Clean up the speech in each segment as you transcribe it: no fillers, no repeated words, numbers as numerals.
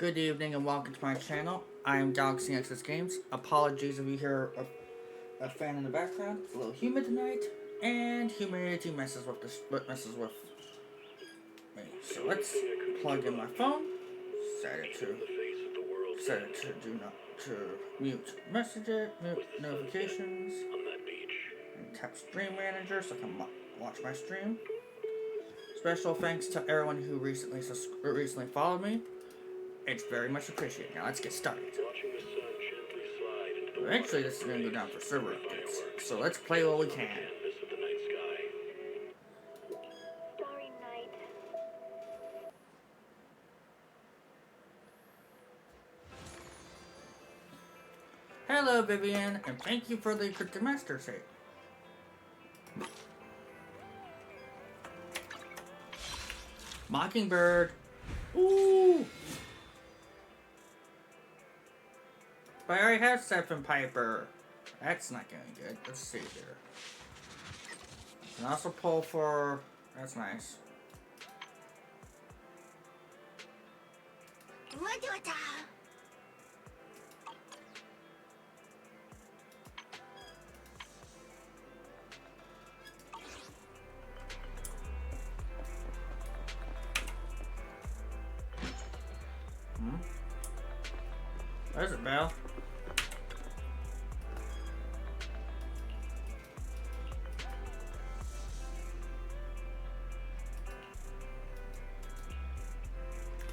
Good evening and welcome to my channel. I am Galaxy Nexus Games. Apologies if you hear a fan in the background. It's a little humid tonight, and humidity messes with me. So let's plug in my phone, set it to do not to mute messages, mute notifications, and tap Stream Manager so I can watch my stream. Special thanks to everyone who recently followed me. It's very much appreciated. Now let's get started. Eventually this is going to go down for server updates, so let's play what we can. Hello Vivian, and thank you for the Cryptic Master save. Mockingbird. Ooh! But I already have Stephen Piper. That's not going good. Let's see here. And also pull for... That's nice. There's a bell.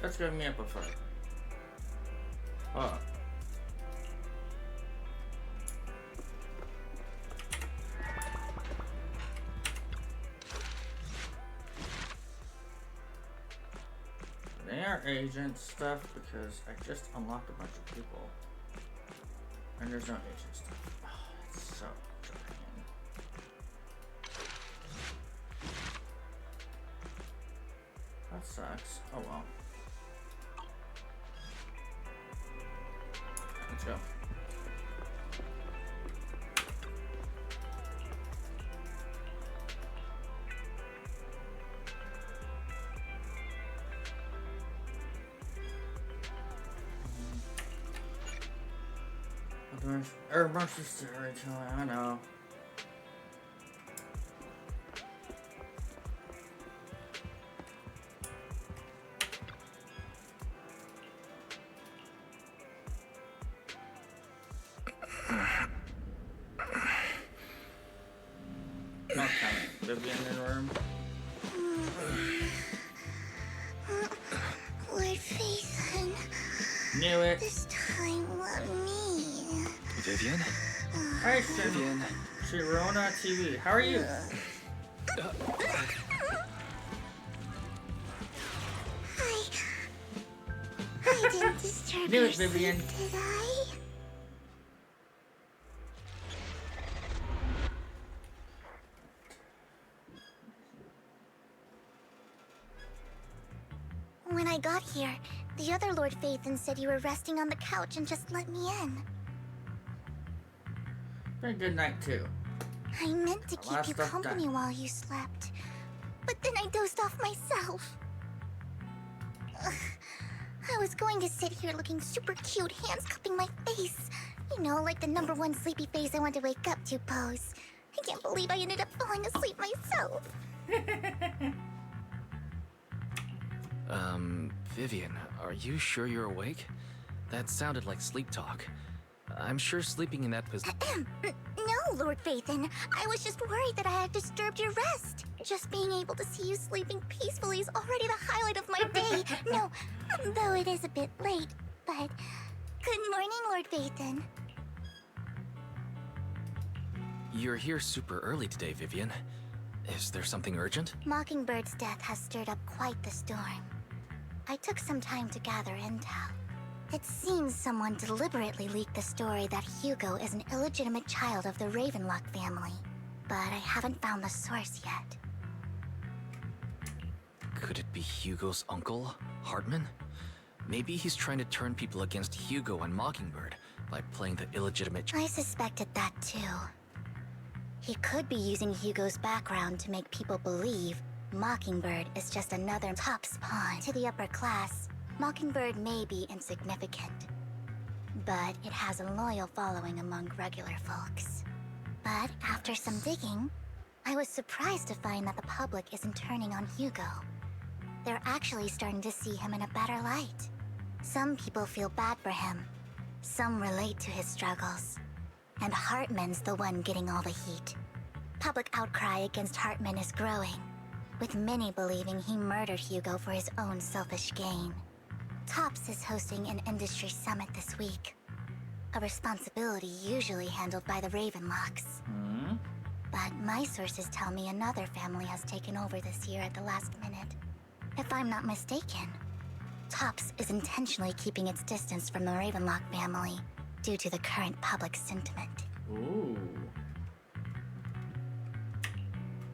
Let's give me up a foot. Oh. They are agent stuff because I just unlocked a bunch of people. And there's no agent stuff. Oh, that's so draining. That sucks. Oh well. Let's go. Mercy storytelling, I know. Not coming. Vivian in the room. Lord Faison. Knew it. This time, let me. Vivian? Hi, Vivian. Sharona TV. How are you? I didn't disturb Knew your it, Vivian. sleep, did I? When I got here, the other Lord Faison said you were resting on the couch and just let me in. Very good night too. I meant to keep you stuff company done. while you slept, but then I dozed off myself. Ugh. I was going to sit here looking super cute, hands cupping my face. You know, like the #1 sleepy face I want to wake up to pose. I can't believe I ended up falling asleep myself. Vivian, are you sure you're awake? That sounded like sleep talk. I'm sure sleeping in that position... No, Lord Faison. I was just worried that I had disturbed your rest. Just being able to see you sleeping peacefully is already the highlight of my day. No, though it is a bit late, but... Good morning, Lord Faison. You're here super early today, Vivian. Is there something urgent? Mockingbird's death has stirred up quite the storm. I took some time to gather intel. It seems someone deliberately leaked the story that Hugo is an illegitimate child of the Ravenlock family, but I haven't found the source yet. Could it be Hugo's uncle, Hartman? Maybe he's trying to turn people against Hugo and Mockingbird by playing the illegitimate I suspected that too. He could be using Hugo's background to make people believe Mockingbird is just another top pawn to the upper class. Mockingbird may be insignificant, but it has a loyal following among regular folks. But after some digging, I was surprised to find that the public isn't turning on Hugo. They're actually starting to see him in a better light. Some people feel bad for him. Some relate to his struggles. And Hartman's the one getting all the heat. Public outcry against Hartman is growing, with many believing he murdered Hugo for his own selfish gain. Tops is hosting an industry summit this week. A responsibility usually handled by the Ravenlocks. But my sources tell me another family has taken over this year at the last minute. If I'm not mistaken, Tops is intentionally keeping its distance from the Ravenlock family due to the current public sentiment. Ooh.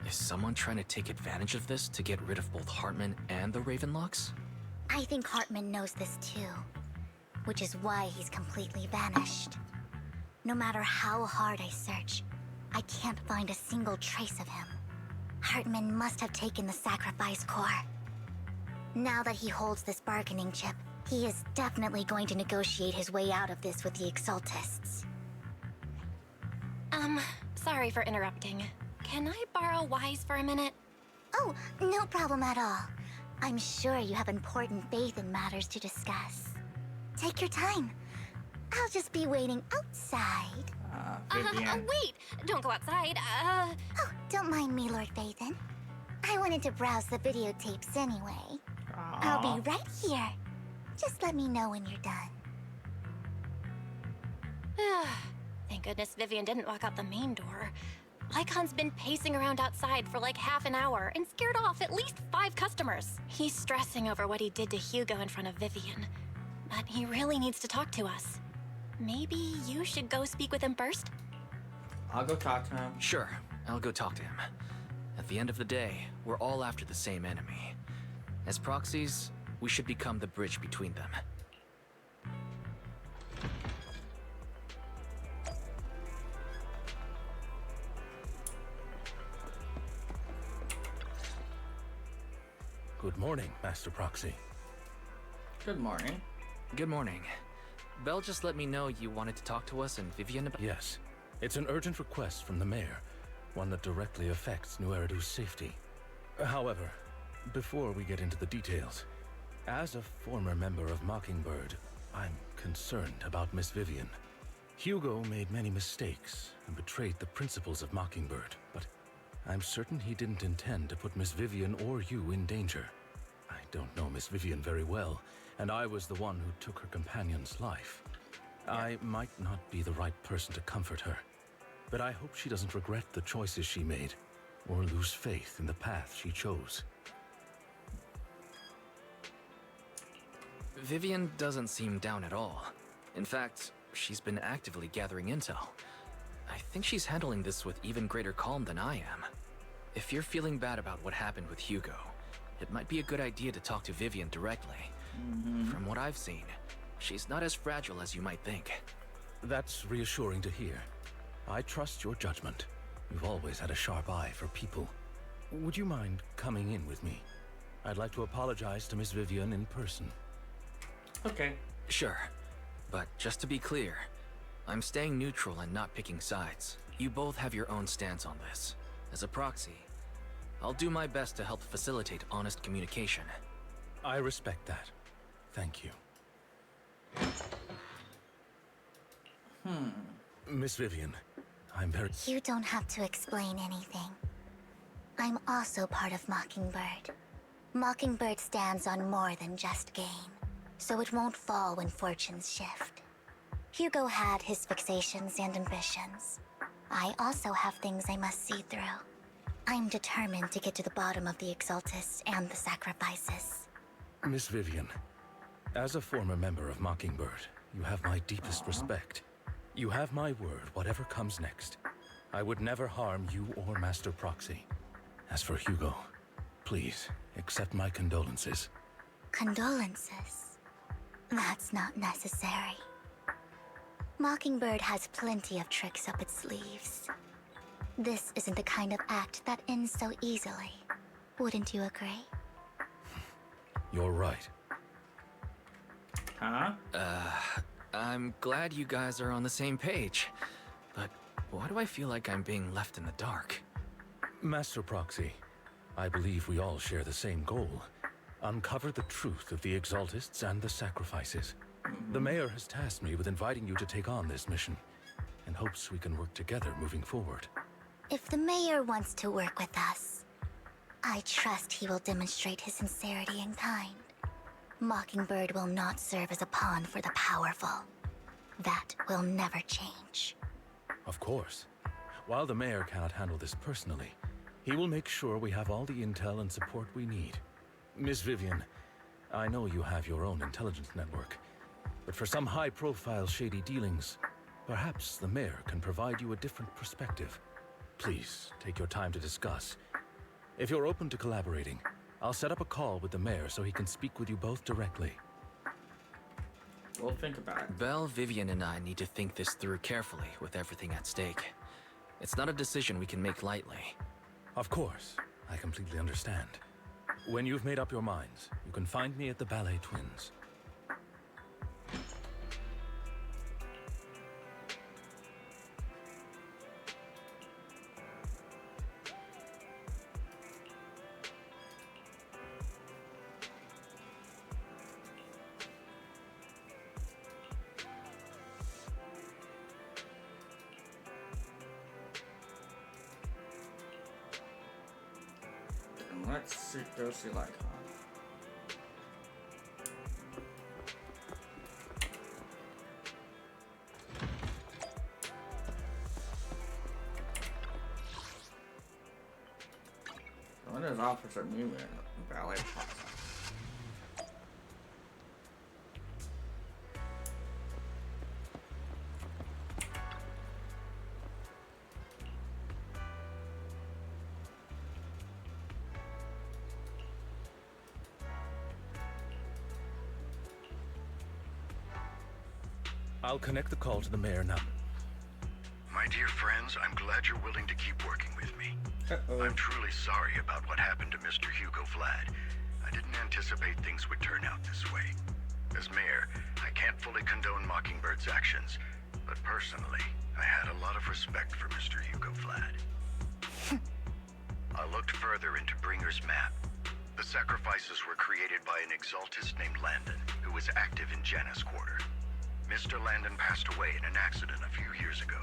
Is someone trying to take advantage of this to get rid of both Hartman and the Ravenlocks? I think Hartman knows this too, which is why he's completely vanished. No matter how hard I search, I can't find a single trace of him. Hartman must have taken the sacrifice core. Now that he holds this bargaining chip, he is definitely going to negotiate his way out of this with the Exaltists. Sorry for interrupting. Can I borrow Wise for a minute? Oh, no problem at all. I'm sure you have important faith in matters to discuss. Take your time. I'll just be waiting outside. Vivian. Wait! Don't go outside. Oh, don't mind me, Lord Phaethon. I wanted to browse the videotapes anyway. I'll be right here. Just let me know when you're done. Thank goodness Vivian didn't walk out the main door. Lycaon's been pacing around outside for like half an hour and scared off at least 5 customers. He's stressing over what he did to Hugo in front of Vivian. But he really needs to talk to us. Maybe you should go speak with him first? I'll go talk to him. Sure, I'll go talk to him. At the end of the day, we're all after the same enemy. As proxies, we should become the bridge between them. Good morning, Master Proxy. Good morning. Good morning. Belle just let me know you wanted to talk to us and Vivian about— Yes, it's an urgent request from the mayor, one that directly affects New Eridu's safety. However, before we get into the details, as a former member of Mockingbird, I'm concerned about Miss Vivian. Hugo made many mistakes and betrayed the principles of Mockingbird, but I'm certain he didn't intend to put Miss Vivian or you in danger. I don't know Miss Vivian very well, and I was the one who took her companion's life. I might not be the right person to comfort her, but I hope she doesn't regret the choices she made, or lose faith in the path she chose. Vivian doesn't seem down at all. In fact, she's been actively gathering intel. I think she's handling this with even greater calm than I am. If you're feeling bad about what happened with Hugo, it might be a good idea to talk to Vivian directly. From what I've seen, she's not as fragile as you might think. That's reassuring to hear. I trust your judgment. You've always had a sharp eye for people. Would you mind coming in with me? I'd like to apologize to Miss Vivian in person. Okay. Sure, but just to be clear, I'm staying neutral and not picking sides. You both have your own stance on this. As a proxy, I'll do my best to help facilitate honest communication. I respect that. Thank you. Miss Vivian, I'm very— You don't have to explain anything. I'm also part of Mockingbird. Mockingbird stands on more than just gain, so it won't fall when fortunes shift. Hugo had his fixations and ambitions. I also have things I must see through. I'm determined to get to the bottom of the Exaltists and the sacrifices. Miss Vivian, as a former member of Mockingbird, you have my deepest respect. You have my word, whatever comes next. I would never harm you or Master Proxy. As for Hugo, please, accept my condolences. Condolences? That's not necessary. Mockingbird has plenty of tricks up its sleeves. This isn't the kind of act that ends so easily. Wouldn't you agree? You're right. Huh? I'm glad you guys are on the same page. But why do I feel like I'm being left in the dark? Master Proxy, I believe we all share the same goal. Uncover the truth of the Exaltists and the sacrifices. The mayor has tasked me with inviting you to take on this mission, and hopes we can work together moving forward. If the mayor wants to work with us, I trust he will demonstrate his sincerity in kind. Mockingbird will not serve as a pawn for the powerful. That will never change. Of course. While the mayor cannot handle this personally, he will make sure we have all the intel and support we need. Miss Vivian, I know you have your own intelligence network, but for some high-profile shady dealings, perhaps the mayor can provide you a different perspective. Please, take your time to discuss. If you're open to collaborating, I'll set up a call with the mayor so he can speak with you both directly. We'll think about it. Belle, Vivian, and I need to think this through carefully with everything at stake. It's not a decision we can make lightly. Of course, I completely understand. When you've made up your minds, you can find me at the Ballet Twins. And let's go see Lycaon. What is Officer Newman in Ballet Plaza? I'll connect the call to the mayor now. My dear friends, I'm glad you're willing to keep working with me. Uh-oh. I'm truly sorry about what happened to Mr. Hugo Vlad. I didn't anticipate things would turn out this way. As mayor, I can't fully condone Mockingbird's actions, but personally, I had a lot of respect for Mr. Hugo Vlad. I looked further into Bringer's map. The sacrifices were created by an exaltist named Landon, who was active in Janus Quarter. Mr. Landon passed away in an accident a few years ago.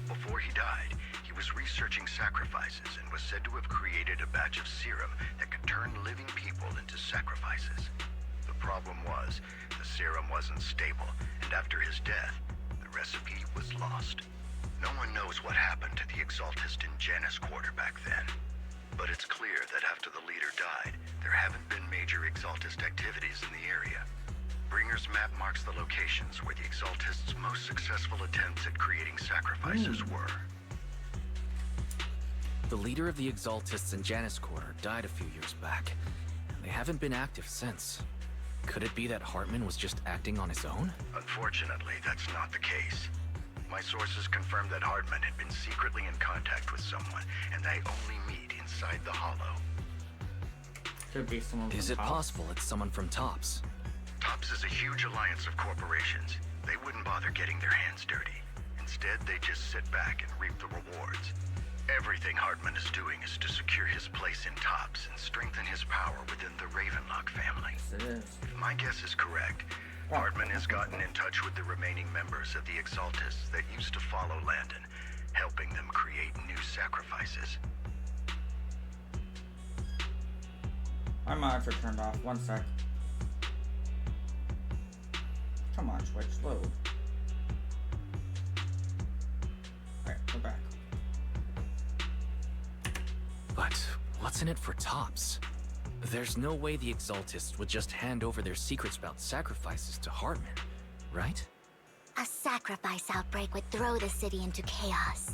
Before he died, he was researching sacrifices and was said to have created a batch of serum that could turn living people into sacrifices. The problem was, the serum wasn't stable, and after his death, the recipe was lost. No one knows what happened to the exaltist in Janus Quarter back then. But it's clear that after the leader died, there haven't been major exaltist activities in the area. Bringer's map marks the locations where the exaltists' most successful attempts at creating sacrifices were. The leader of the Exaltists in Janus Quarter died a few years back, and they haven't been active since. Could it be that Hartman was just acting on his own? Unfortunately, that's not the case. My sources confirmed that Hartman had been secretly in contact with someone, and they only meet inside the Hollow. Could be someone from Is it Tops. possible it's someone from Tops? Tops is a huge alliance of corporations. They wouldn't bother getting their hands dirty. Instead, they just sit back and reap the rewards. Everything Hartman is doing is to secure his place in Tops and strengthen his power within the Ravenlock family. Yes, it is. If my guess is correct, Hartman has gotten in touch with the remaining members of the Exaltists that used to follow Landon, helping them create new sacrifices. My monitor turned off. One sec. Come on, Twitch, load. Alright, we're back. But what's in it for Tops? There's no way the Exaltists would just hand over their secrets about sacrifices to Hartman, right? A sacrifice outbreak would throw the city into chaos.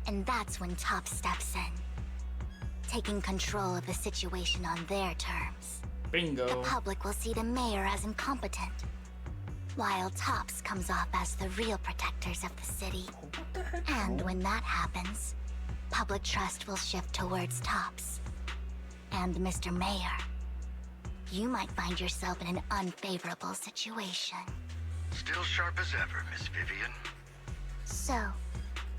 And that's when Top steps in, taking control of the situation on their terms. Bingo. The public will see the mayor as incompetent, while Tops comes off as the real protectors of the city. What the heck? And when that happens, public trust will shift towards Tops and Mr. Mayor. you might find yourself in an unfavorable situation. Still sharp as ever, Miss Vivian. So,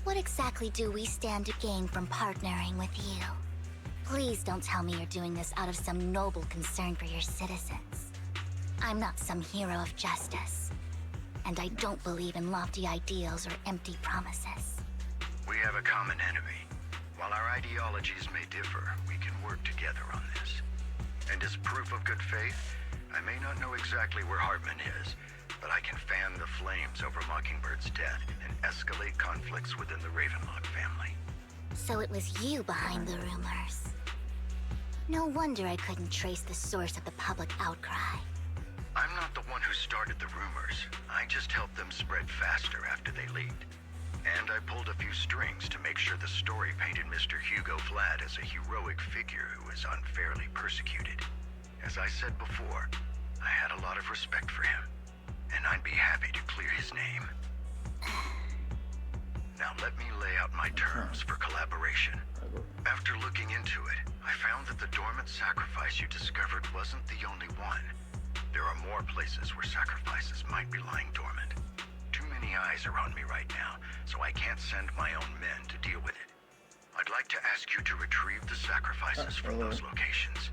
what exactly do we stand to gain from partnering with you? Please don't tell me you're doing this out of some noble concern for your citizens. I'm not some hero of justice, and I don't believe in lofty ideals or empty promises. We have a common enemy. While our ideologies may differ, we can work together on this. And as proof of good faith, I may not know exactly where Hartman is, but I can fan the flames over Mockingbird's death and escalate conflicts within the Ravenlock family. So it was you behind the rumors. No wonder I couldn't trace the source of the public outcry. I'm not the one who started the rumors. I just helped them spread faster after they leaked. And I pulled a few strings to make sure the story painted Mr. Hugo Vlad as a heroic figure who was unfairly persecuted. As I said before, I had a lot of respect for him, and I'd be happy to clear his name. Now let me lay out my terms for collaboration. After looking into it, I found that the dormant sacrifice you discovered wasn't the only one. There are more places where sacrifices might be lying dormant. Too many eyes are on me right now, so I can't send my own men to deal with it. I'd like to ask you to retrieve the sacrifices from those locations.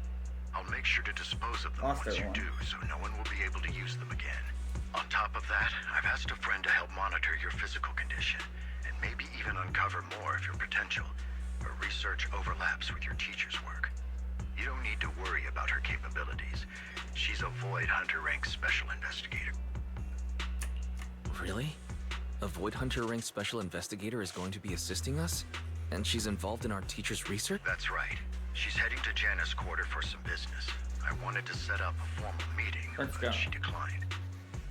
I'll make sure to dispose of them once you do, so no one will be able to use them again. On top of that, I've asked a friend to help monitor your physical condition, and maybe even uncover more of your potential, or research overlaps with your teacher's work. You don't need to worry about her capabilities. She's a Void Hunter rank special investigator. Really? A Void Hunter ranked special investigator is going to be assisting us? And she's involved in our teacher's research? That's right. She's heading to Janus Quarter for some business. I wanted to set up a formal meeting, but she declined.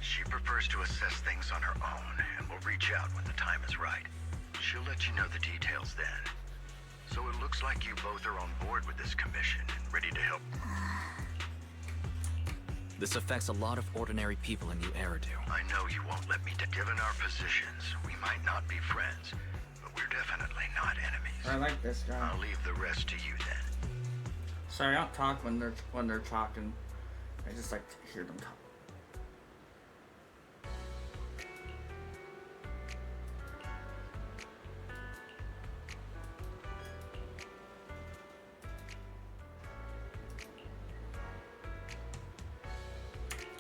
She prefers to assess things on her own, and will reach out when the time is right. She'll let you know the details then. So it looks like you both are on board with this commission and ready to help. This affects a lot of ordinary people in New Eridu. I know you won't let me given our positions, we might not be friends, but we're definitely not enemies. I like this guy. I'll leave the rest to you then. Sorry, I don't talk when they're talking. I just like to hear them talk.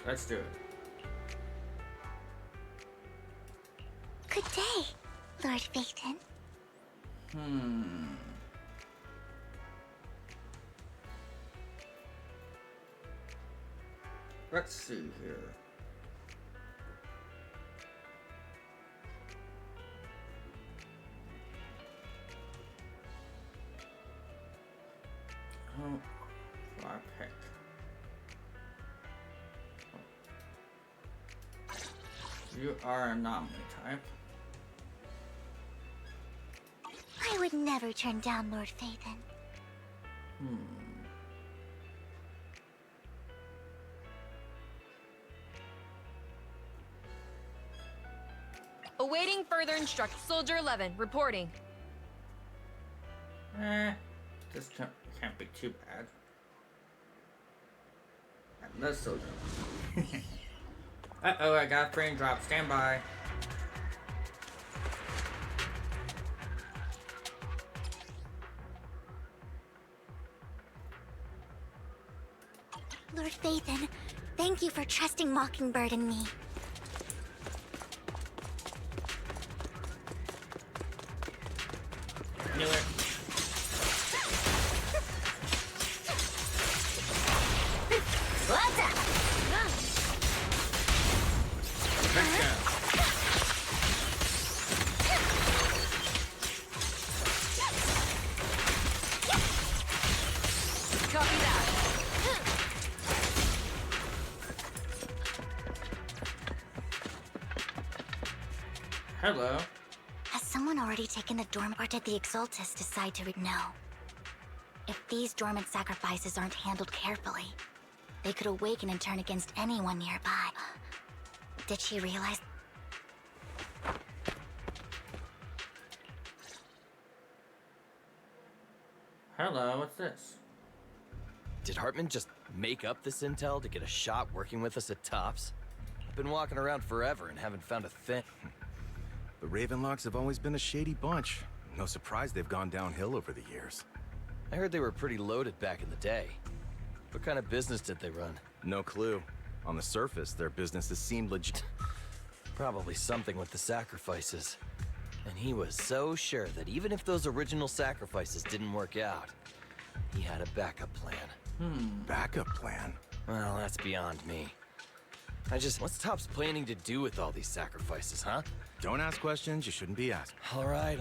Let's do it. Good day, Lord Phaethon. Let's see here. Oh, fly pick. You are an anomaly type. I would never turn down Lord Phaethon. Awaiting further instructions. Soldier 11, reporting. This can't be too bad. Let's soldier. Uh-oh, I got a frame drop. Stand by. Lord Phaethon, thank you for trusting Mockingbird and me. Knew it. What's up? Let's go. Copy that. Hello. Has someone already taken the dormant, or did the Exaltus decide to no? If these dormant sacrifices aren't handled carefully, they could awaken and turn against anyone nearby. Did she realize? Hello, what's this? Did Hartman just make up this intel to get a shot working with us at Tops? I've been walking around forever and haven't found a thing. The Ravenlocks have always been a shady bunch. No surprise they've gone downhill over the years. I heard they were pretty loaded back in the day. What kind of business did they run? No clue. On the surface, their businesses seemed legit. Probably something with the sacrifices. And he was so sure that even if those original sacrifices didn't work out, he had a backup plan. Backup plan? Well, that's beyond me. What's Tops planning to do with all these sacrifices, huh? Don't ask questions you shouldn't be asked. All right.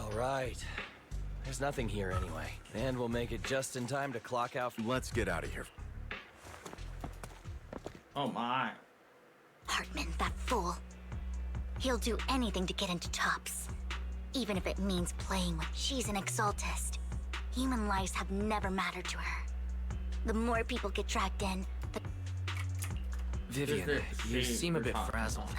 There's nothing here anyway. And we'll make it just in time to clock out. Let's get out of here. Oh my. Hartman, that fool. He'll do anything to get into Tops. Even if it means playing with. She's an exaltist. Human lives have never mattered to her. The more people get dragged in, the... Vivian, you seem a bit frazzled.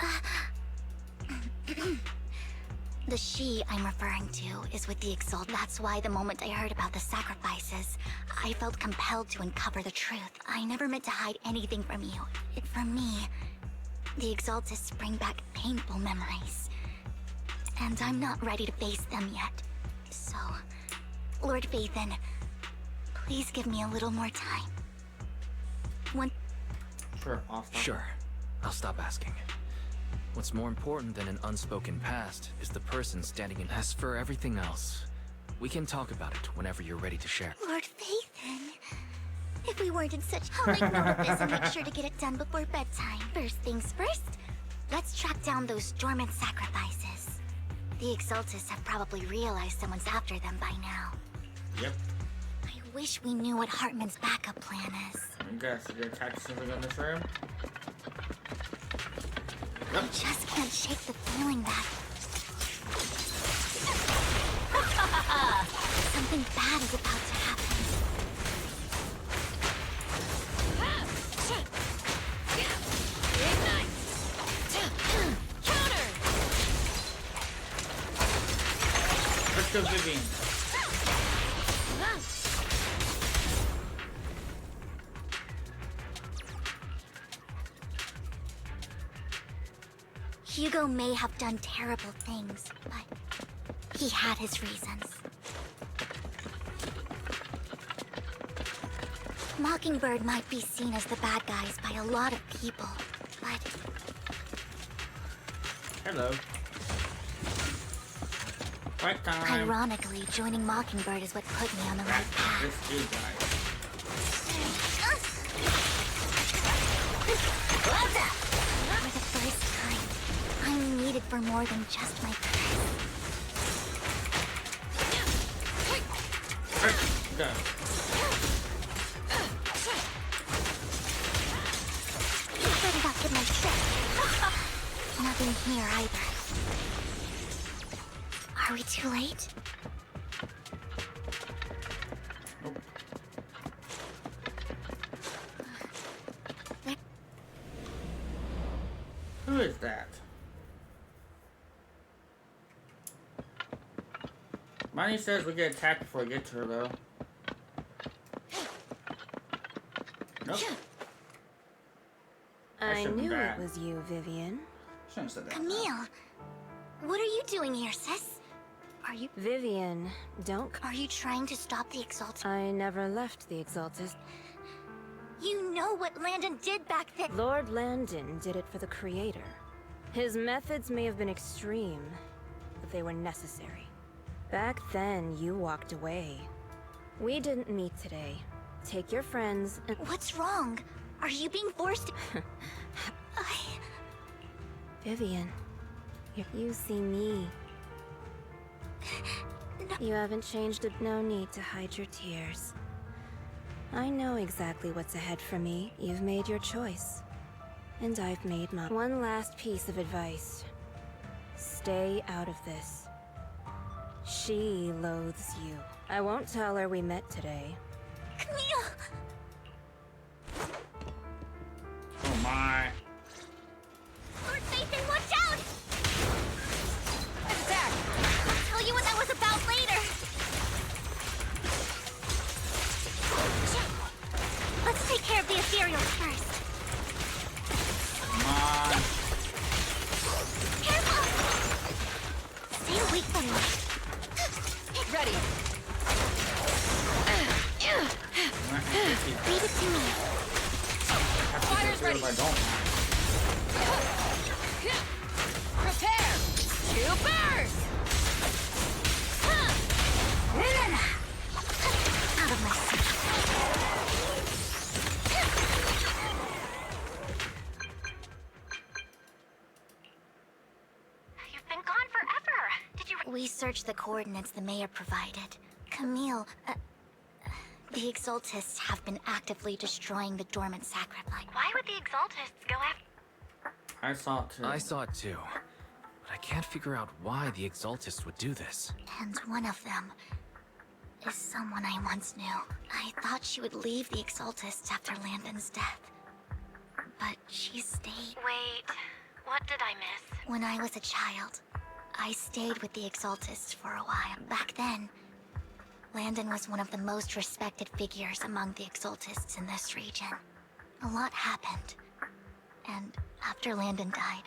The she I'm referring to is with the Exalt. That's why the moment I heard about the sacrifices, I felt compelled to uncover the truth. I never meant to hide anything from you. From me, the Exaltists bring back painful memories. And I'm not ready to face them yet. So, Lord Vathan, please give me a little more time. Sure. I'll stop asking. What's more important than an unspoken past is the person standing in. As for everything else, we can talk about it whenever you're ready to share. Lord Vathan, if we weren't in such... I'll make note of this and make sure to get it done before bedtime. First things first, let's track down those dormant sacrifices. The Exaltists have probably realized someone's after them by now. Yep. I wish we knew what Hartman's backup plan is. I guess you attack something in this room. I just can't shake the feeling that... something bad is about to happen. Ignite! Counter! Let's go, Vivian. Hugo may have done terrible things, but he had his reasons. Mockingbird might be seen as the bad guys by a lot of people, but... Hello. Fight time. Ironically, joining Mockingbird is what put me on the right path. This dude, guys. For the first time, I'm needed for more than just my purpose. Go. Better not get my trick. Nothing here either. Are we too late? Who is that? Money says we get attacked before we get to her, though. Nope. I should've been knew bad. it was you, Vivian. Shouldn't have said that. Camille, what are you doing here, sis? Vivian, don't... Are you trying to stop the Exalted? I never left the Exaltist. You know what Landon did back then. Lord Landon did it for the Creator. His methods may have been extreme, but they were necessary. Back then, you walked away. We didn't meet today. Take your friends and... What's wrong? Are you being forced? Vivian, you see me. No. You haven't changed it. No need to hide your tears. I know exactly what's ahead for me. You've made your choice. And I've made mine. One last piece of advice. Stay out of this. She loathes you. I won't tell her we met today. Camille! Oh my. Lord Nathan, watch out! Attack! I'll tell you what that was about later. Let's ready. if I don't. Prepare to burn. Out of my sight. You've been gone forever. Did you? We searched the coordinates the mayor provided. Camille, the Exaltists have been actively destroying the dormant sacrifice. Why would the Exaltists go after? I saw it too. I saw it too. But I can't figure out why the Exaltists would do this. And one of them is someone I once knew. I thought she would leave the Exaltists after Landon's death. But she stayed. Wait, what did I miss? When I was a child, I stayed with the Exaltists for a while. Back then, Landon was one of the most respected figures among the Exaltists in this region. A lot happened. And after Landon died,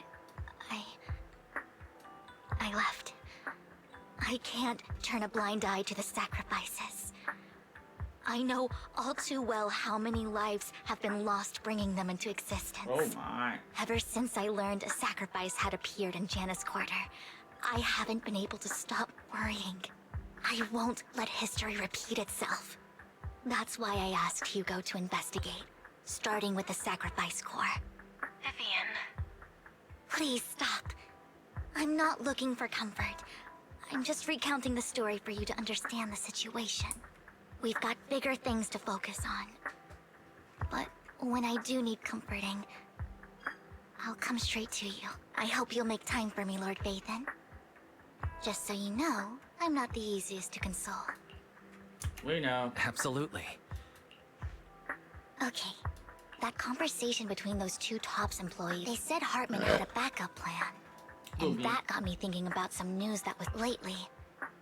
I left. I can't turn a blind eye to the sacrifices. I know all too well how many lives have been lost bringing them into existence. Oh my. Ever since I learned a sacrifice had appeared in Janus Quarter, I haven't been able to stop worrying. I won't let history repeat itself. That's why I asked Hugo to investigate, starting with the Sacrifice Corps. Vivian. Please stop. I'm not looking for comfort. I'm just recounting the story for you to understand the situation. We've got bigger things to focus on. But when I do need comforting, I'll come straight to you. I hope you'll make time for me, Lord Vathan. Just so you know, I'm not the easiest to console. We know. Absolutely. Okay. That conversation between those two TOPS employees, they said Hartman had a backup plan. And that got me thinking about some news that was lately.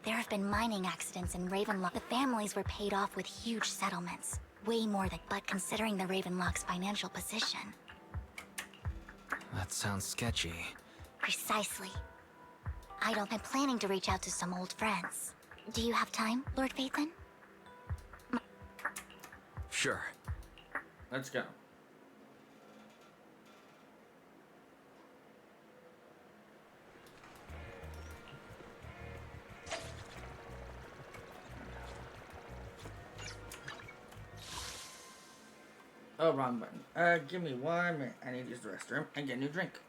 There have been mining accidents in Ravenlock. The families were paid off with huge settlements. Way more than, but considering the Ravenlock's financial position. That sounds sketchy. Precisely. I'm planning to reach out to some old friends. Do you have time, Lord Vathan? Sure. Let's go. Oh, wrong button. Give me 1 minute. I need to use the restroom and get a new drink.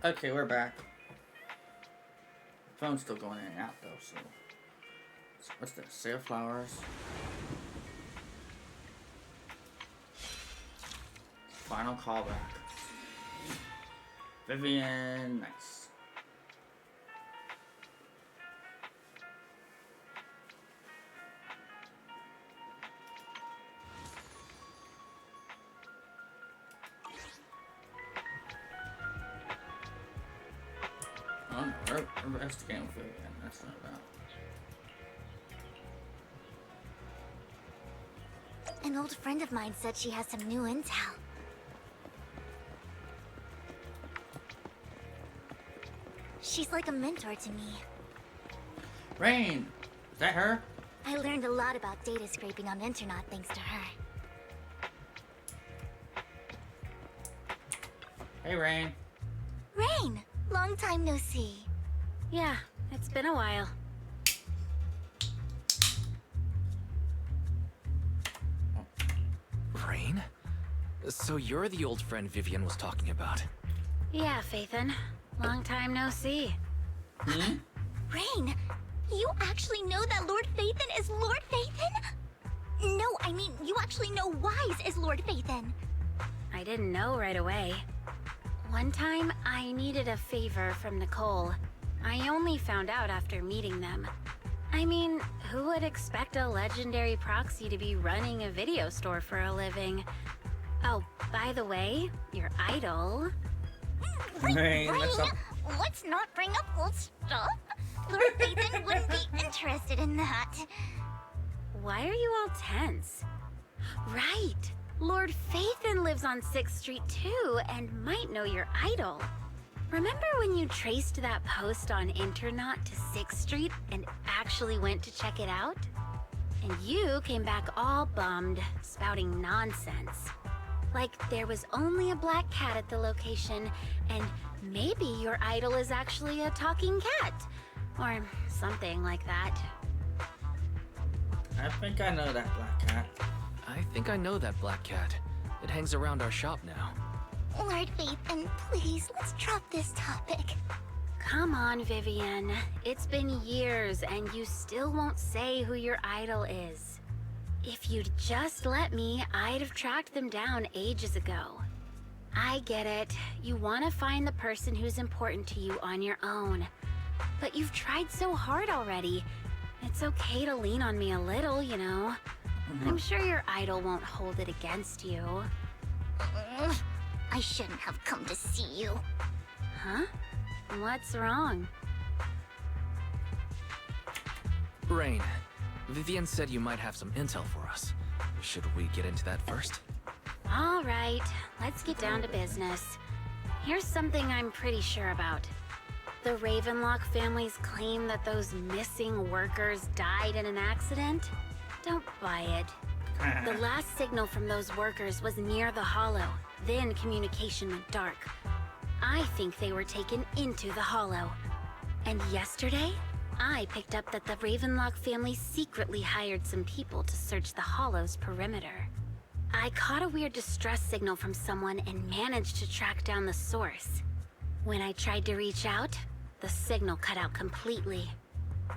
Okay, we're back. Phone's still going in and out though, so what's this? Sale flowers. Final callback. Vivian, nice. Investigating with Vivian, that's not bad. An old friend of mine said she has some new intel. She's like a mentor to me. Rain! that her? I learned a lot about data scraping on the internet thanks to her. Hey, Rain. Rain! Long time no see. Yeah, it's been a while. Rain? So you're the old friend Vivian was talking about. Yeah, Phaethon. Long time no see. Hmm? Rain, you actually know that Lord Phaethon is Lord Phaethon? No, I mean, you actually know Wise is Lord Phaethon. I didn't know right away. One time, I needed a favor from Nicole. I only found out after meeting them. I mean, who would expect a legendary proxy to be running a video store for a living? Oh, by the way, your idol... Rain, Let's not bring up old stuff. Lord Phaethon wouldn't be interested in that. Why are you all tense? Right! Lord Phaethon lives on 6th Street too, and might know your idol. Remember when you traced that post on Internet to 6th Street and actually went to check it out? And you came back all bummed, spouting nonsense. Like there was only a black cat at the location, and maybe your idol is actually a talking cat. Or something like that. I think I know that black cat. I think I know that black cat. It hangs around our shop now. Lord Phaethon, please, let's drop this topic. Come on, Vivian. It's been years, and you still won't say who your idol is. If you'd just let me, I'd have tracked them down ages ago. I get it. You want to find the person who's important to you on your own. But you've tried so hard already. It's okay to lean on me a little, you know. I'm sure your idol won't hold it against you. I shouldn't have come to see you. Huh? What's wrong? Rain, Vivian said you might have some intel for us. Should we get into that first? All right, let's get down to business. Here's something I'm pretty sure about. The Ravenlock family's claim that those missing workers died in an accident? Don't buy it. The last signal from those workers was near the Hollow. Then communication went dark. I think they were taken into the Hollow. And yesterday, I picked up that the Ravenlock family secretly hired some people to search the Hollow's perimeter. I caught a weird distress signal from someone and managed to track down the source. When I tried to reach out, the signal cut out completely.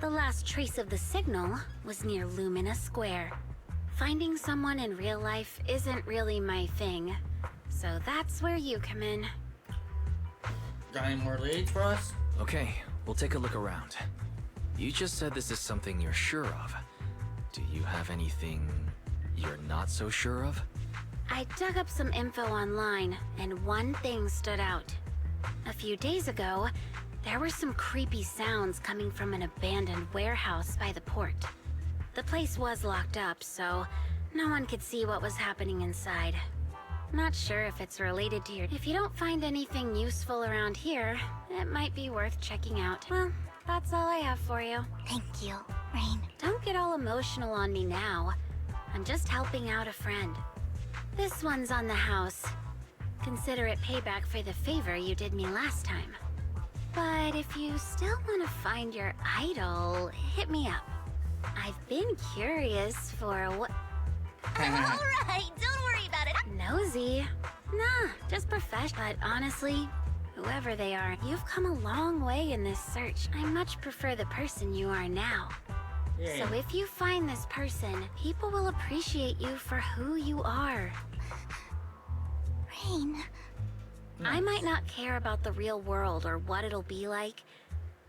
The last trace of the signal was near Lumina Square. Finding someone in real life isn't really my thing, so that's where you come in. Got any more leads for us? Okay, we'll take a look around. You just said this is something you're sure of. Do you have anything you're not so sure of? I dug up some info online, and one thing stood out. A few days ago, there were some creepy sounds coming from an abandoned warehouse by the port. The place was locked up, so no one could see what was happening inside. Not sure if it's related to your... If you don't find anything useful around here, it might be worth checking out. Well, that's all I have for you. Thank you, Rain. Don't get all emotional on me now. I'm just helping out a friend. This one's on the house. Consider it payback for the favor you did me last time. But if you still want to find your idol, hit me up. I've been curious for what... Alright, don't worry about it. Nosy? Nah, just professional. But honestly, whoever they are, you've come a long way in this search. I much prefer the person you are now. Yeah. So if you find this person, people will appreciate you for who you are. Rain. I might not care about the real world or what it'll be like,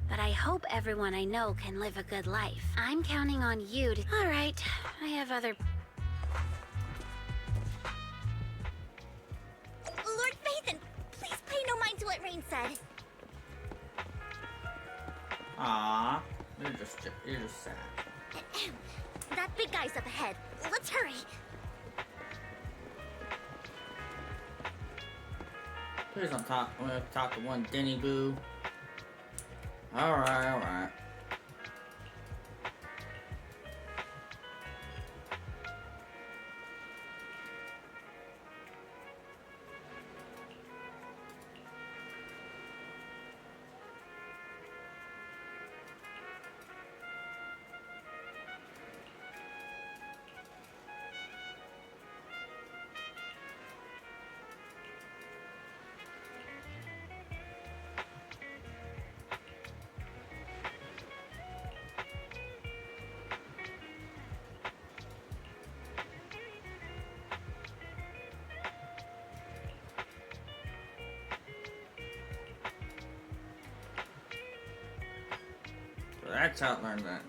but I hope everyone I know can live a good life. I'm counting on you to... Alright, I have other... Lord Phaethon, please pay no mind to what Rain said. Aww, you're just sad. That big guy's up ahead. Let's hurry. Please don't talk. I'm gonna talk to one Denny Boo. Alright. That's how I learned that.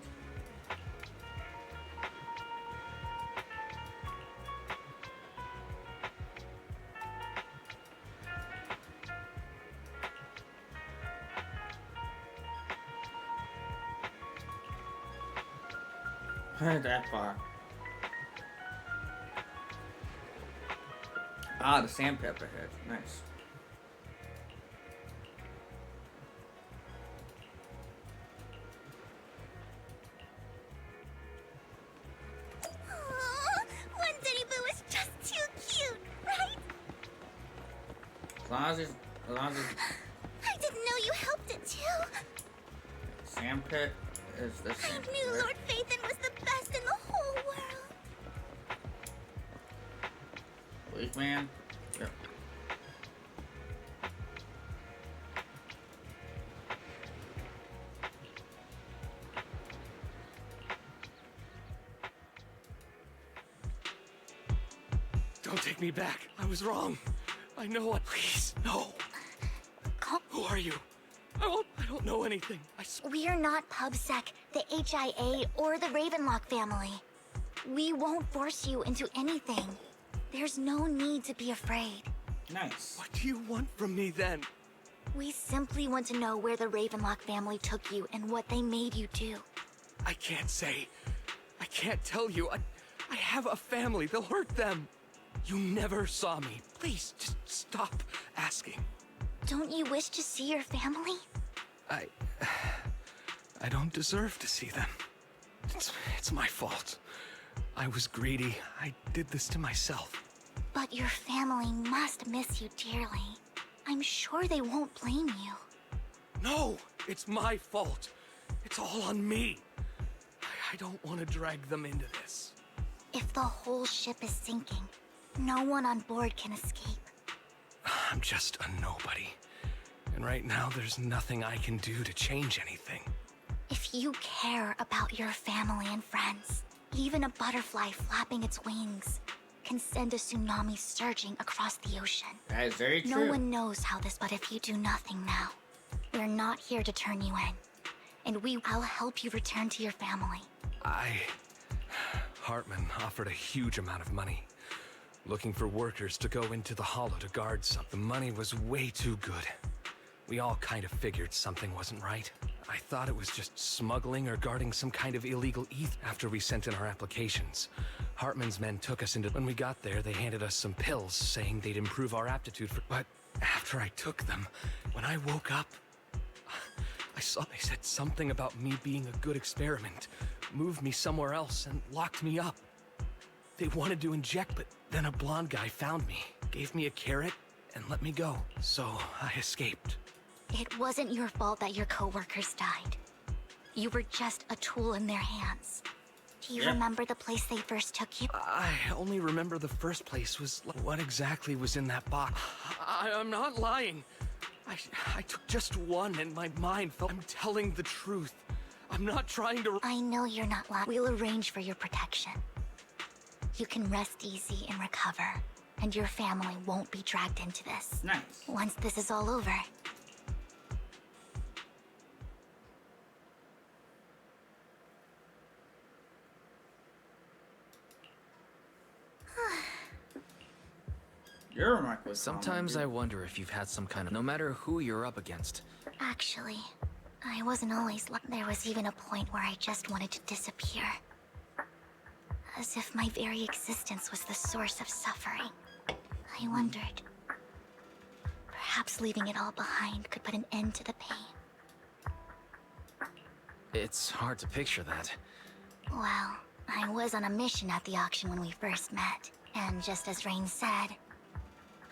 That far. Ah, the sandpaper head. Nice. One Denny Boo is just too cute, right? As long as I didn't know you helped it too. sandpit is the I same. knew Right? Lord Phaethon was the best in the whole world. Police man. Yep. Don't take me back. I was wrong. I know what. Please, no. Who are you? I don't know anything. We're not PubSec, the HIA, or the Ravenlock family. We won't force you into anything. There's no need to be afraid. Nice. What do you want from me then? We simply want to know where the Ravenlock family took you and what they made you do. I can't say. I can't tell you. I have a family. They'll hurt them. You never saw me. Please, just stop asking. Don't you wish to see your family? I don't deserve to see them. It's my fault. I was greedy. I did this to myself. But your family must miss you dearly. I'm sure they won't blame you. No, it's my fault. It's all on me. I don't want to drag them into this. If the whole ship is sinking, no one on board can escape. I'm just a nobody. And right now, there's nothing I can do to change anything. If you care about your family and friends, even a butterfly flapping its wings can send a tsunami surging across the ocean. That is very true. No one knows how this, but if you do nothing now, we're not here to turn you in. And I'll help you return to your family. Hartman offered a huge amount of money, looking for workers to go into the hollow to guard something. The money was way too good. We all kind of figured something wasn't right. I thought it was just smuggling or guarding some kind of illegal ETH. After we sent in our applications, Hartman's men took us into... When we got there, they handed us some pills, saying they'd improve our aptitude for... But after I took them, when I woke up, I saw they said something about me being a good experiment, moved me somewhere else, and locked me up. They wanted to inject, but then a blonde guy found me, gave me a carrot, and let me go. So I escaped. It wasn't your fault that your coworkers died. You were just a tool in their hands. Do you remember the place they first took you? I only remember the first place was... What exactly was in that box? I'm not lying. I took just one and my mind felt... I'm telling the truth. I'm not trying to... I know you're not lying. We'll arrange for your protection. You can rest easy and recover, and your family won't be dragged into this. Nice. Once this is all over. Your remark was Sometimes I wonder if you've had some kind of... No matter who you're up against. Actually, I wasn't always there was even a point where I just wanted to disappear. As if my very existence was the source of suffering. I wondered. Perhaps leaving it all behind could put an end to the pain. It's hard to picture that. Well, I was on a mission at the auction when we first met. And just as Rain said,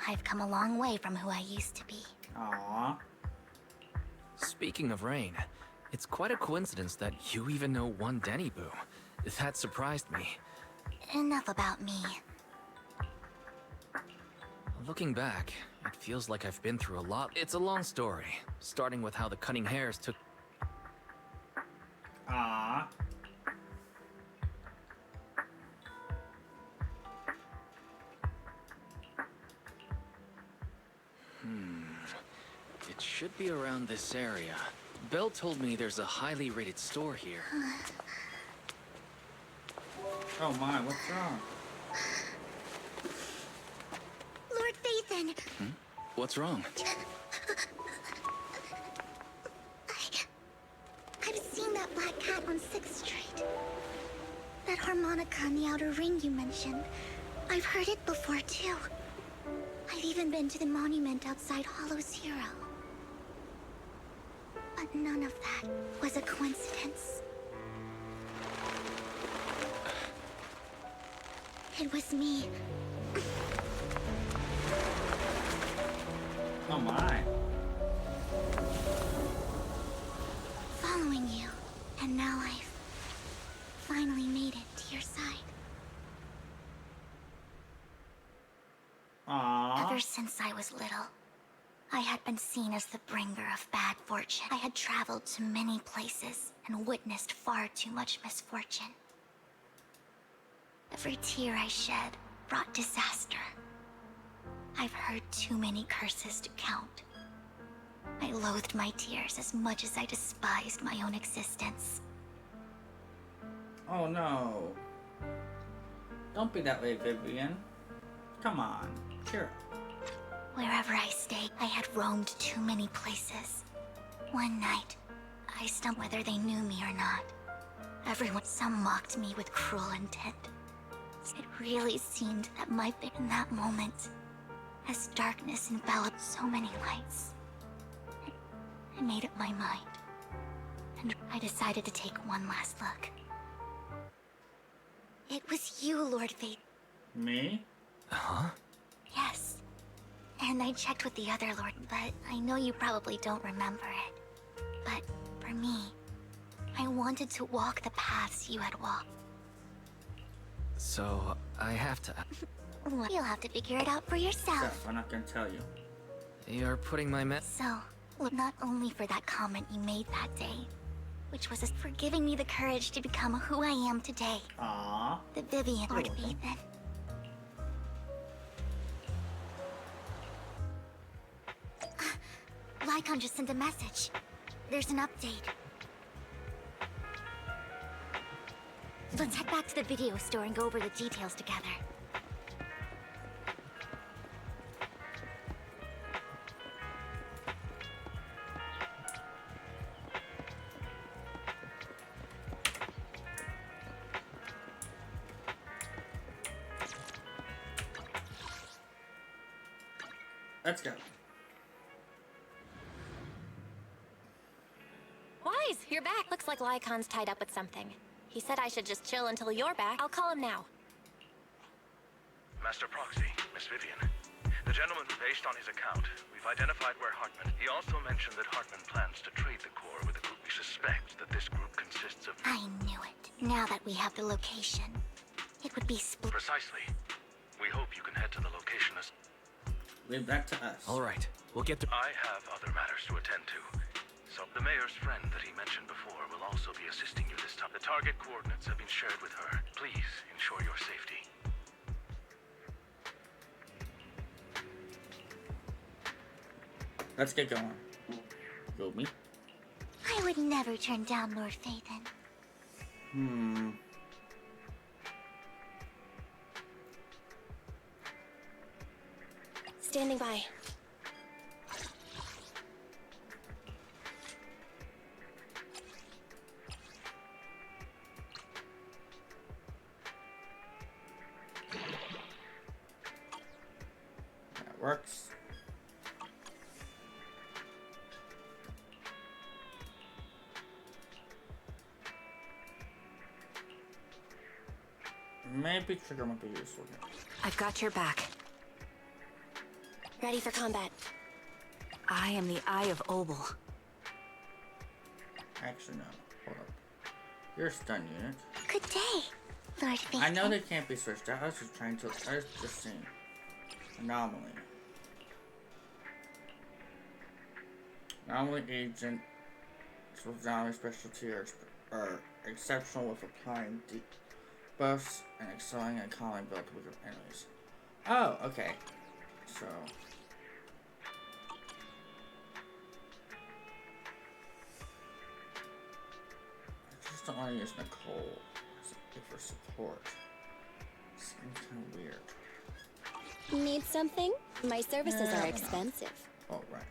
I've come a long way from who I used to be. Aww. Speaking of Rain, it's quite a coincidence that you even know one Denny Boo. That surprised me. Enough about me. Looking back, it feels like I've been through a lot. It's a long story, starting with how the cunning hares took... Aww. It should be around this area. Belle told me there's a highly rated store here. Oh my, what's wrong? Lord Phaethon! What's wrong? I've seen that black cat on 6th Street. That harmonica in the outer ring you mentioned. I've heard it before, too. I've even been to the monument outside Hollow Zero. But none of that was a coincidence. It was me. Oh my. Following you. And now I've finally made it to your side. Aww. Ever since I was little, I had been seen as the bringer of bad fortune. I had traveled to many places and witnessed far too much misfortune. Every tear I shed brought disaster. I've heard too many curses to count. I loathed my tears as much as I despised my own existence. Oh no. Don't be that way, Vivian. Come on, cheer up. Wherever I stayed, I had roamed too many places. One night, I stumbled whether they knew me or not. Some mocked me with cruel intent. It really seemed that in that moment, as darkness enveloped so many lights, I made up my mind, and I decided to take one last look. It was you, Lord Fate. Me? Huh? Yes. And I checked with the other Lord, but I know you probably don't remember it. But for me, I wanted to walk the paths you had walked. So, I have to... Well, you'll have to figure it out for yourself. So, I'm not gonna tell you. You're putting my So, look, not only for that comment you made that day, which was for giving me the courage to become who I am today. Aww. The Vivian, Lord Phaethon. Lycaon just sent a message. There's an update. Let's head back to the video store and go over the details together. Let's go. Wise, you're back. Looks like Lycaon's tied up with something. He said I should just chill until you're back. I'll call him now. Master Proxy, Miss Vivian. The gentleman, based on his account, we've identified where Hartman... He also mentioned that Hartman plans to trade the core with a group. We suspect that this group consists of... I knew it. Now that we have the location, it would be split. Precisely. We hope you can head to the location as... Leave that to us. Alright, we'll get to... I have other matters to attend to. So the mayor's friend that he mentioned before will also be assisting you this time. The target coordinates have been shared with her. Please ensure your safety. Let's get going. Go me. I would never turn down Lord Phaethon. Standing by. That works. Maybe trigger might be useful here. I've got your back. Ready for combat. I am the Eye of Obel. Actually, no. Hold up. You're a stun unit. Good day, Lord Phaethon. I know they can't be switched out. I was just trying to. I was just seeing. Anomaly. Anomaly agent. Anomaly specialty are exceptional with applying buffs and excelling at calling both with enemies. Oh, okay. So. just don't want to use Nicole for support. Seems kind of weird. Need something? My services are expensive. Oh, right.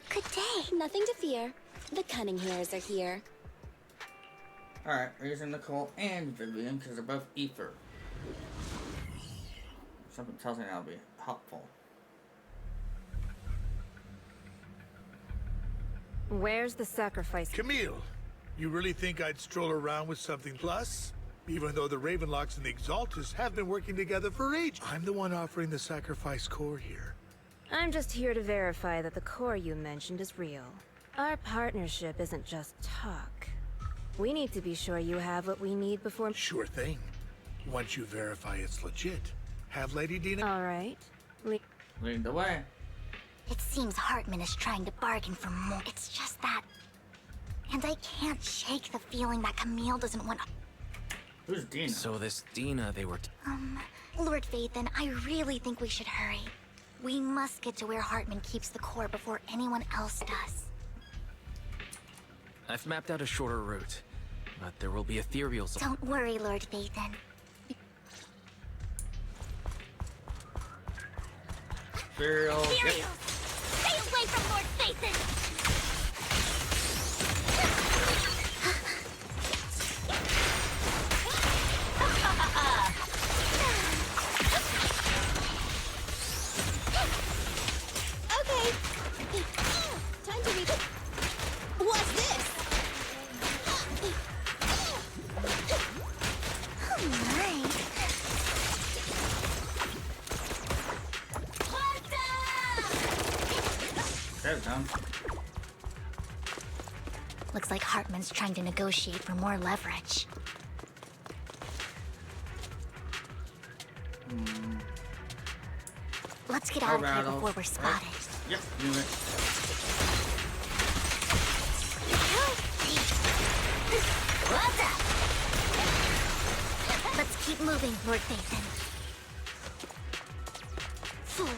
Good day. Nothing to fear. The cunning hairs are here. Alright, we're using Nicole and Vivian because they're both ether. Something tells me that'll be helpful. Where's the sacrifice? Camille, you really think I'd stroll around with something plus? Even though the Ravenlocks and the Exaltus have been working together for ages. I'm the one offering the sacrifice core here. I'm just here to verify that the core you mentioned is real. Our partnership isn't just talk. We need to be sure you have what we need before... Sure thing. Once you verify it's legit. Have Lady Dina... All right. Lead the way. It seems Hartman is trying to bargain for more. It's just that... And I can't shake the feeling that Camille doesn't want... Who's Dina? So this Dina they were... Lord Vathan, I really think we should hurry. We must get to where Hartman keeps the core before anyone else does. I've mapped out a shorter route, but there will be Ethereal... Don't worry, Lord Vathan. Ethereal. Ethereal! Stay away from Lord Vathan! Okay. Time to read it. What's this? Oh my. There's done. Looks like Hartman's trying to negotiate for more leverage. Let's get out of here before we're spotted. Yep, knew it. What's up? Let's keep moving, Lord Vathan. Fool.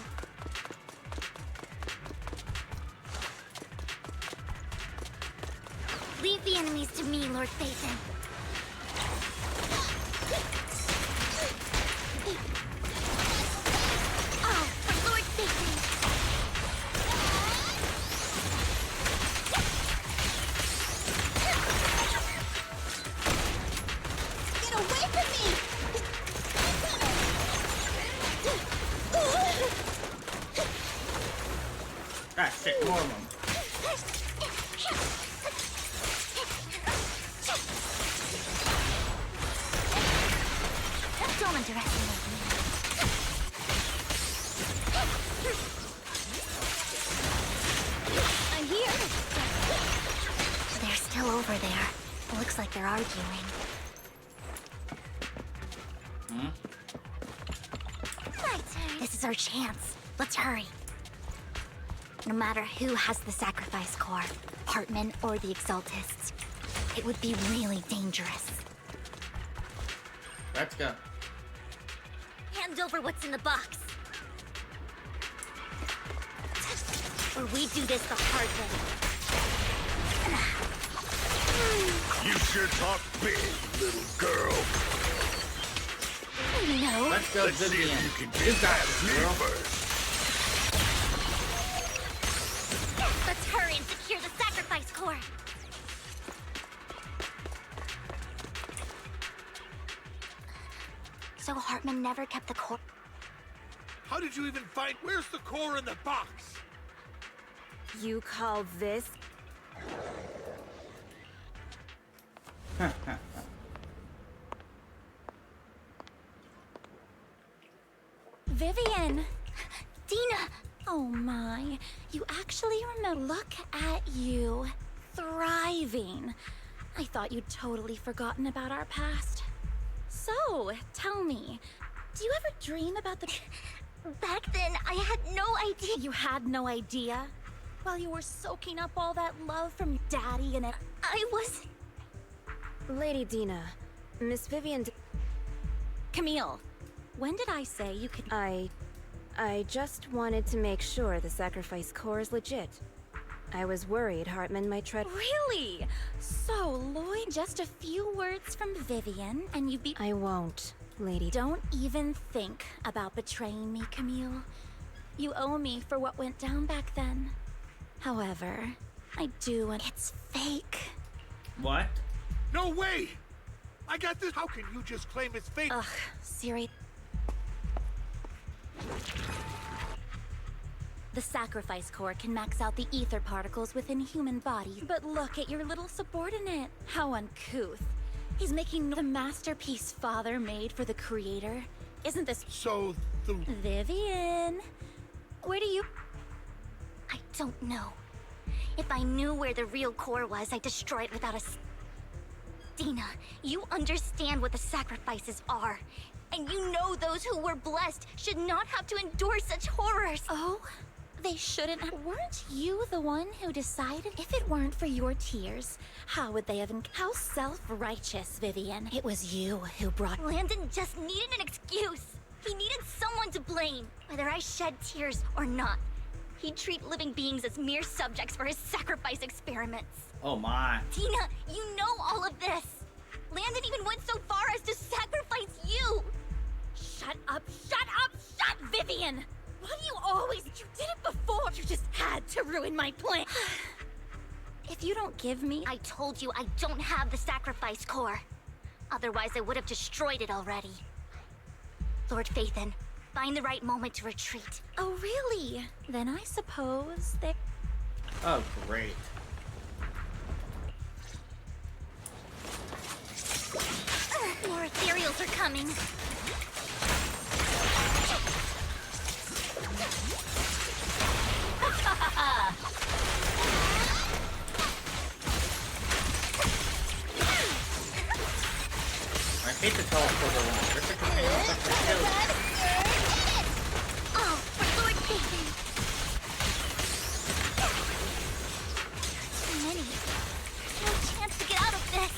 Leave the enemies to me, Lord Vathan. Oh, for Lord Vathan. Get away from me! Ah, shit, more of them. Don't underestimate me. I'm here! They're still over there. Looks like they're arguing. My turn. This is our chance. Let's hurry. No matter who has the sacrifice core, Hartman or the Exaltists, it would be really dangerous. Let's go. Hand over what's in the box. Or we do this the hard way. You sure talk big, little girl. No. Let's go, Let's see Vivian. if you can You get got past it, me girl. first. Let's hurry and secure the sacrifice core. So Hartman never kept the core. How did you even find... Where's the core in the box? You call this? Vivian! Dina! Oh my, you actually remember. Look at you. Thriving. I thought you'd totally forgotten about our past. So, tell me, do you ever dream about the... Back then, I had no idea. You had no idea? While you were soaking up all that love from your daddy and it... I was... Lady Dina, Miss Vivian... Camille, when did I say you could... I just wanted to make sure the sacrifice core is legit. I was worried Hartman might try. Really? So, Lloyd, just a few words from Vivian, and you'd be. I won't, lady. Don't even think about betraying me, Camille. You owe me for what went down back then. However, I do, and it's fake. What? No way! I got this. How can you just claim it's fake? Ugh, Siri. The sacrifice core can max out the ether particles within human bodies. But look at your little subordinate. How uncouth. He's making the masterpiece Father made for the creator. Isn't this... So, the... Vivian, where do you... I don't know. If I knew where the real core was, I'd destroy it without a... Dina, you understand what the sacrifices are. And you know those who were blessed should not have to endure such horrors. Oh? They shouldn't have. Weren't you the one who decided? If it weren't for your tears, how would they have... How self-righteous, Vivian. It was you who brought... Landon just needed an excuse. He needed someone to blame, whether I shed tears or not. He'd treat living beings as mere subjects for his sacrifice experiments. Oh my. Dina, you know all of this. Landon even went so far as to sacrifice you. Shut up, Vivian! Why do you always... You did it before! You just had to ruin my plan! If you don't give me... I told you I don't have the sacrifice core. Otherwise I would have destroyed it already. Lord Phaethon, find the right moment to retreat. Oh, really? Then I suppose there... Oh, great. More ethereals are coming. I hate the teleporter one. They're such a pain in the butt to kill. Oh, for Lord Phaethon. Too many. No chance to get out of this.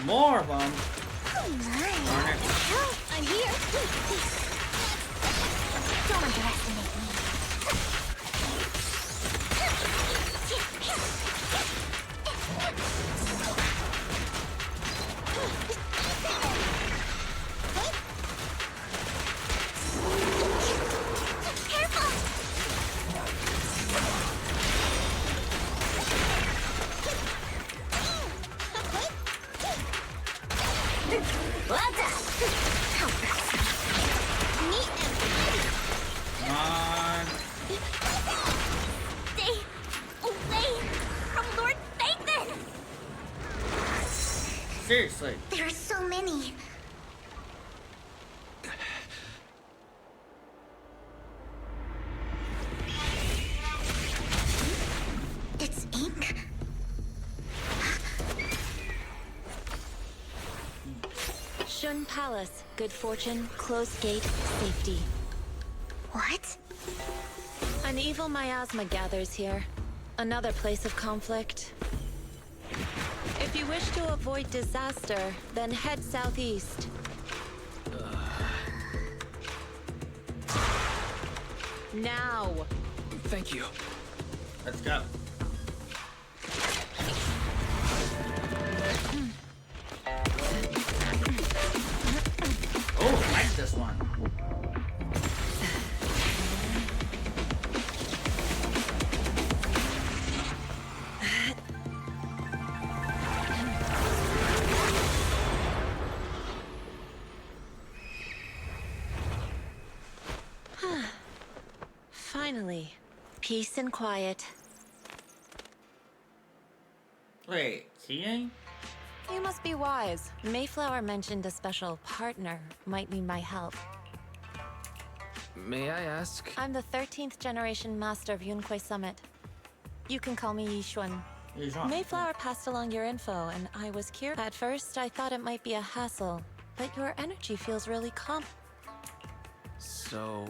More of them. Oh my. Darn it. Help, I'm here. Don't underestimate me. Seriously. There are so many. It's ink. Shun Palace. Good fortune, closed gate, safety. What? An evil miasma gathers here. Another place of conflict. If you wish to avoid disaster, then head southeast. Now! Thank you. Let's go. Oh, I like this one. Finally, peace and quiet. Wait, seeing? You must be wise. Mayflower mentioned a special partner might need my help. May I ask? I'm the 13th generation master of Yunque Summit. You can call me Yixuan. Mayflower passed along your info, and I was curious. At first, I thought it might be a hassle, but your energy feels really calm. So,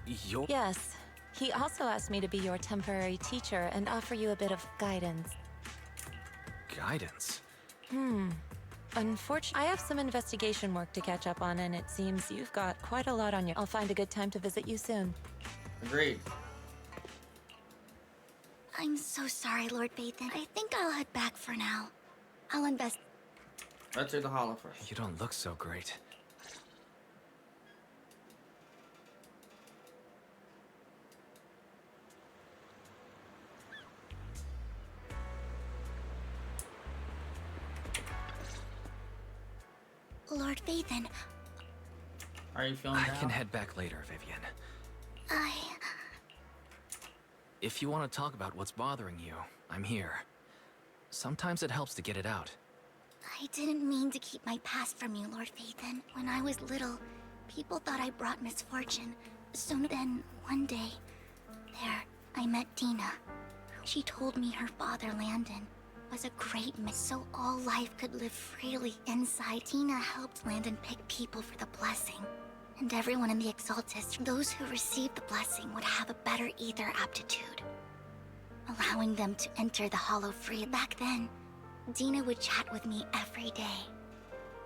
you're... Yes, He also asked me to be your temporary teacher and offer you a bit of guidance. Guidance? Unfortunately, I have some investigation work to catch up on, and it seems you've got quite a lot on your... I'll find a good time to visit you soon. Agreed. I'm so sorry, Lord Bathan. I think I'll head back for now. I'll invest. Let's do the hollow first. You don't look so great. Lord Bathan, Are you feeling I down? can head back later, Vivian. If you want to talk about what's bothering you, I'm here. Sometimes it helps to get it out. I didn't mean to keep my past from you, Lord Bathan. When I was little, people thought I brought misfortune. So then, one day, there, I met Dina. She told me her father, Landon, was a great man, so all life could live freely inside. Dina helped Landon pick people for the blessing. And everyone in the Exaltist, those who received the blessing, would have a better ether aptitude, allowing them to enter the Hollow free. Back then, Dina would chat with me every day,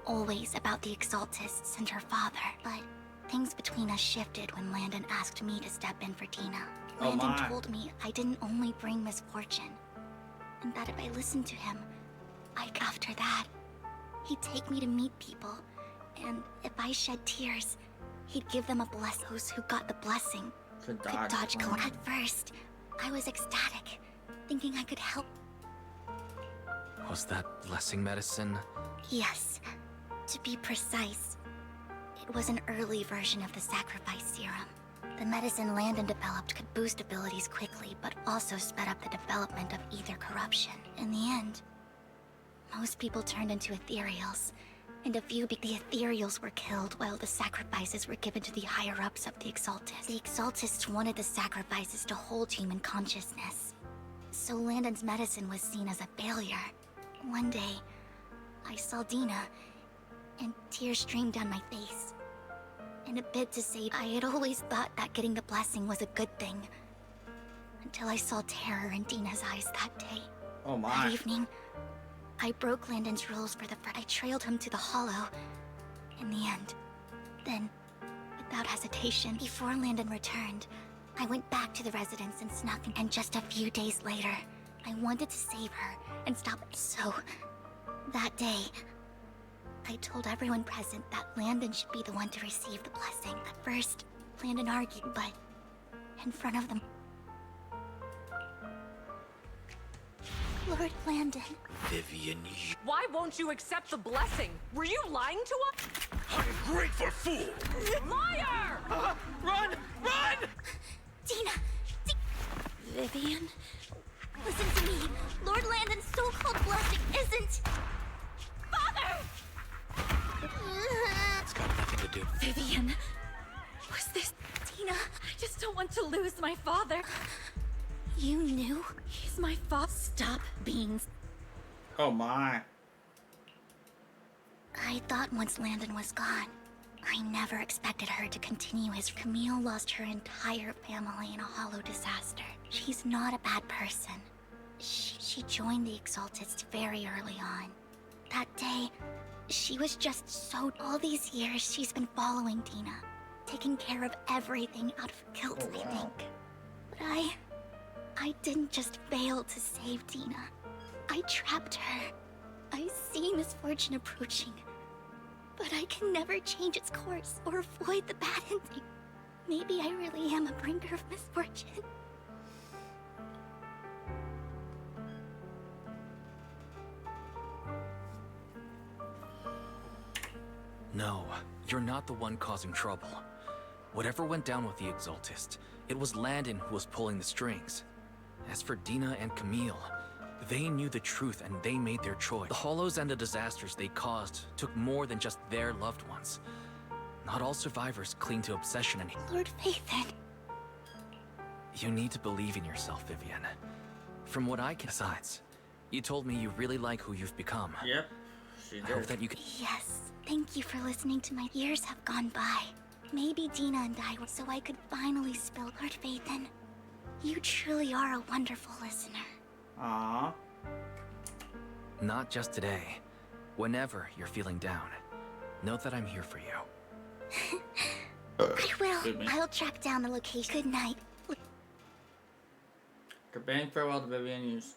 always about the Exaltists and her father. But things between us shifted when Landon asked me to step in for Dina. Oh Landon my. told me I didn't only bring misfortune, and that if I listened to him, after that, he'd take me to meet people, and if I shed tears, he'd give them a blessing. Those who got the blessing Could could dodge dodge one. At first, I was ecstatic, thinking I could help. Was that blessing medicine? Yes, to be precise, it was an early version of the sacrifice serum. The medicine Landon developed could boost abilities quickly, but also sped up the development of ether corruption. In the end, most people turned into Ethereals, and a few the Ethereals were killed while the sacrifices were given to the higher-ups of the Exaltists. The Exaltists wanted the sacrifices to hold human consciousness, so Landon's medicine was seen as a failure. One day, I saw Dina, and tears streamed down my face. In a bid to save, I had always thought that getting the blessing was a good thing, until I saw terror in Dina's eyes that day. Oh my. That evening, I broke Landon's rules for the first. I trailed him to the Hollow. In the end, then, without hesitation, before Landon returned, I went back to the residence and snuck in. And just a few days later, I wanted to save her and stop it. So, that day, I told everyone present that Landon should be the one to receive the blessing. At first, Landon argued, but in front of them, Lord Landon. Vivian, Why won't you accept the blessing? Were you lying to us? Ungrateful fool! Liar! Run! Run! Dina! Vivian? Listen to me. Lord Landon's so-called blessing isn't... Father! It's got nothing to do. Vivian, was this... Dina, I just don't want to lose my father. You knew? He's my father. Stop being... Oh my. I thought once Landon was gone, I never expected her to continue his... Camille lost her entire family in a hollow disaster. She's not a bad person. She joined the Exaltists very early on. That day, she was just so... All these years, she's been following Dina, taking care of everything out of guilt, Oh, wow. I think. But I didn't just fail to save Dina. I trapped her. I see misfortune approaching, but I can never change its course or avoid the bad ending. Maybe I really am a bringer of misfortune. No, you're not the one causing trouble. Whatever went down with the Exaltist, it was Landon who was pulling the strings. As for Dina and Camille, they knew the truth and they made their choice. The Hollows and the disasters they caused took more than just their loved ones. Not all survivors cling to obsession and... Lord Bathan. You need to believe in yourself, Vivian. From what I can... Besides, you told me you really like who you've become. Yep. She I hope did. that you can... Yes, thank you for listening to my... Years have gone by. Maybe Dina and I were... So I could finally spill... Lord Bathan, You truly are a wonderful listener. Aww. Not just today. Whenever you're feeling down, know that I'm here for you. I will. I'll track down the location. Good night. After bidding farewell to Vivian, use.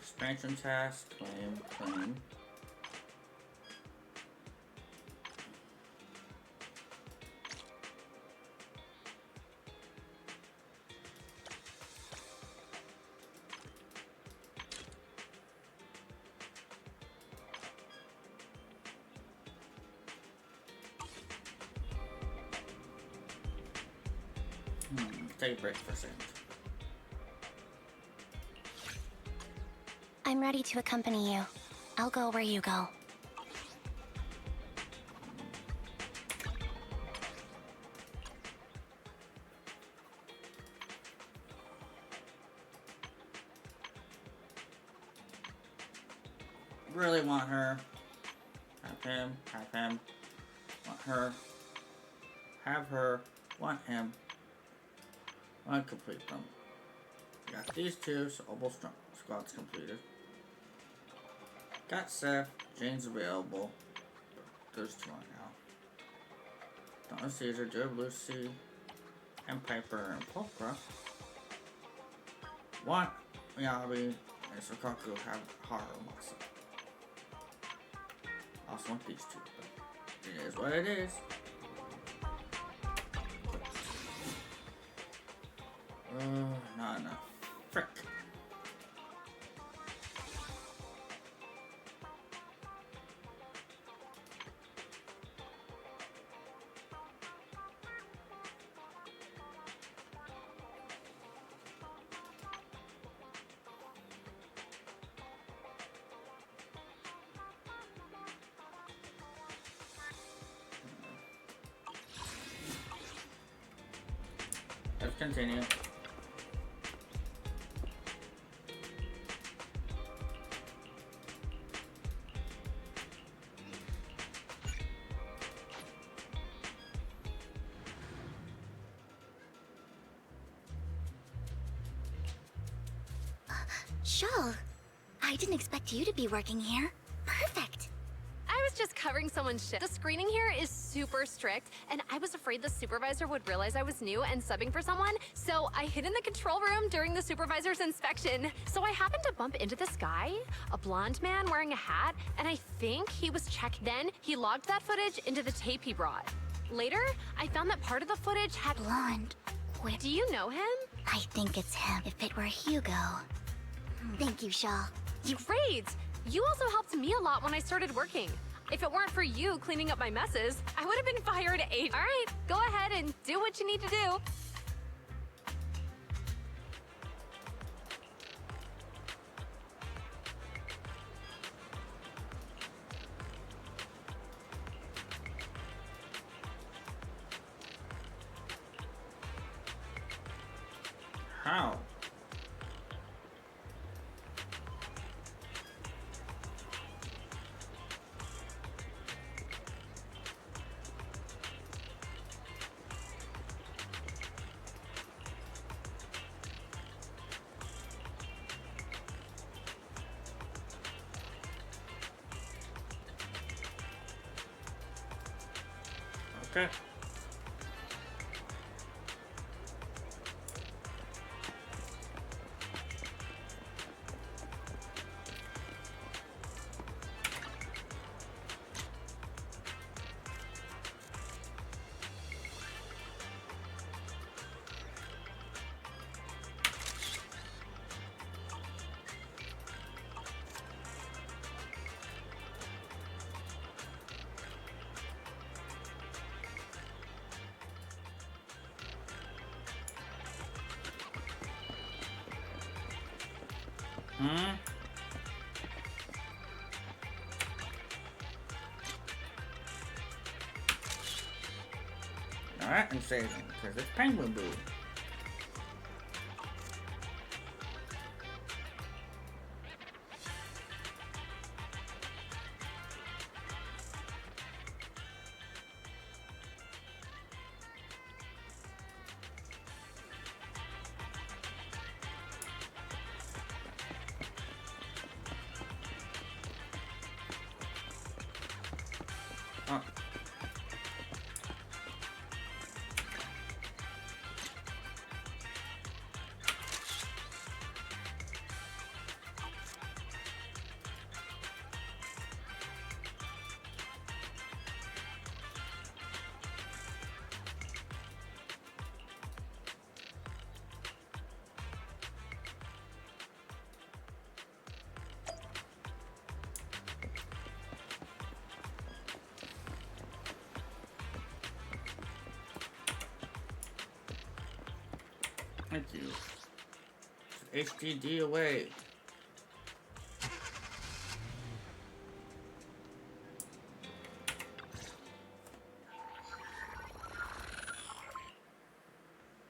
Expansion task, claim. Take a break for a second. I'm ready to accompany you. I'll go where you go. Really want her. Have him. Have him. Want her. Have her. Want him. Want to complete them. Got these two, so almost squad's completed. Got Seth. Jane's available. There's two on now. Donna Caesar, Joe Lucy, and Piper, and Polka. Want Miyabi and Sokaku have Harumasa. Also want these two, but it is what it is. Not enough. Frick. Let's continue. Shaw, I didn't expect you to be working here. Perfect. I was just covering someone's shift. The screening here is super strict, and I was afraid the supervisor would realize I was new and subbing for someone, so I hid in the control room during the supervisor's inspection. So I happened to bump into this guy, a blonde man wearing a hat, and I think he was checked. Then he logged that footage into the tape he brought. Later, I found that part of the footage had Blonde. Do you know him? I think it's him. If it were Hugo. Thank you, Shaw. Great! You also helped me a lot when I started working. If it weren't for you cleaning up my messes, I would have been fired at 8. All right, go ahead and do what you need to do. How? Okay. Alright, and save him, because it's Penguin Boo. Oh. Thank you. HDD away.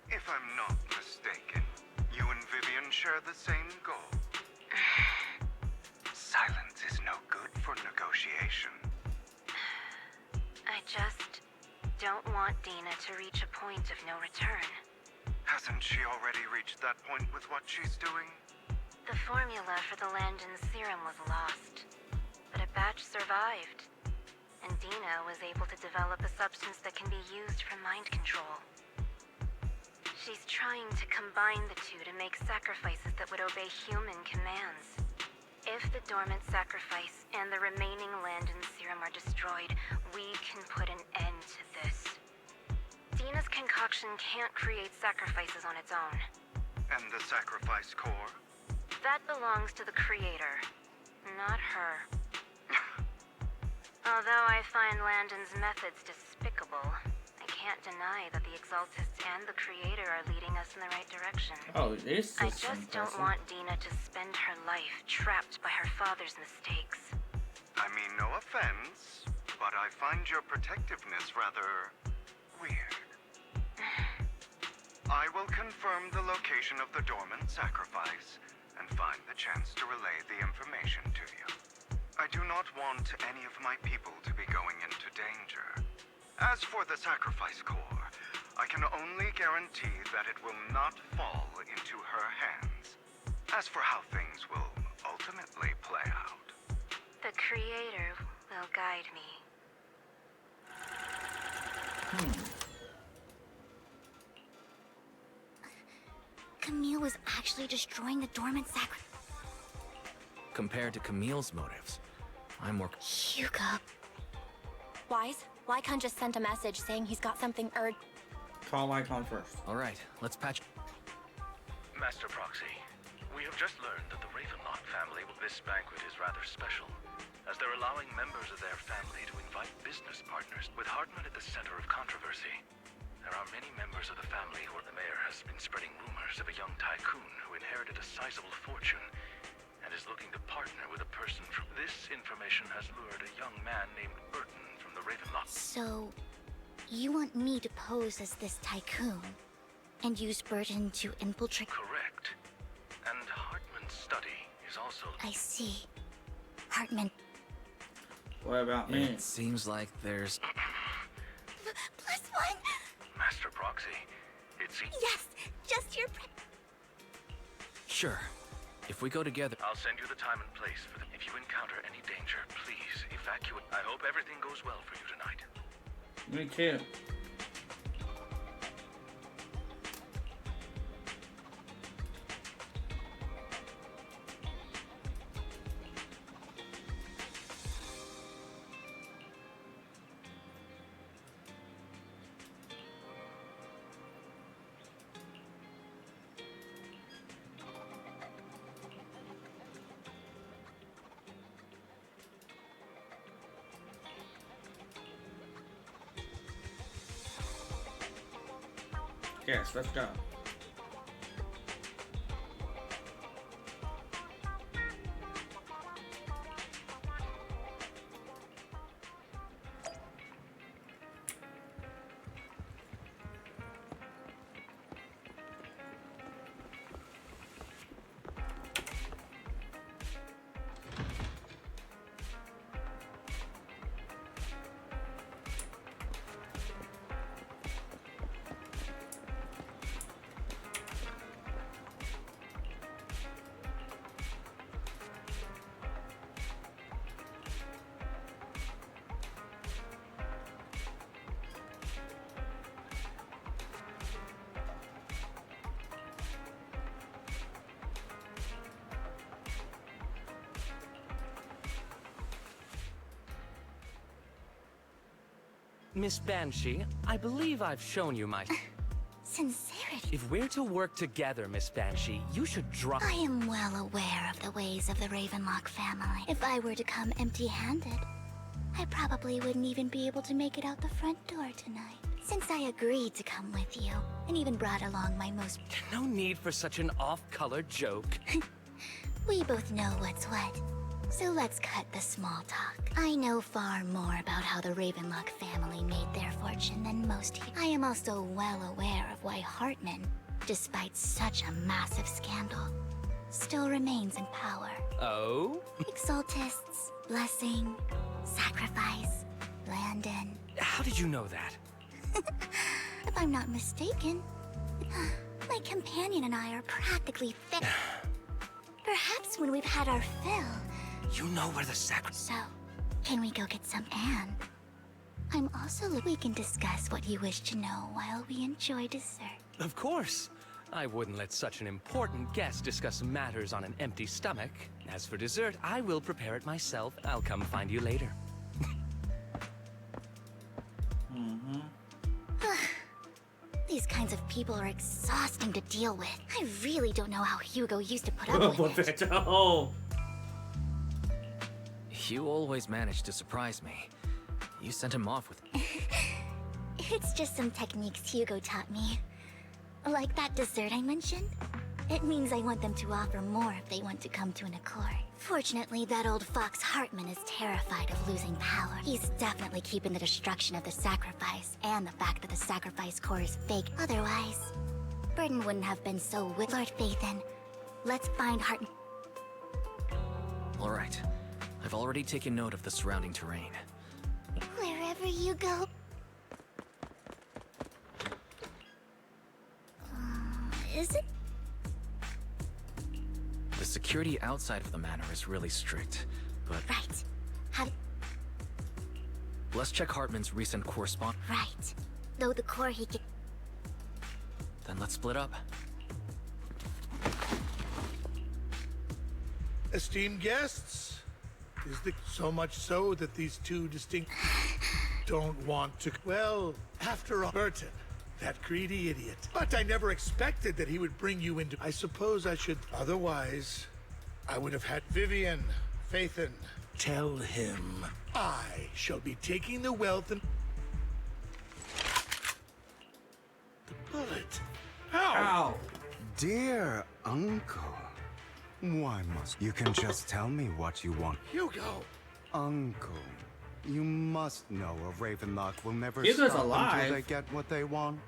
If I'm not mistaken, you and Vivian share the same goal. Silence is no good for negotiation. I just don't want Dina to reach a point of no return. Hasn't she already reached that point with what she's doing? The formula for the Landon serum was lost, but a batch survived, and Dina was able to develop a substance that can be used for mind control. She's trying to combine the two to make sacrifices that would obey human commands. If the dormant sacrifice and the remaining Landon serum are destroyed, we can put an end to this. Dina's concoction can't create sacrifices on its own. And the sacrifice core? That belongs to the creator, not her. Although I find Landon's methods despicable, I can't deny that the Exaltists and the creator are leading us in the right direction. Oh, this is I just don't want Dina to spend her life trapped by her father's mistakes. I mean, no offense, but I find your protectiveness rather weird. I will confirm the location of the dormant sacrifice and find the chance to relay the information to you. I do not want any of my people to be going into danger. As for the sacrifice core, I can only guarantee that it will not fall into her hands. As for how things will ultimately play out, The creator will guide me. Camille was actually destroying the dormant sacrifice. Compared to Camille's motives, I'm more... Hugo. Wise, Lycaon just sent a message saying he's got something Call Lycaon first. Alright, let's patch... Master Proxy, we have just learned that the Ravenlock family with this banquet is rather special, as they're allowing members of their family to invite business partners, with Hartman at the center of controversy. There are many members of the family who the mayor has been spreading rumors of a young tycoon who inherited a sizable fortune and is looking to partner with a person from... This information has lured a young man named Burton from the Ravenlock. So, you want me to pose as this tycoon and use Burton to infiltrate? Correct. And Hartman's study is also... I see. Hartman. What about me? It seems like there's... Plus one! Master Proxy, it seems... Yes, just your... Sure. If we go together... I'll send you the time and place for them. If you encounter any danger, please evacuate. I hope everything goes well for you tonight. Me too. Yes, let's go. Miss Banshee, I believe I've shown you my... Sincerity. If we're to work together, Miss Banshee, you should drop... I am well aware of the ways of the Ravenlock family. If I were to come empty-handed, I probably wouldn't even be able to make it out the front door tonight. Since I agreed to come with you, and even brought along my most... No need for such an off-color joke. We both know what's what. So let's cut the small talk. I know far more about how the Ravenlock family made their fortune than most here. I am also well aware of why Hartman, despite such a massive scandal, still remains in power. Oh? Exaltists, blessing, sacrifice, Landon. How did you know that? If I'm not mistaken, my companion and I are practically fit. Perhaps when we've had our fill. You know where the So, can we go get some Anne? I'm also... We can discuss what you wish to know while we enjoy dessert. Of course. I wouldn't let such an important guest discuss matters on an empty stomach. As for dessert, I will prepare it myself. I'll come find you later. These kinds of people are exhausting to deal with. I really don't know how Hugo used to put up with it. You always manage to surprise me. You sent him off with... It's just some techniques Hugo taught me. Like that dessert I mentioned. It means I want them to offer more if they want to come to an accord. Fortunately, that old fox Hartman is terrified of losing power. He's definitely keeping the destruction of the sacrifice, and the fact that the sacrifice core is fake. Otherwise, Burden wouldn't have been so with Lord Phaethon. Let's find Hartman. All right. I've already taken note of the surrounding terrain. Wherever you go. Is it? The security outside of the manor is really strict, but... Right. How... Let's check Hartman's recent correspondence. Right. Though the core he can... Then let's split up. Esteemed guests, so much so that these two distinct don't want to... Well, after all, Burton, that greedy idiot. But I never expected that he would bring you into... I suppose I should... Otherwise, I would have had Vivian, Phaethon. Tell him I shall be taking the wealth and... The bullet. Ow! Dear uncle, why must... You can just tell me what you want. Hugo! Uncle, you must know a Ravenlock will never Hugo's stop alive. until they get what they want.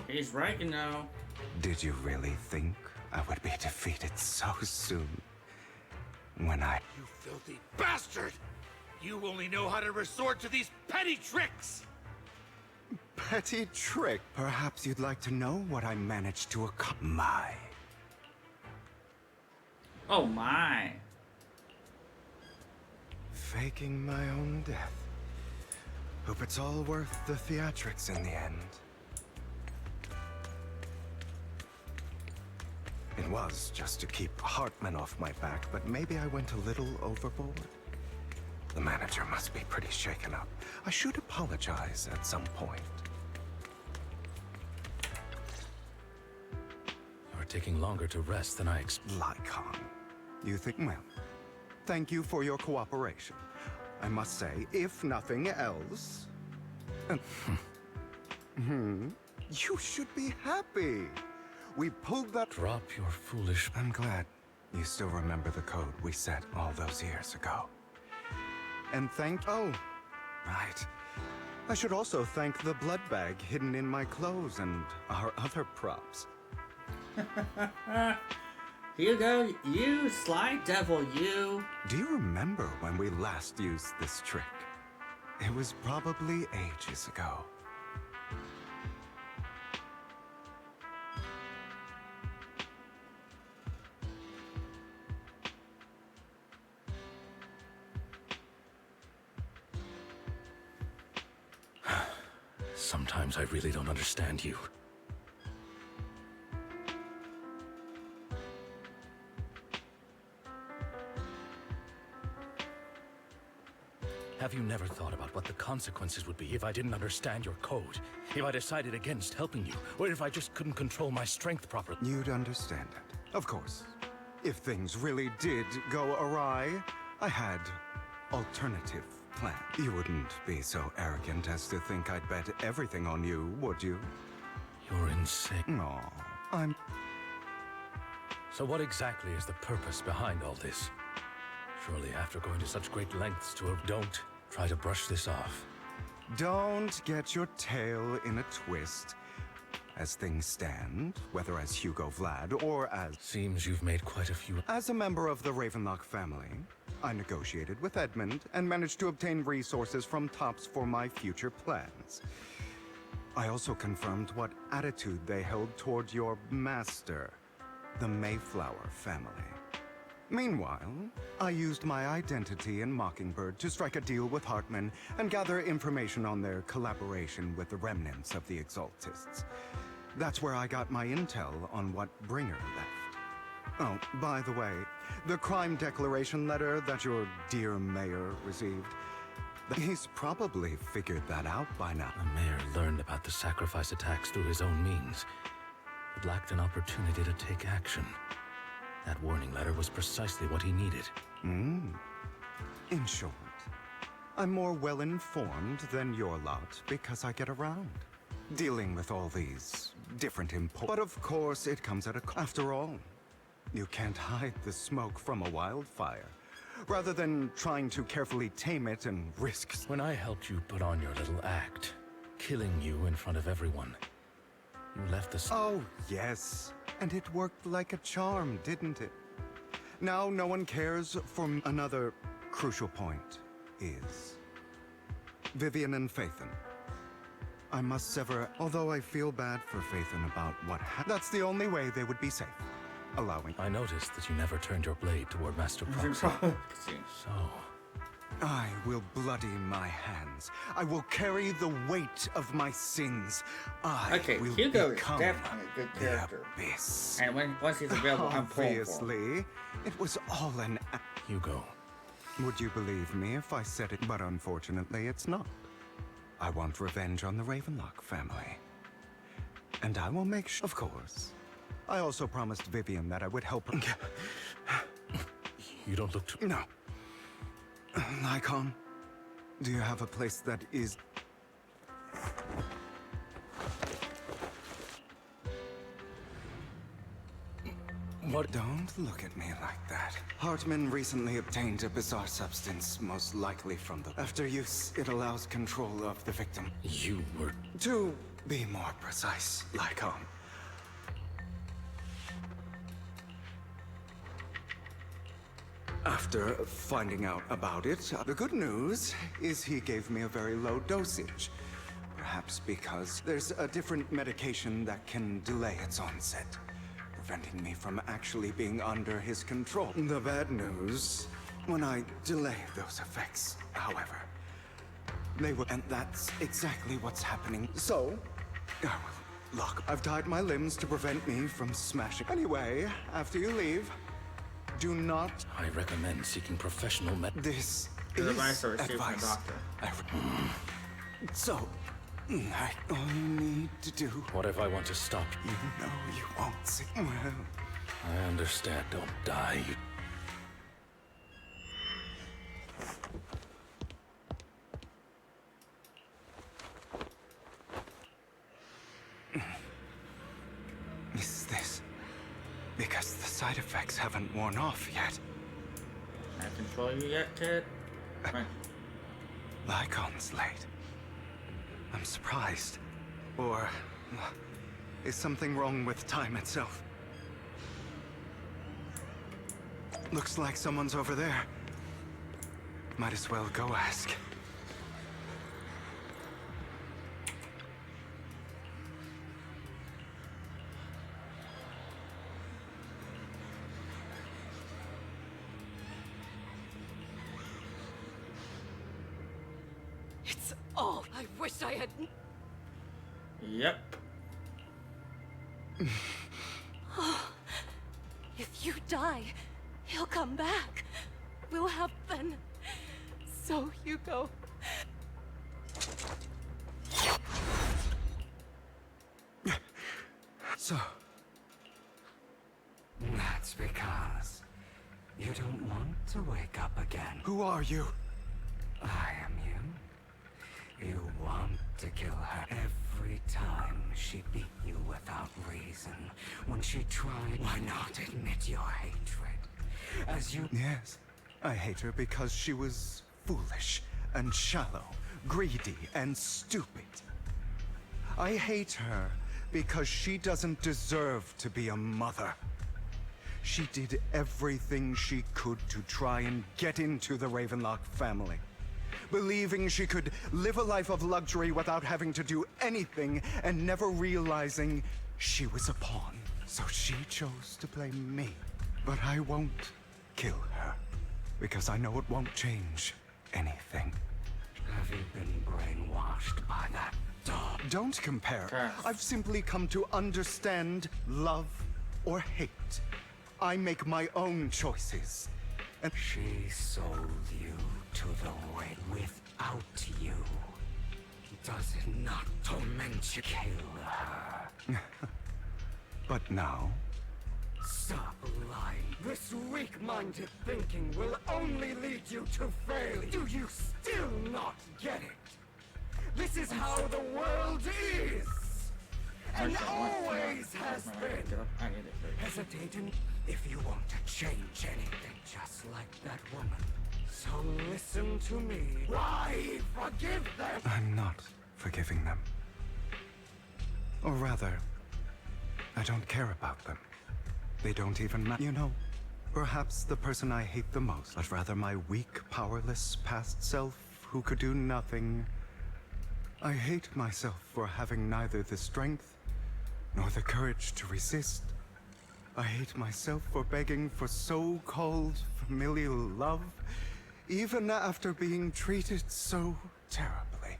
He's right, you know. Did you really think I would be defeated so soon? When I... You filthy bastard! You only know how to resort to these petty tricks! Petty trick? Perhaps you'd like to know what I managed to accomplish. Oh my. Faking my own death. Hope it's all worth the theatrics in the end. It was just to keep Hartman off my back, but maybe I went a little overboard. The manager must be pretty shaken up. I should apologize at some point. You're taking longer to rest than I expected. Lycaon. You think, well, thank you for your cooperation. I must say, if nothing else... you should be happy. We pulled that... Drop your foolish... I'm glad you still remember the code we set all those years ago. And oh, right. I should also thank the blood bag hidden in my clothes and our other props. Hugo, you sly devil, you. Do you remember when we last used this trick? It was probably ages ago. Sometimes I really don't understand you. Have you never thought about what the consequences would be if I didn't understand your code? If I decided against helping you? Or if I just couldn't control my strength properly? You'd understand it, of course. If things really did go awry, I had alternative plans. You wouldn't be so arrogant as to think I'd bet everything on you, would you? You're insane. No, I'm... So what exactly is the purpose behind all this? Surely after going to such great lengths to have... Don't try to brush this off. Don't get your tail in a twist. As things stand, whether as Hugo Vlad or as... Seems you've made quite a few... As a member of the Ravenlock family, I negotiated with Edmund and managed to obtain resources from Tops for my future plans. I also confirmed what attitude they held toward your master, the Mayflower family. Meanwhile, I used my identity in Mockingbird to strike a deal with Hartman and gather information on their collaboration with the remnants of the Exaltists. That's where I got my intel on what Bringer left. Oh, by the way, the crime declaration letter that your dear mayor received, he's probably figured that out by now. The mayor learned about the sacrifice attacks through his own means, but lacked an opportunity to take action. That warning letter was precisely what he needed. In short, I'm more well-informed than your lot because I get around, dealing with all these different But of course, it comes at a cost. After all, you can't hide the smoke from a wildfire. Rather than trying to carefully tame it and risk... When I helped you put on your little act, killing you in front of everyone, you left the... Oh, yes. And it worked like a charm, didn't it? Now no one cares for another crucial point is... Vivian and Phaethon. I must sever, although I feel bad for Phaethon about what happened. That's the only way they would be safe. Allowing... I noticed that you never turned your blade toward Master Proxy. So... I will bloody my hands. I will carry the weight of my sins. Okay, will Hugo is become definitely a good character. Abyss. And once he's available, I'm pulling for him. Obviously, it was all an... Hugo. Would you believe me if I said it? But unfortunately, it's not. I want revenge on the Ravenlock family. And I will make sure... Of course. I also promised Vivian that I would help her... You don't look too... No. Lycaon, do you have a place that is... What? Don't look at me like that. Hartman recently obtained a bizarre substance, most likely from the... After use, it allows control of the victim. You were... To be more precise, Lycaon. After finding out about it, the good news is he gave me a very low dosage. Perhaps because there's a different medication that can delay its onset, preventing me from actually being under his control. The bad news, when I delay those effects, however, they will... And that's exactly what's happening. So, I will lock... I've tied my limbs to prevent me from smashing. Anyway, after you leave... Do not... I recommend seeking professional This The is advice I received from the advice. doctor. So, all you need to do... What if I want to stop you? You know you won't see... Well... I understand. Don't die, you... Is this... Because the side effects haven't worn off yet. Can't control you yet, kid. Right. Lycaon's late. I'm surprised. Or... is something wrong with time itself? Looks like someone's over there. Might as well go ask. It's all I wish I had. Yep. If you die, he'll come back. We'll have been So, Hugo. So, That's because you don't want to wake up again. who are you? I am you. You want to kill her every time she beat you without reason. When she tried, why not admit your hatred? As you... Yes, I hate her because she was foolish and shallow, greedy and stupid. I hate her because she doesn't deserve to be a mother. She did everything she could to try and get into the Ravenlock family, believing she could live a life of luxury without having to do anything and never realizing she was a pawn. So she chose to blame me. But I won't kill her, because I know it won't change anything. Have you been brainwashed by that dog? Don't compare. I've simply come to understand love or hate. I make my own choices. And She sold you to the way without you. Does it not torment you? Kill her. But now, Stop lying. This weak-minded thinking will only lead you to failure. Do you still not get it? This is how the world is! And always has been! Hesitating if you want to change anything, just like that woman. So listen to me. Why forgive them? I'm not forgiving them. Or rather, I don't care about them. They don't even matter. You know, perhaps the person I hate the most, but rather my weak, powerless past self who could do nothing. I hate myself for having neither the strength nor the courage to resist. I hate myself for begging for so-called familial love, even after being treated so terribly.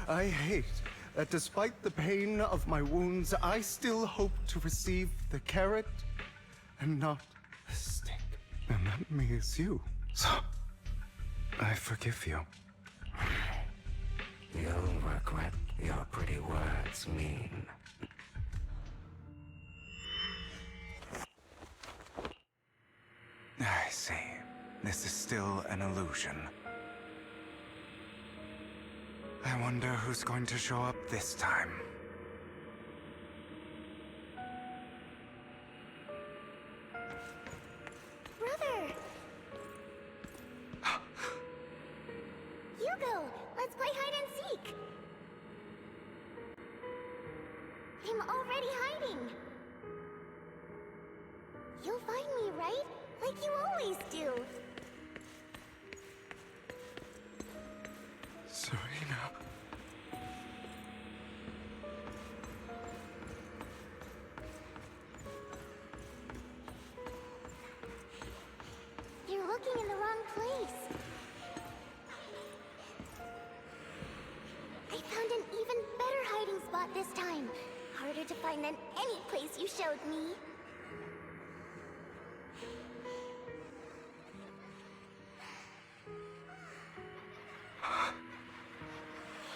I hate that despite the pain of my wounds, I still hope to receive the carrot and not the stick. And that me is you. So, I forgive you. You'll regret your pretty words mean. I see. This is still an illusion. I wonder who's going to show up this time. Brother! Hugo, let's play hide and seek! I'm already hiding! You'll find me, right? Like you always do! Serena. You're looking in the wrong place. I found an even better hiding spot this time. Harder to find than any place you showed me.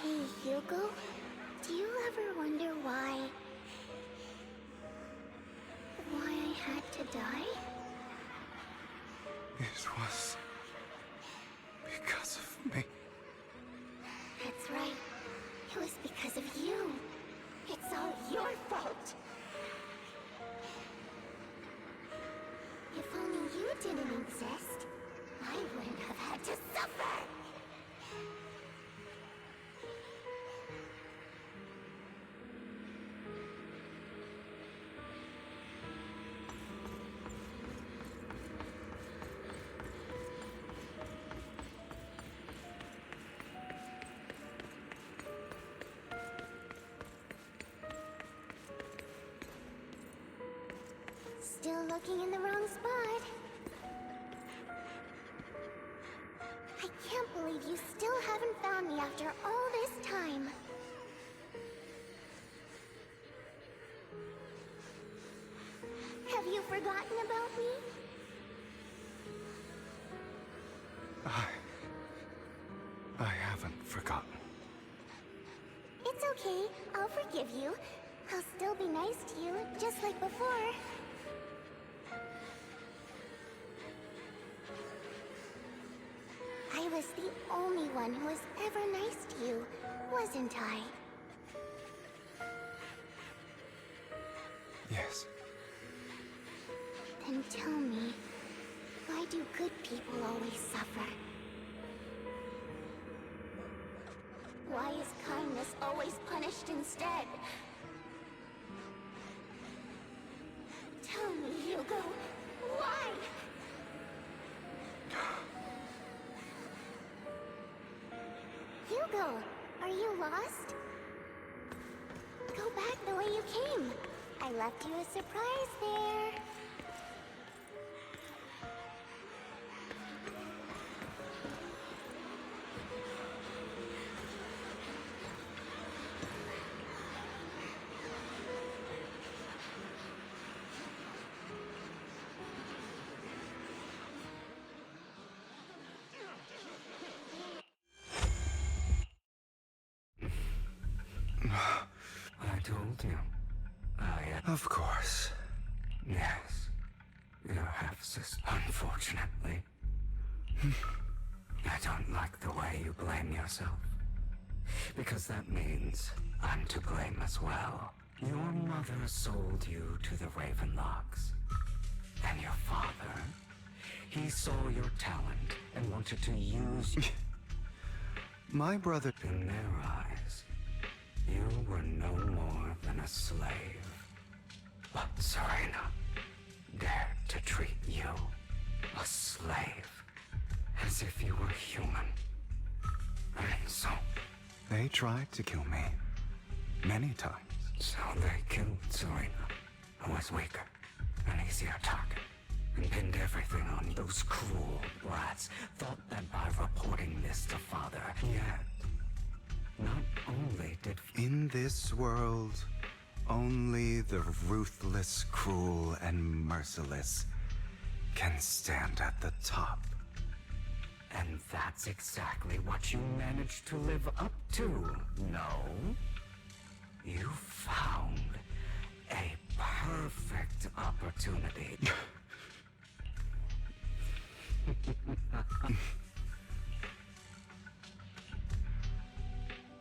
Hey, Hugo. Do you ever wonder why I had to die? It was because of me. That's right. It was because of you. It's all your fault. If only you didn't exist, I wouldn't have had to suffer. Still looking in the wrong spot. I can't believe you still haven't found me after all this time. Have you forgotten about me? haven't forgotten. It's okay. I'll forgive you. I'll still be nice to you, just like before. I was the only one who was ever nice to you, wasn't I? Yes. Then tell me, why do good people always suffer? Why is kindness always punished instead? Tell me, Hugo, why? Hugo, are you lost? Go back the way you came. I left you a surprise there. I told you. Of course. Yes. Your half-sister. Unfortunately. I don't like the way you blame yourself. Because that means I'm to blame as well. Your mother sold you to the Ravenlocks. And your father, he saw your talent and wanted to use you. My brother... In their eyes, you were no more than a slave. But Serena dared to treat you, a slave, as if you were human. And so... They tried to kill me. Many times. So they killed Serena, who was weaker, an easier target, and pinned everything on those cruel brats. Thought that by reporting this to Father, yet not only did... In this world, only the ruthless, cruel, and merciless can stand at the top. And that's exactly what you managed to live up to, no? You found a perfect opportunity.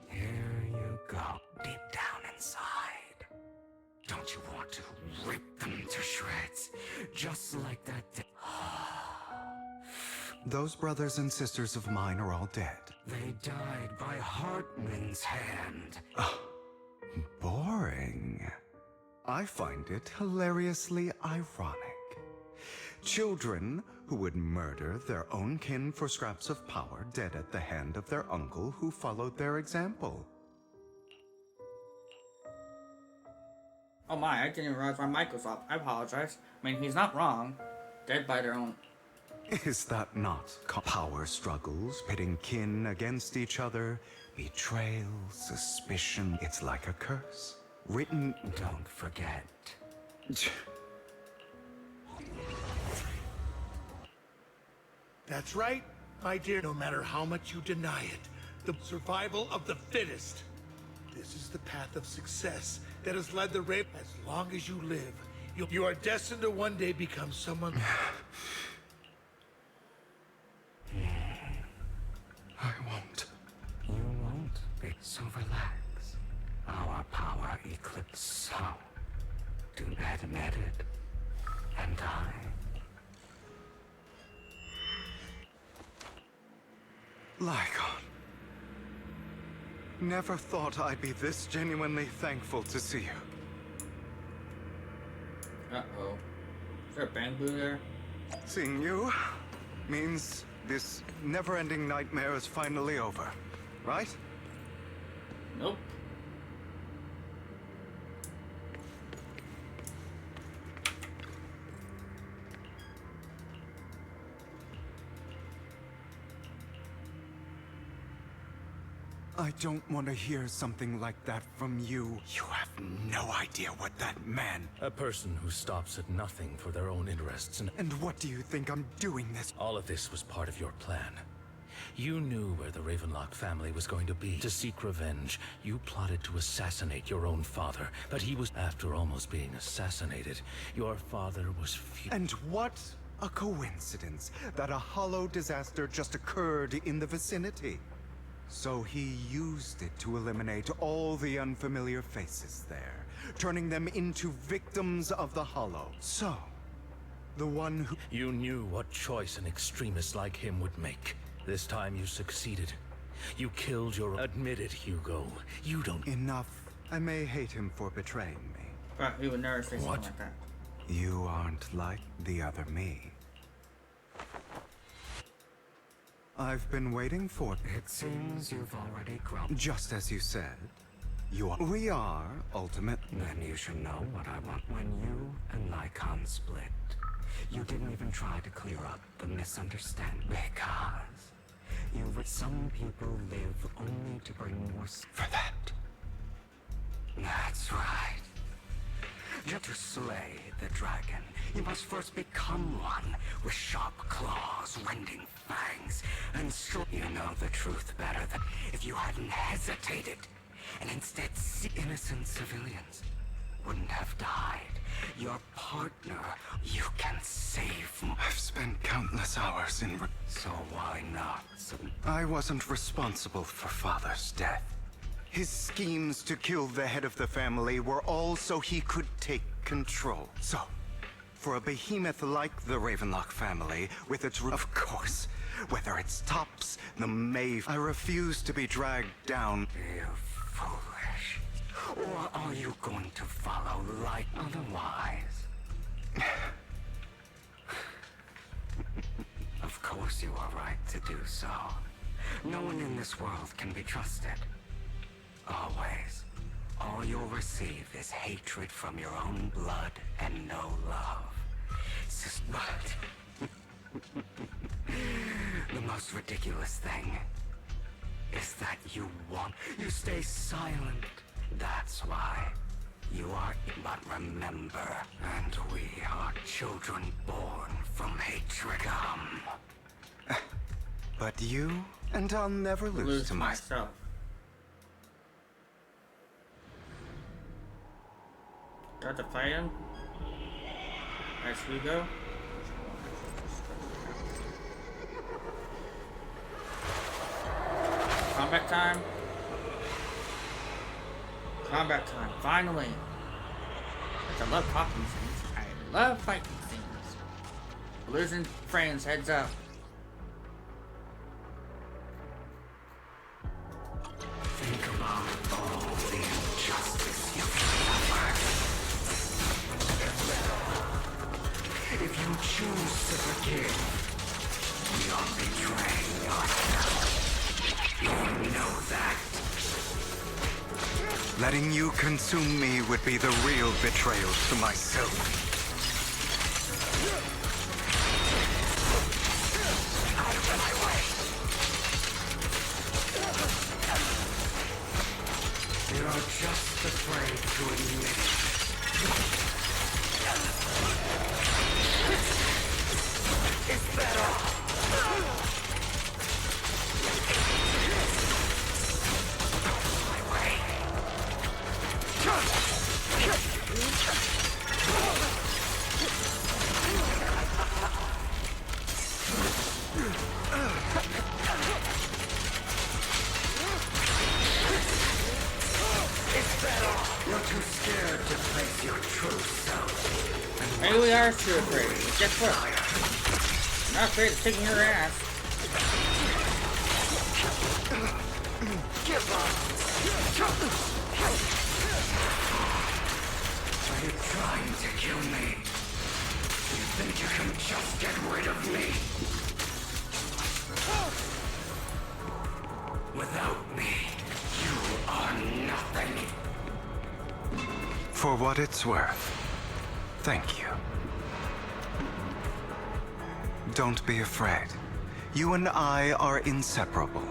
Here you go, deep down inside. Don't you want to rip them to shreds? Just like that Those brothers and sisters of mine are all dead. They died by Hartman's hand. Boring. I find it hilariously ironic. Children who would murder their own kin for scraps of power dead at the hand of their uncle who followed their example. Oh my, I didn't even realize my mic was off. I apologize. I mean, he's not wrong. Dead by their own. Is that not power struggles, pitting kin against each other, betrayal, suspicion? It's like a curse. Written... Don't forget. That's right, my dear. No matter how much you deny it, the survival of the fittest. This is the path of success that has led the Raven. As long as you live, you are destined to one day become someone... I won't. You won't be, so relax. Our power eclipse, so do not admit it. And I... Lycaon. Never thought I'd be this genuinely thankful to see you. Uh-oh. Is there a bamboo there? Seeing you means this never-ending nightmare is finally over, right? Nope. I don't want to hear something like that from you. You have no idea what that meant. A person who stops at nothing for their own interests and... And what do you think I'm doing this? All of this was part of your plan. You knew where the Ravenlock family was going to be. To seek revenge, you plotted to assassinate your own father, but he was... After almost being assassinated, your father was... And what a coincidence that a hollow disaster just occurred in the vicinity. So he used it to eliminate all the unfamiliar faces there, turning them into victims of the hollow. So, the one who... You knew what choice an extremist like him would make. This time you succeeded. You killed your... Admit it, Hugo. You don't... Enough. I may hate him for betraying me. But he would never say something What? like that. You aren't like the other me. I've been waiting for... It seems you've already grown. Just as you said, you are... We are, ultimate... Then you should know what I want. When you and Lycaon split, you didn't even try to clear up the misunderstanding. Because some people live only to bring more... For that. That's right. Just to slay the dragon, you must first become one with sharp claws, rending fangs, and you know the truth better than if you hadn't hesitated, and instead innocent civilians wouldn't have died. Your partner, you can save. I've spent countless hours in... So why not? I wasn't responsible for Father's death. His schemes to kill the head of the family were all so he could take control. So, for a behemoth like the Ravenlock family, with its... Of course, whether it's tops, the I refuse to be dragged down. You foolish. Or are you going to follow like otherwise? Of course you are right to do so. No one in this world can be trusted. Always. All you'll receive is hatred from your own blood and no love. But the most ridiculous thing is that you stay silent. That's why you are... But remember, and we are children born from hatred. But you, and I'll never lose to myself. Got to fight him. As Hugo. Combat time. Combat time. Finally. I love talking scenes. I love fighting scenes. Losing friends, heads up. Think about all the injustice you've suffered. If you choose to forgive, you're betraying yourself. You know that. Letting you consume me would be the real betrayal to myself. Out of my way. You're just afraid to admit it. Is that all? My way. Is that all? You're too scared to face your true self. Maybe we are too afraid. But guess what? I'm not afraid of kicking your ass. Give up! Are you trying to kill me? You think you can just get rid of me? Without me, you are nothing. For what it's worth, thank you. Don't be afraid. You and I are inseparable.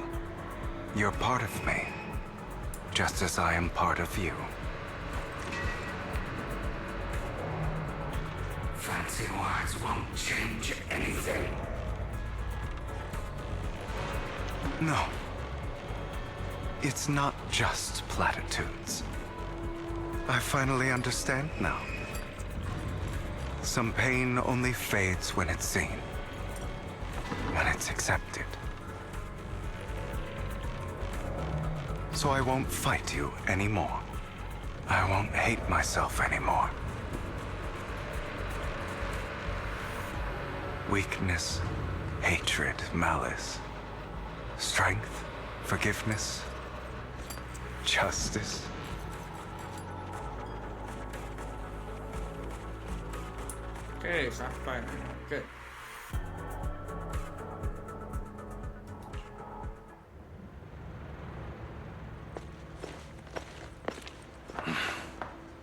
You're part of me, just as I am part of you. Fancy words won't change anything. No. It's not just platitudes. I finally understand now. Some pain only fades when it's seen. When it's accepted. So I won't fight you anymore. I won't hate myself anymore. Weakness, hatred, malice, strength, forgiveness, justice. Okay, stop fighting. Good.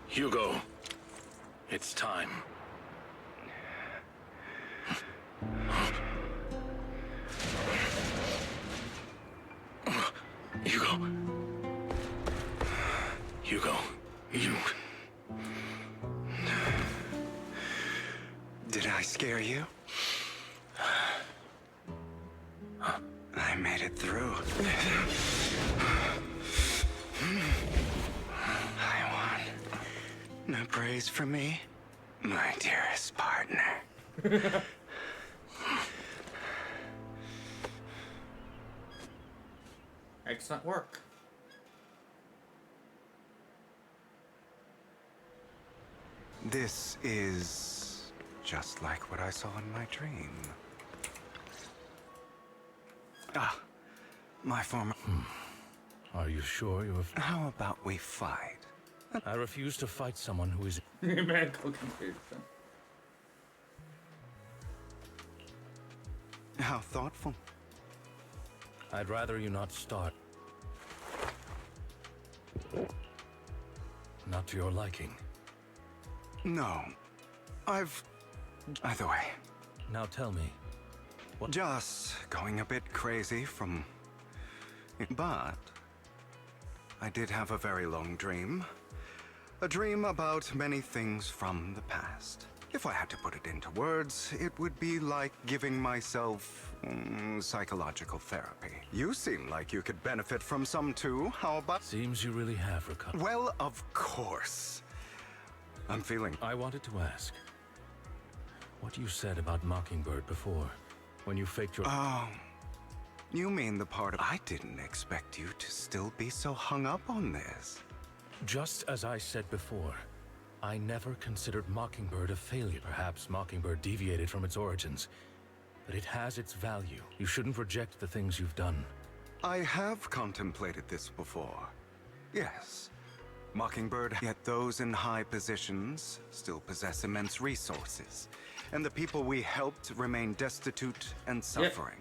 Hugo, it's time. Hugo. Hugo, you... Did I scare you? I made it through. I won. No praise for me, my dearest partner. Excellent work. This is just like what I saw in my dream. Ah, my former... Are you sure you have... How about we fight? I refuse to fight someone who is... Medical confusion. How thoughtful. I'd rather you not start. Not to your liking. No. Either way. Now tell me. What? Just going a bit crazy from... But... I did have a very long dream. A dream about many things from the past. If I had to put it into words, it would be like giving myself psychological therapy. You seem like you could benefit from some too. How about... Seems you really have recovered. Well, of course. I'm feeling... I wanted to ask. What you said about Mockingbird before, when you faked your... Oh... You mean the part of... I didn't expect you to still be so hung up on this. Just as I said before, I never considered Mockingbird a failure. Perhaps Mockingbird deviated from its origins, but it has its value. You shouldn't reject the things you've done. I have contemplated this before. Yes. Mockingbird, yet those in high positions still possess immense resources. And the people we helped remain destitute and suffering.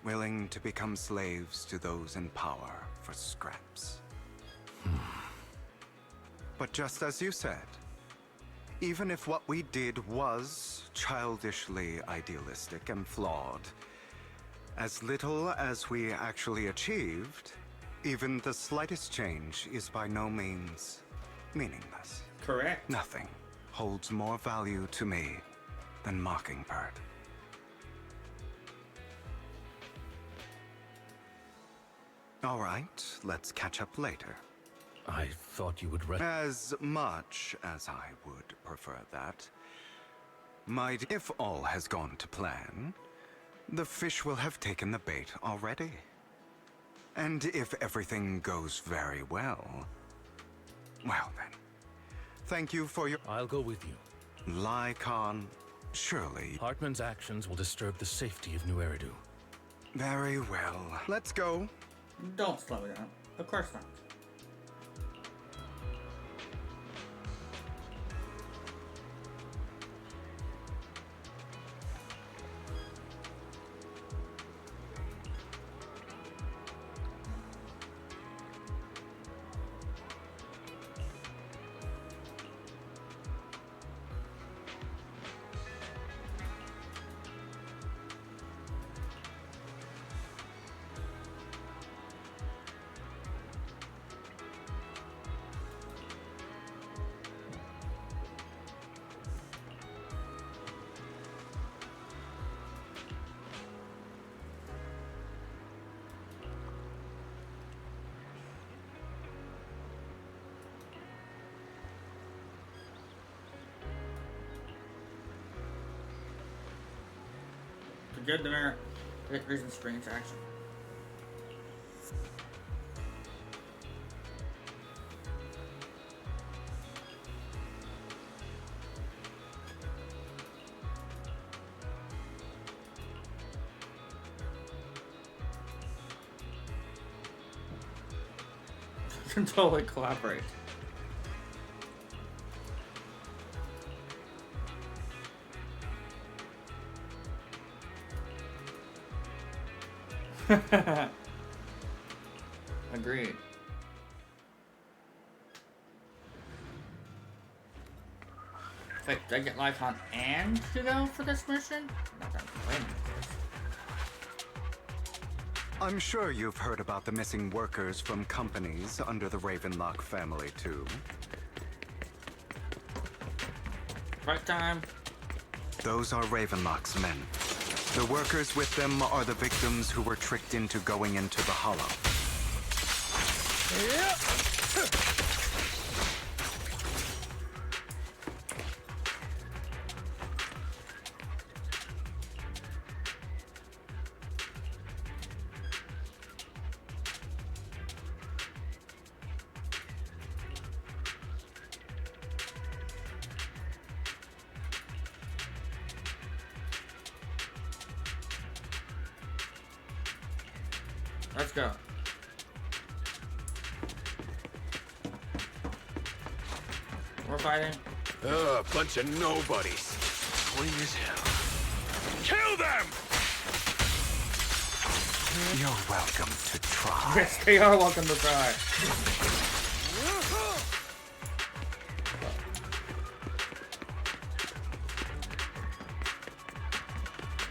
Willing to become slaves to those in power for scraps. But just as you said, even if what we did was childishly idealistic and flawed, as little as we actually achieved, even the slightest change is by no means meaningless. Correct. Nothing holds more value to me than Mockingbird. All right, let's catch up later. I thought you would As much as I would prefer that. If all has gone to plan, the fish will have taken the bait already. And if everything goes very well, well then, thank you for your... I'll go with you. Lycaon, surely... Hartman's actions will disturb the safety of New Eridu. Very well. Let's go. Don't slow down. Of course not. Give the mirror reasons to bring into action. Can totally collaborate. Agreed. Wait, did I get Lycaon and Hugo for this mission? Not that I'm waiting for this. I'm sure you've heard about the missing workers from companies under the Ravenlock family, too. Right time. Those are Ravenlock's men. The workers with them are the victims who were tricked into going into the Hollow. Yep. Let's go. We're fighting. A bunch of nobodies. Please hell. Kill them! You're welcome to try. Yes, they are welcome to try.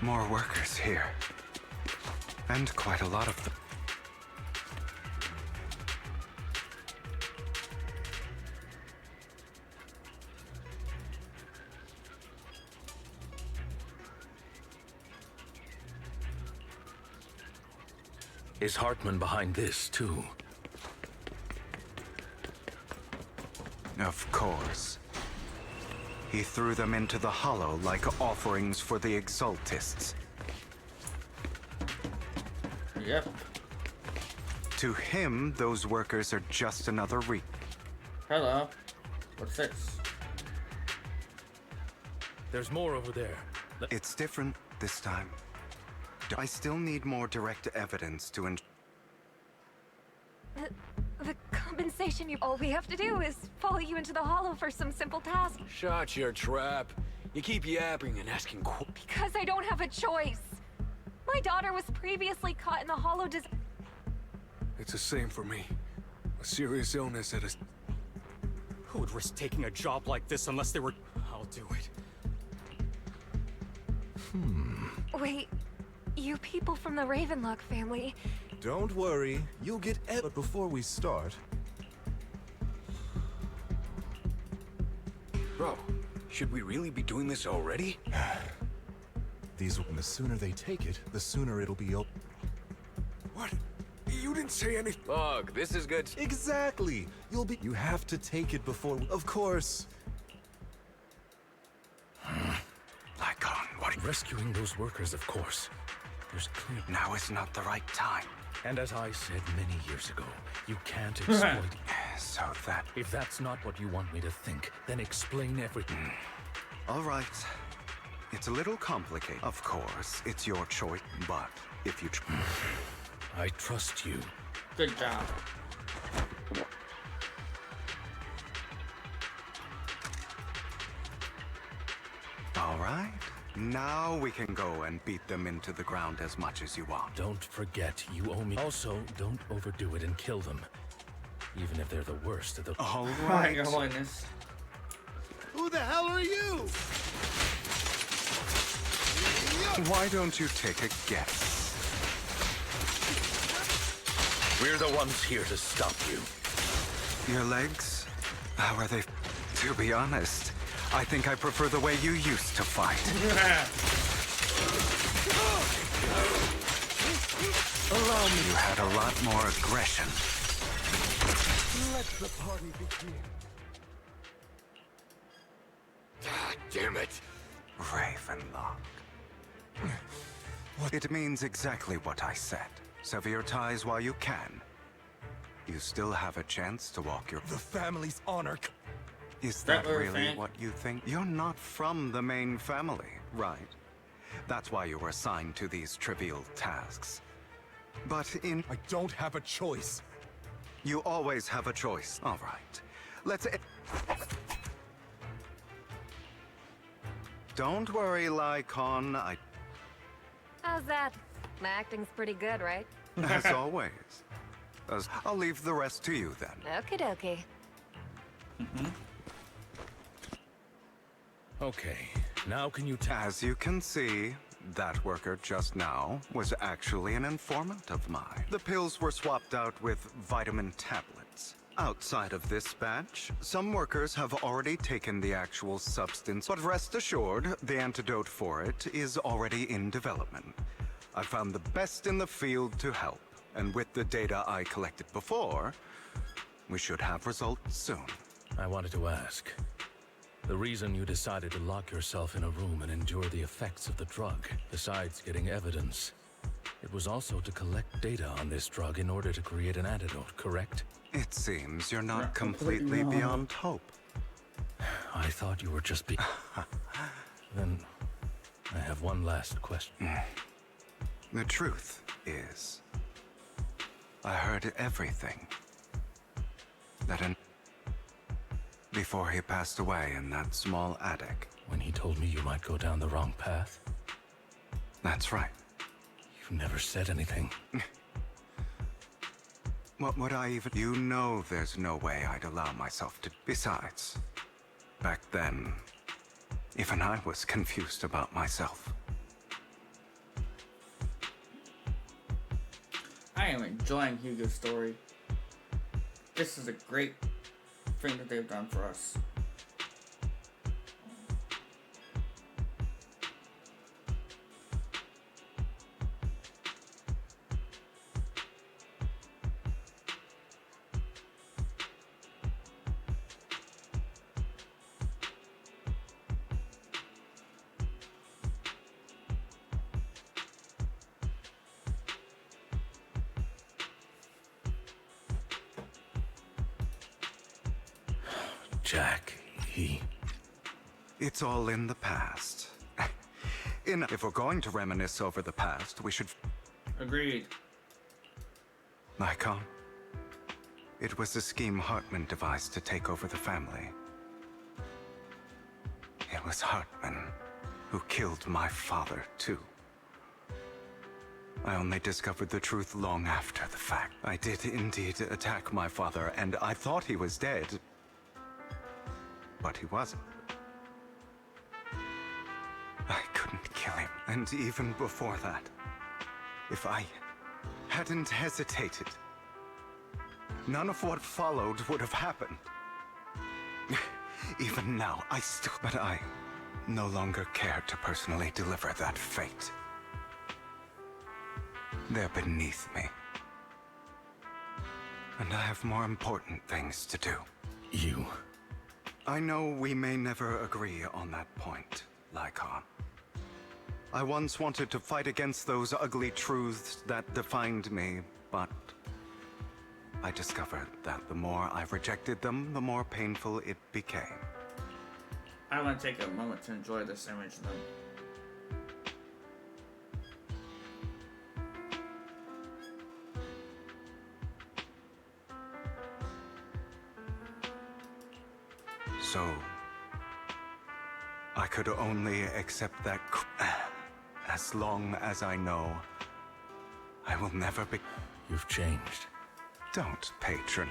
More workers here. And quite a lot of them. Is Hartman behind this, too? Of course. He threw them into the Hollow like offerings for the Exaltists. Yep. To him, those workers are just another Hello. What's this? There's more over there. It's different this time. I still need more direct evidence to The compensation you... All we have to do is follow you into the Hollow for some simple task. Shut your trap. You keep yapping and asking Because I don't have a choice. My daughter was previously caught in the Hollow It's the same for me. A serious illness at a... Who would risk taking a job like this unless they were... I'll do it. Wait, you people from the Ravenlock family... Don't worry, you'll get but before we start... Bro, should we really be doing this already? The sooner they take it, the sooner it'll be open. What? You didn't say anything. Bug, this is good. Exactly! You have to take it before... Of course! Lycaon, what? Rescuing those workers, of course. There's clear... Now is not the right time. And as I said many years ago, you can't exploit... So that... If that's not what you want me to think, then explain everything. All right. It's a little complicated. Of course, it's your choice, but if you... I trust you. Good job. All right. Now we can go and beat them into the ground as much as you want. Don't forget, you owe me. Also, don't overdo it and kill them. Even if they're the worst of the... All right. Your Holiness. Who the hell are you? Why don't you take a guess? We're the ones here to stop you. Your legs? How are they? To be honest, I think I prefer the way you used to fight. Allow me. You had a lot more aggression. Let the party begin. Ah, damn it. Ravenlock. What? It means exactly what I said. Sever your ties while you can. You still have a chance to walk your... The family's honor... Is that really what you think? You're not from the main family, right? That's why you were assigned to these trivial tasks. But in... I don't have a choice. You always have a choice. All right. Let's... Don't worry, Lycaon. How's that? My acting's pretty good, right? As always. I'll leave the rest to you then. Okie dokie. Okay, now can you As you can see, that worker just now was actually an informant of mine. The pills were swapped out with vitamin tablets. Outside of this batch, some workers have already taken the actual substance, but rest assured, the antidote for it is already in development. I found the best in the field to help, and with the data I collected before, we should have results soon. I wanted to ask. The reason you decided to lock yourself in a room and endure the effects of the drug, besides getting evidence, it was also to collect data on this drug in order to create an antidote, correct? It seems you're not completely beyond hope. I thought you were just Then, I have one last question. The truth is, I heard everything. Before he passed away in that small attic. When he told me you might go down the wrong path? That's right. You've never said anything. What would I even... You know there's no way I'd allow myself to... Besides, back then, even I was confused about myself. I am enjoying Hugo's story. This is a great thing that they've done for us. Jack, It's all in the past. If we're going to reminisce over the past, we should... Agreed. Lycaon, it was a scheme Hartman devised to take over the family. It was Hartman who killed my father, too. I only discovered the truth long after the fact. I did indeed attack my father, and I thought he was dead. But he wasn't. I couldn't kill him. And even before that, if I hadn't hesitated, none of what followed would have happened. Even now, But I no longer care to personally deliver that fate. They're beneath me. And I have more important things to do. I know we may never agree on that point, Lycaon. I once wanted to fight against those ugly truths that defined me, but I discovered that the more I rejected them, the more painful it became. I want to take a moment to enjoy this image, though. So, I could only accept that as long as I know I will never be... You've changed. Don't, patron.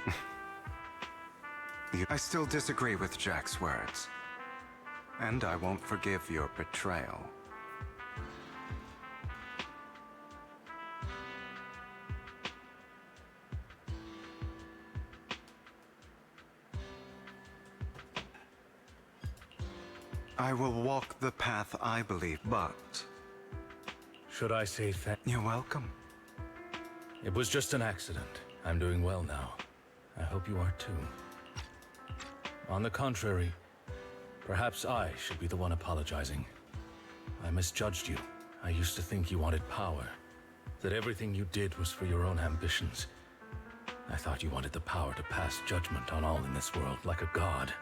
I still disagree with Jack's words. And I won't forgive your betrayal. I will walk the path I believe, but... Should I say You're welcome. It was just an accident. I'm doing well now. I hope you are too. On the contrary, perhaps I should be the one apologizing. I misjudged you. I used to think you wanted power, that everything you did was for your own ambitions. I thought you wanted the power to pass judgment on all in this world like a god.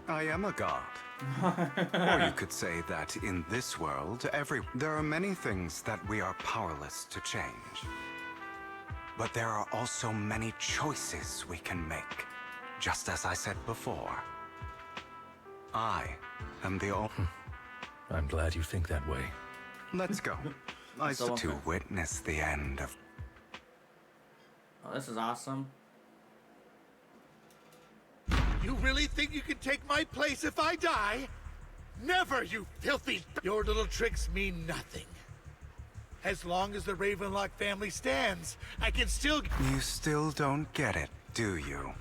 I am a god. Or you could say that in this world, there are many things that we are powerless to change. But there are also many choices we can make. Just as I said before, I am the only... I'm glad you think that way. Let's go. I So to witness the end of... Oh, this is awesome. You really think you can take my place if I die? Never, you filthy... Your little tricks mean nothing. As long as the Ravenlock family stands, I can still... You still don't get it, do you?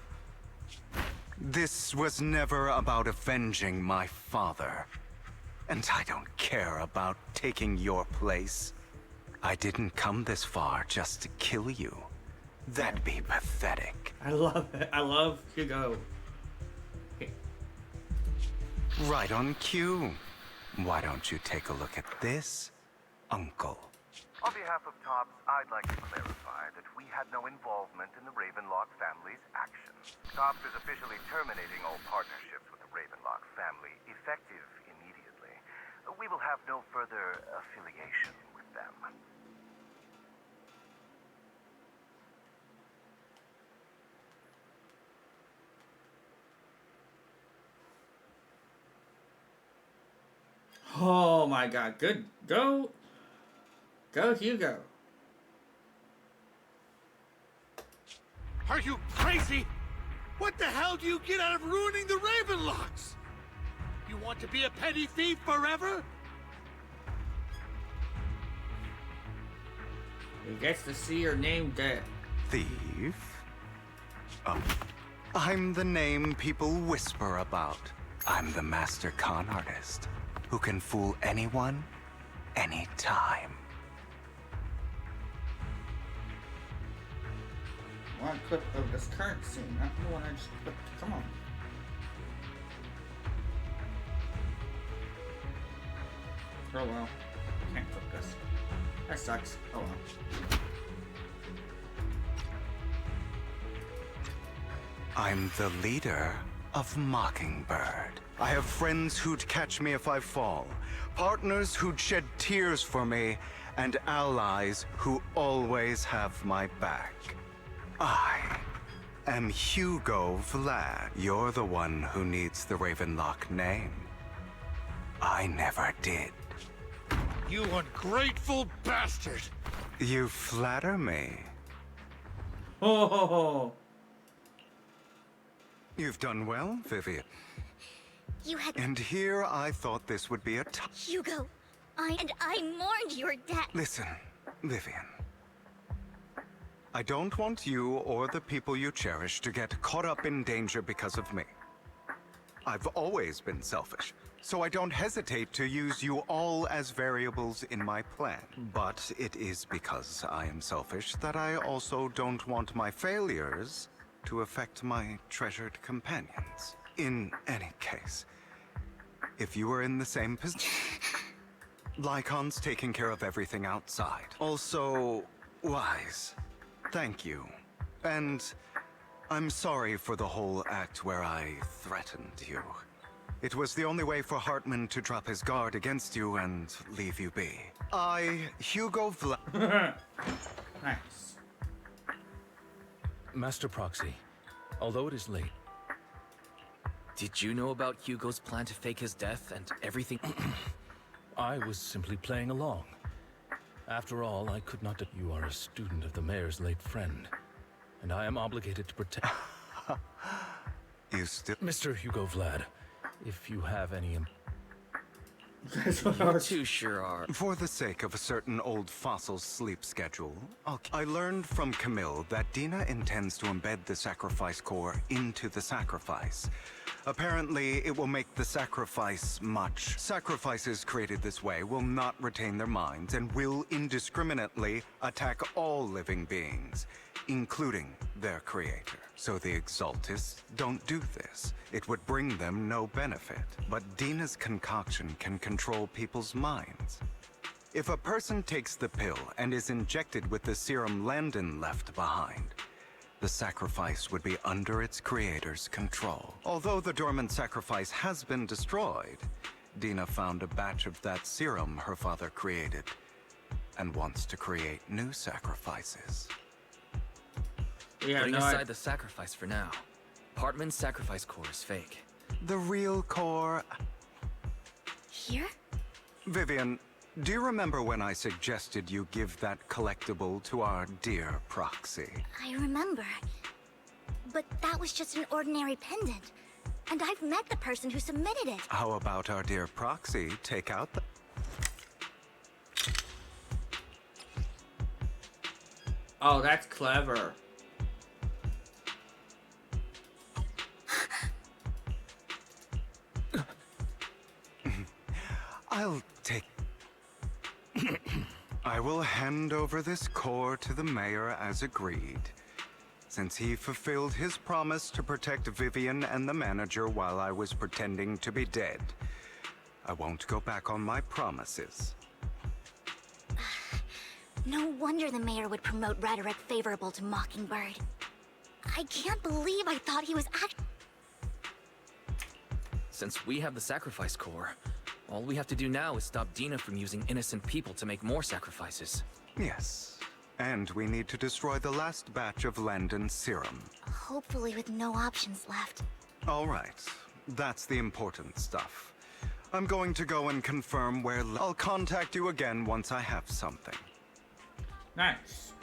This was never about avenging my father. And I don't care about taking your place. I didn't come this far just to kill you. That'd be pathetic. I love it. I love Hugo. Right on cue. Why don't you take a look at this, Uncle? On behalf of Tops, I'd like to clarify that we had no involvement in the Ravenlock family's actions. Tops is officially terminating all partnerships with the Ravenlock family, effective immediately. We will have no further affiliation with them. Oh my god, good. Go Hugo. Are you crazy? What the hell do you get out of ruining the Ravenlocks? You want to be a petty thief forever? He gets to see your name dead. Thief? Oh. I'm the name people whisper about. I'm the master con artist who can fool anyone, anytime. One clip of this current scene, not the one I just clipped. Come on. Oh well. Can't clip this. That sucks. Oh well. I'm the leader of Mockingbird. I have friends who'd catch me if I fall, partners who'd shed tears for me, and allies who always have my back. I am Hugo Vlad. You're the one who needs the Ravenlock name. I never did. You ungrateful bastard! You flatter me. Oh. You've done well, Vivian. You had... And here I thought this would be a Hugo, I mourned your death. Listen, Vivian. I don't want you or the people you cherish to get caught up in danger because of me. I've always been selfish, so I don't hesitate to use you all as variables in my plan. But it is because I am selfish that I also don't want my failures to affect my treasured companions. In any case, if you were in the same position... Lycaon's taking care of everything outside. Also, wise. Thank you. And I'm sorry for the whole act where I threatened you. It was the only way for Hartman to drop his guard against you and leave you be. Hugo Nice. Master Proxy, although it is late... Did you know about Hugo's plan to fake his death and everything? I was simply playing along. After all, I could not... You are a student of the mayor's late friend, and I am obligated to protect... You still... Mr. Hugo Vlad, if you have any... You two sure are. For the sake of a certain old fossil's sleep schedule, I learned from Camille that Dina intends to embed the sacrifice core into the sacrifice. Apparently, it will make the sacrifice much. Sacrifices created this way will not retain their minds and will indiscriminately attack all living beings, including their creator. So the Exaltists don't do this. It would bring them no benefit. But Dina's concoction can control people's minds. If a person takes the pill and is injected with the serum Landon left behind, the sacrifice would be under its creator's control. Although the dormant sacrifice has been destroyed, Dina found a batch of that serum her father created and wants to create new sacrifices. Yeah, Putting no, aside the sacrifice for now, Hartman's sacrifice core is fake. The real core... Here? Vivian, do you remember when I suggested you give that collectible to our dear proxy? I remember. But that was just an ordinary pendant. And I've met the person who submitted it. How about our dear proxy take out the... Oh, that's clever. I'll take... I will hand over this core to the mayor as agreed. Since he fulfilled his promise to protect Vivian and the manager while I was pretending to be dead, I won't go back on my promises. No wonder the mayor would promote rhetoric favorable to Mockingbird. I can't believe I thought he was Since we have the sacrifice core, all we have to do now is stop Dina from using innocent people to make more sacrifices. Yes. And we need to destroy the last batch of Landon's serum. Hopefully with no options left. All right. That's the important stuff. I'm going to go and confirm where... I'll contact you again once I have something. Nice.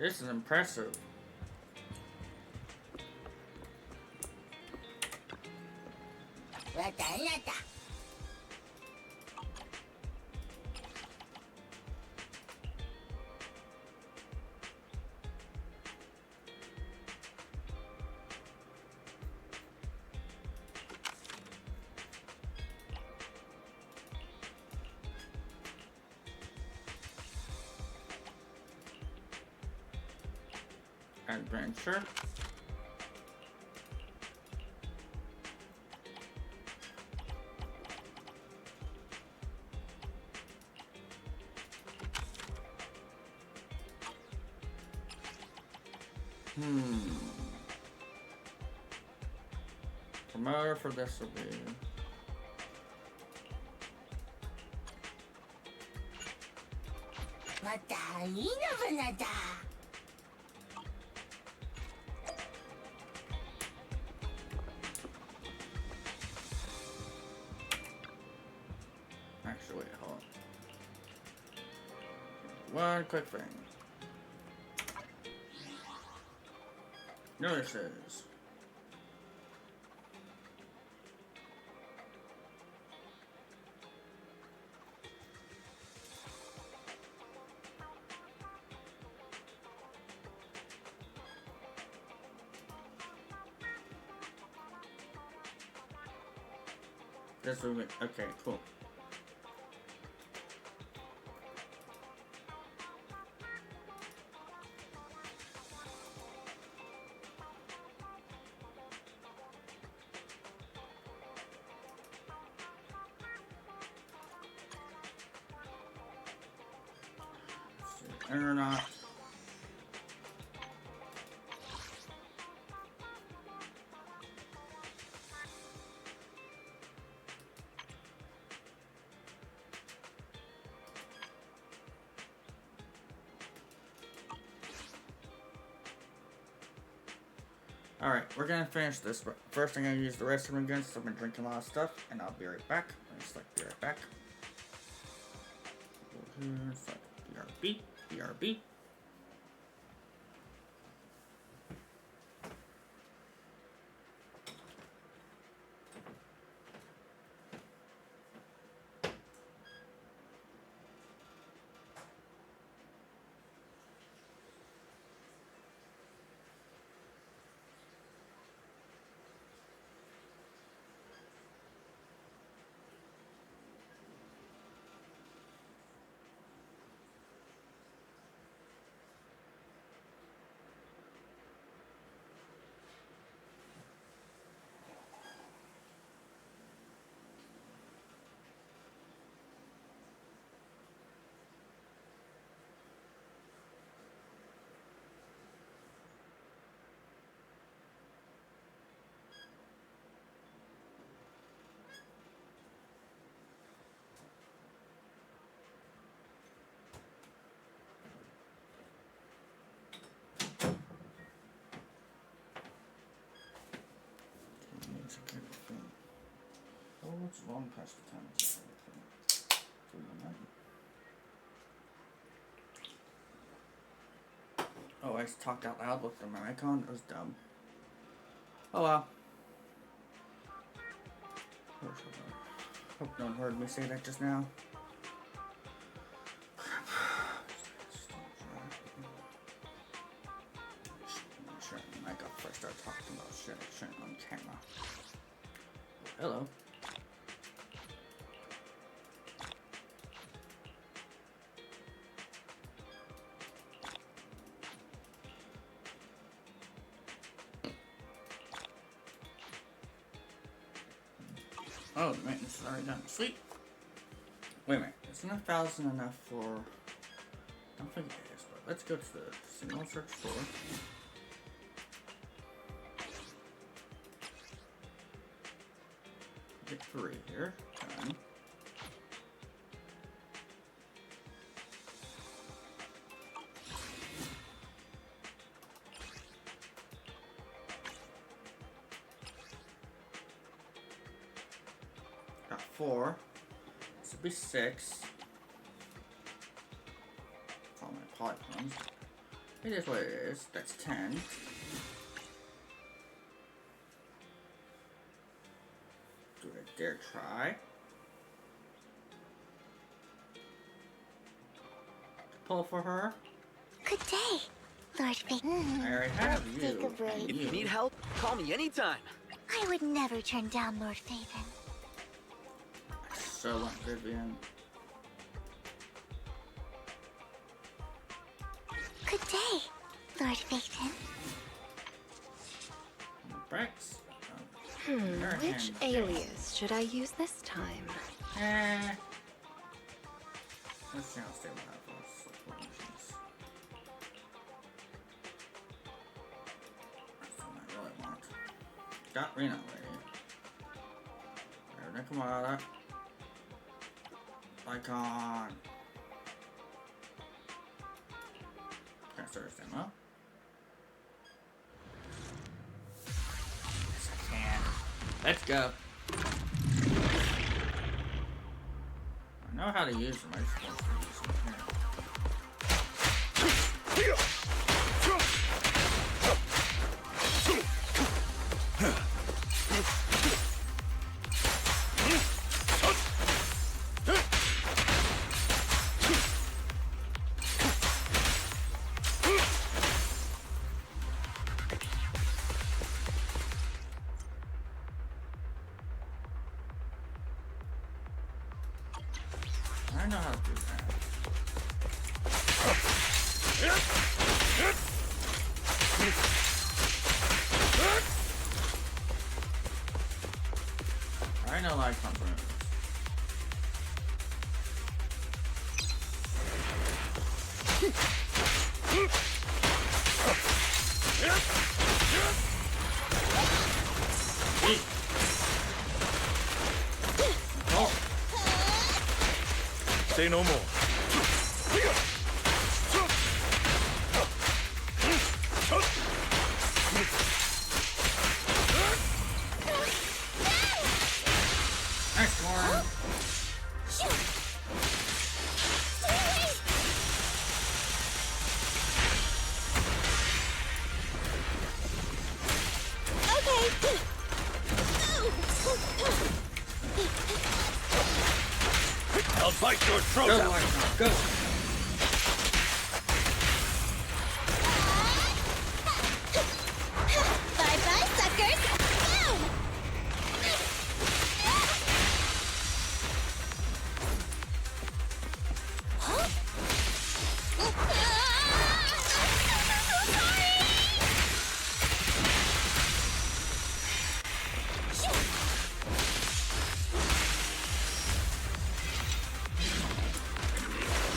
This is impressive. Adventure. Promoter for this will be... Actually, hold on. One quick thing. Notices. This will be, okay, cool. Internet. Alright, we're gonna finish this. First, I'm gonna use the restroom again since I've been drinking a lot of stuff, and I'll be right back. I'll just like be right back. BRB, BRB. long past the time. Oh, I talked out loud with the Lycaon. That was dumb. Oh well. Hope no one heard me say that just now. Shut the mic up before I start talking about shit I shouldn't on camera. Hello. Oh, the maintenance is already done. Sweet. Wait a minute. Isn't 1,000 enough for... I don't think it is, but let's go to the single search store. Get 3 here. Done. Got 4. This will be 6. All my polygons. It is what it is. That's 10. Do I dare try? Pull for her. Good day, Lord Phaeton. I already have you. Take a break. If you need help, call me anytime. I would never turn down Lord Phaeton. So want Vivian. Good day, Lord Phaeton. Brex. Which alias should I use this time? Let's see how stable that was. That's what I really want. Got Rena already. Nakamura. Lycaon. Can I start this demo? Yes, I can. Let's go. I know how to use them. I just want to use them here. I know how to do that. I know Lycaon moves. Oh. Say no more. Nice one. I'll bite your throat Go, out. Lycaon, go. Bye-bye, suckers! Boom! Huh?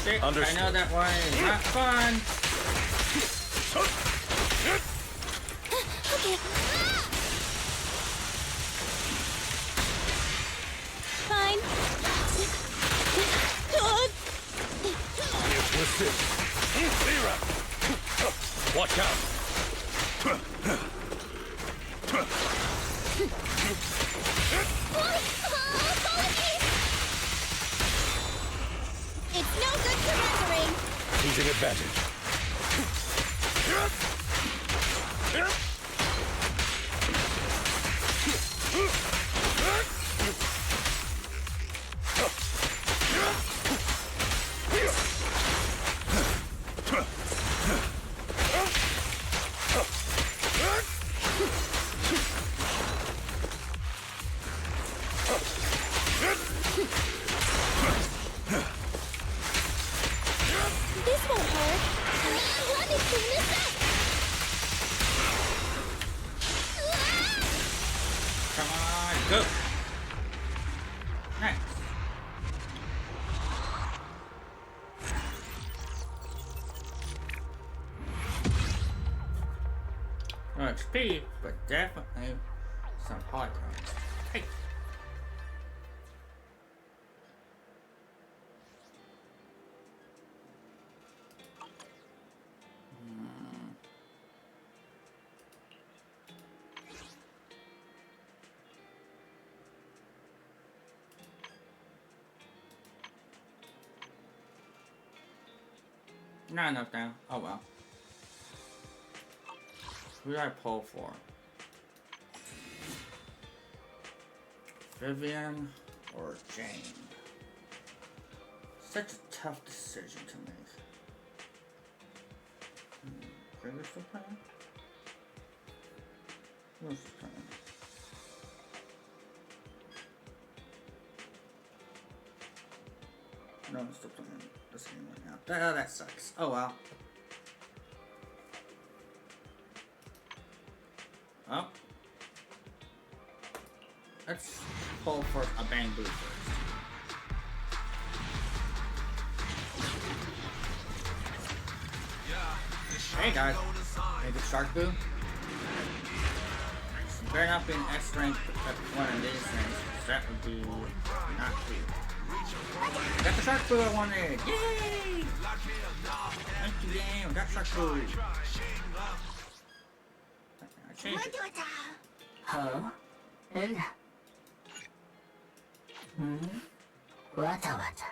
Shit, I Understood. know that one is not fun. Okay. Fine. Here to assist. Clear up. Watch out. Apologies! No good surrendering. Losing advantage. This won't hurt. Let me clean this up. Come on, go. Nice. No XP, but definitely some holograms. Hey. Not enough now. Oh well. Who did I pull for? Vivian or Jane? Such a tough decision to make. Gregor's still playing? Who else is playing? No one's still playing this game right now. That sucks. Oh well. Oh. Let's pull for a bamboo first. Hey guys. Maybe Shark Boo? You better not be an S rank at one of these things, because that would be not clear. Got the Shark Boo I wanted! Yay! Thank you, game. Got Shark Boo. I changed it. Huh? Wata wata.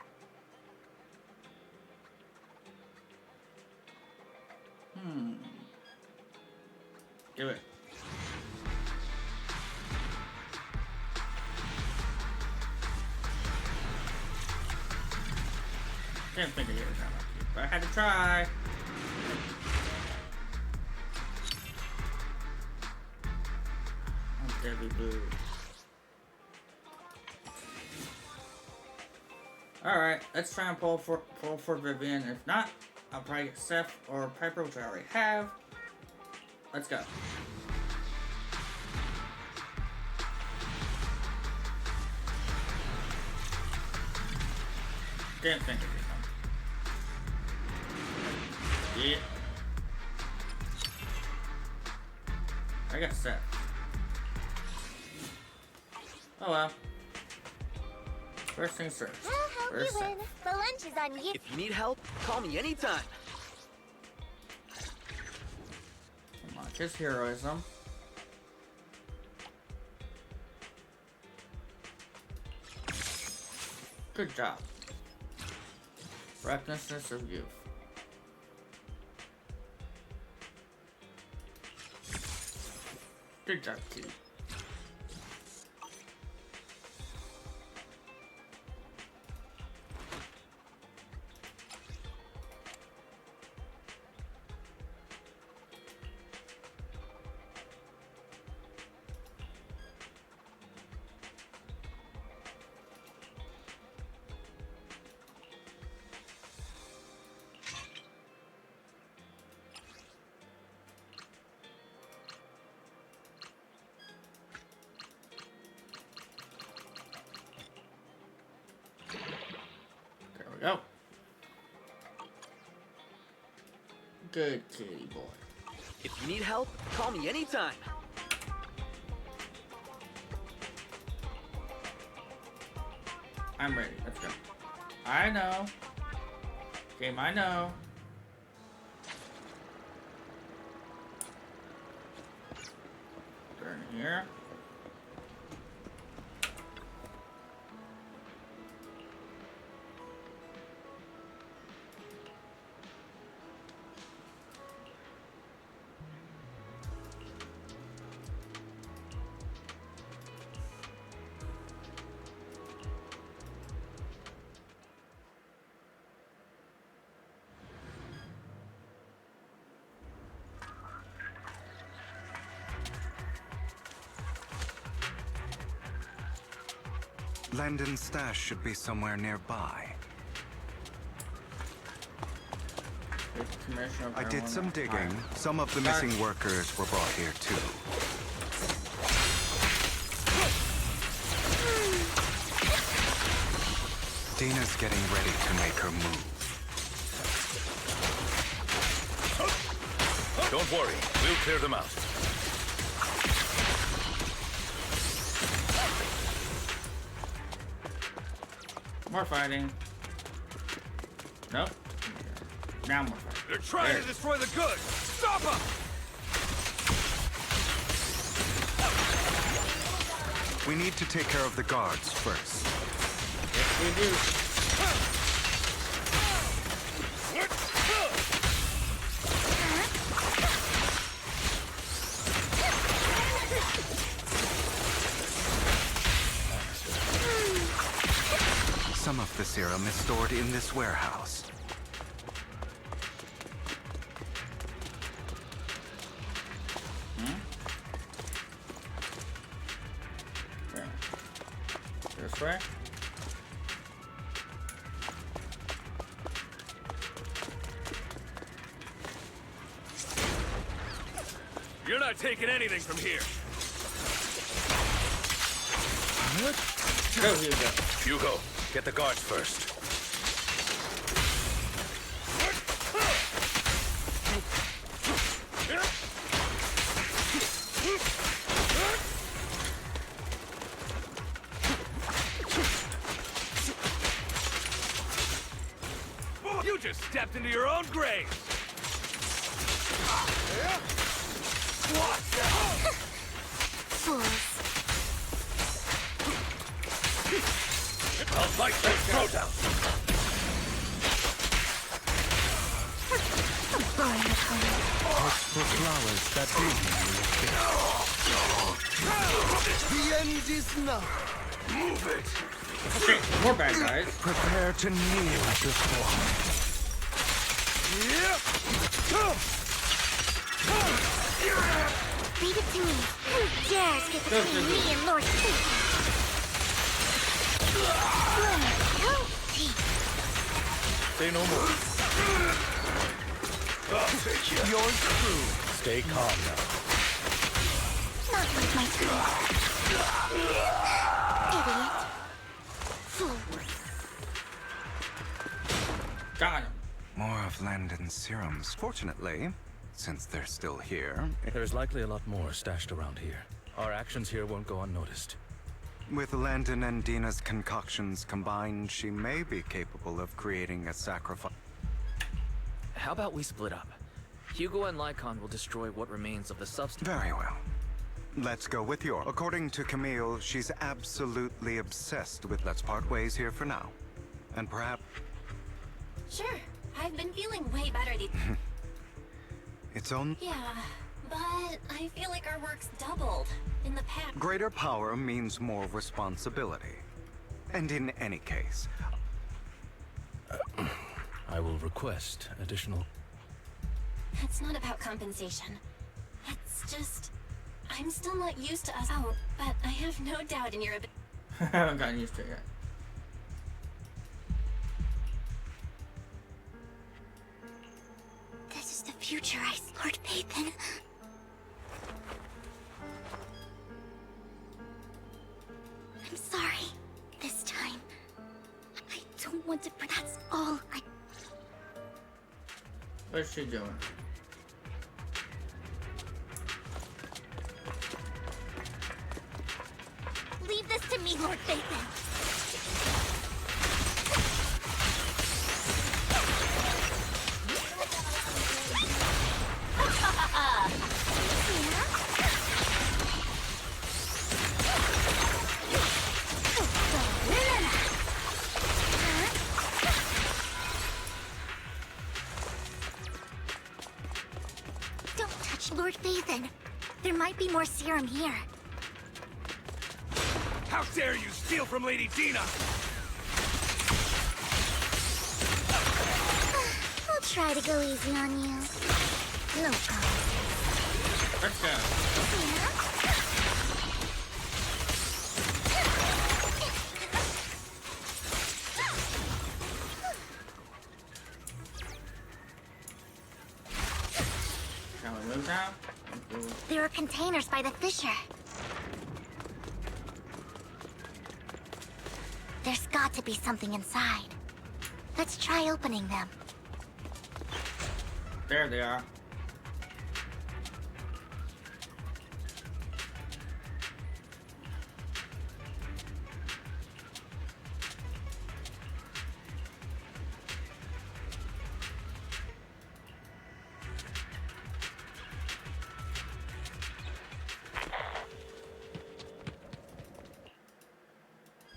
Do it. Didn't think it was that lucky, but I had to try. I'm Debbie Blue. Alright, let's try and pull for Vivian. If not, I'll probably get Seth or Piper, which I already have. Let's go. Didn't think it would come. Yeah. I got Seth. Oh well. First things first. I'll help Where's you Seth? win. The lunch is on you. If you need help, call me anytime. Come on, just heroism. Good job. Recklessness of youth. Good job, T. Go. Good kitty boy. If you need help, call me anytime. I'm ready. Let's go. I know. Game, I know. Turn here. Landon's stash should be somewhere nearby. I did some digging. Some of the missing workers were brought here too. Dina's getting ready to make her move. Don't worry, we'll clear them out. More fighting. Nope. Now more fighting. They're trying to destroy the goods! Stop them! We need to take care of the guards first. Yes, we do. Some of the serum is stored in this warehouse. This way? You're not taking anything from here. Go, Hugo. Hugo, get the guards first. You just stepped into your own grave. Fools. I'll fight that throw down. Look for flowers that bloom. The end is not. Move it. Okay, more bad guys. Prepare to kneel before me. Leave it to me. Who dares get between me and Lord Plea? Say no more. Yours true. Stay calm now. Not like my time. Idiot. Fool. Got him. More of Landon's serums. Fortunately, since they're still here, There's likely a lot more stashed around here. Our actions here won't go unnoticed. with Landon and Dina's concoctions combined, she may be capable of creating a sacrifice. How about we split up? Hugo and Lycaon will destroy what remains of the substance. Very well. Let's go with your. According to Camille, she's absolutely obsessed with. Let's part ways here for now. And perhaps. Sure, I've been feeling way better these. Its own. Yeah, but I feel like our work's doubled in the past. Greater power means more responsibility. And in any case. I will request additional. It's not about compensation. It's just... I'm still not used to us out, but I have no doubt in your ability. I haven't gotten used to it yet. This is the future, Lord Pathan. I'm sorry. This time. I don't want to... That's all I... What's she doing? Leave this to me, Lord Pathan. Don't touch Lord Pathan. There might be more serum here. How dare you steal from Lady Dina! I'll try to go easy on you. No problem. Let's go. Can we move now? There are containers by the fissure. There's got to be something inside. Let's try opening them. There they are.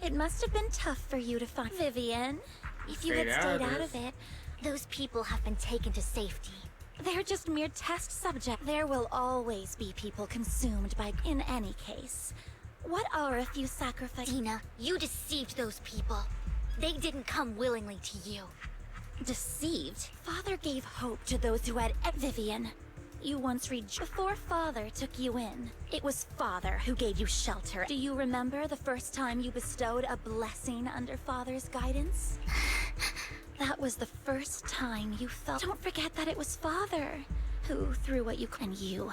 It must have been tough for you to find Vivian. If you had stayed out of it, those people have been taken to safety. They're just mere test subjects. There will always be people consumed by... In any case, what are a few sacrifices? Dina, you deceived those people. They didn't come willingly to you. Deceived? Father gave hope to those who had... Vivian, you once before Father took you in, it was Father who gave you shelter. Do you remember the first time you bestowed a blessing under Father's guidance? That was the first time you felt... Don't forget that it was Father who threw what you... And you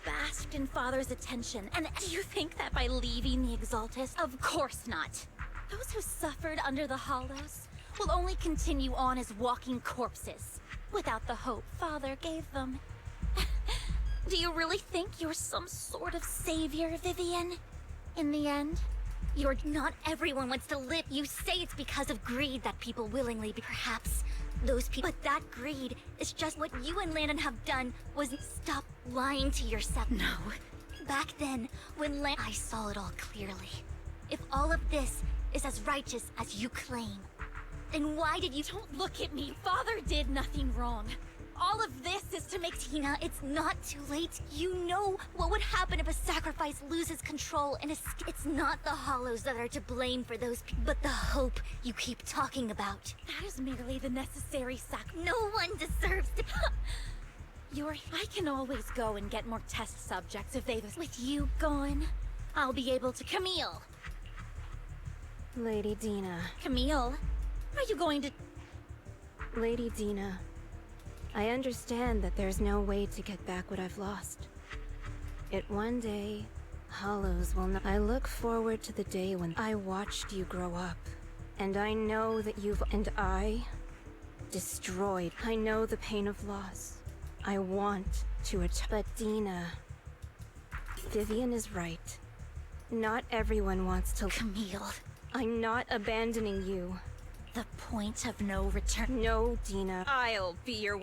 basked in Father's attention. And do you think that by leaving the Exaltus? Of course not. Those who suffered under the Hollows will only continue on as walking corpses, without the hope Father gave them. Do you really think you're some sort of savior, Vivian? In the end, you're not everyone wants to live. You say it's because of greed that people willingly perhaps those people. But that greed is just what you and Landon have done was stop lying to yourself. No. Back then, when I saw it all clearly. If all of this is as righteous as you claim, then why did you... Don't look at me. Father did nothing wrong. All of this is to make... Tina, it's not too late. You know what would happen if a sacrifice loses control and it's not the Hollows that are to blame for those but the hope you keep talking about. That is merely the necessary No one deserves to... I can always go and get more test subjects if they've... With you gone, I'll be able to... Camille! Lady Dina. Camille? Are you going to... Lady Dina. I understand that there's no way to get back what I've lost. It one day, Hollows will not. I look forward to the day when I watched you grow up. And I know that you've... And I... destroyed. I know the pain of loss. I want to But Dina... Vivian is right. Not everyone wants to... Camille... I'm not abandoning you. The point of no return... No, Dina. I'll be your...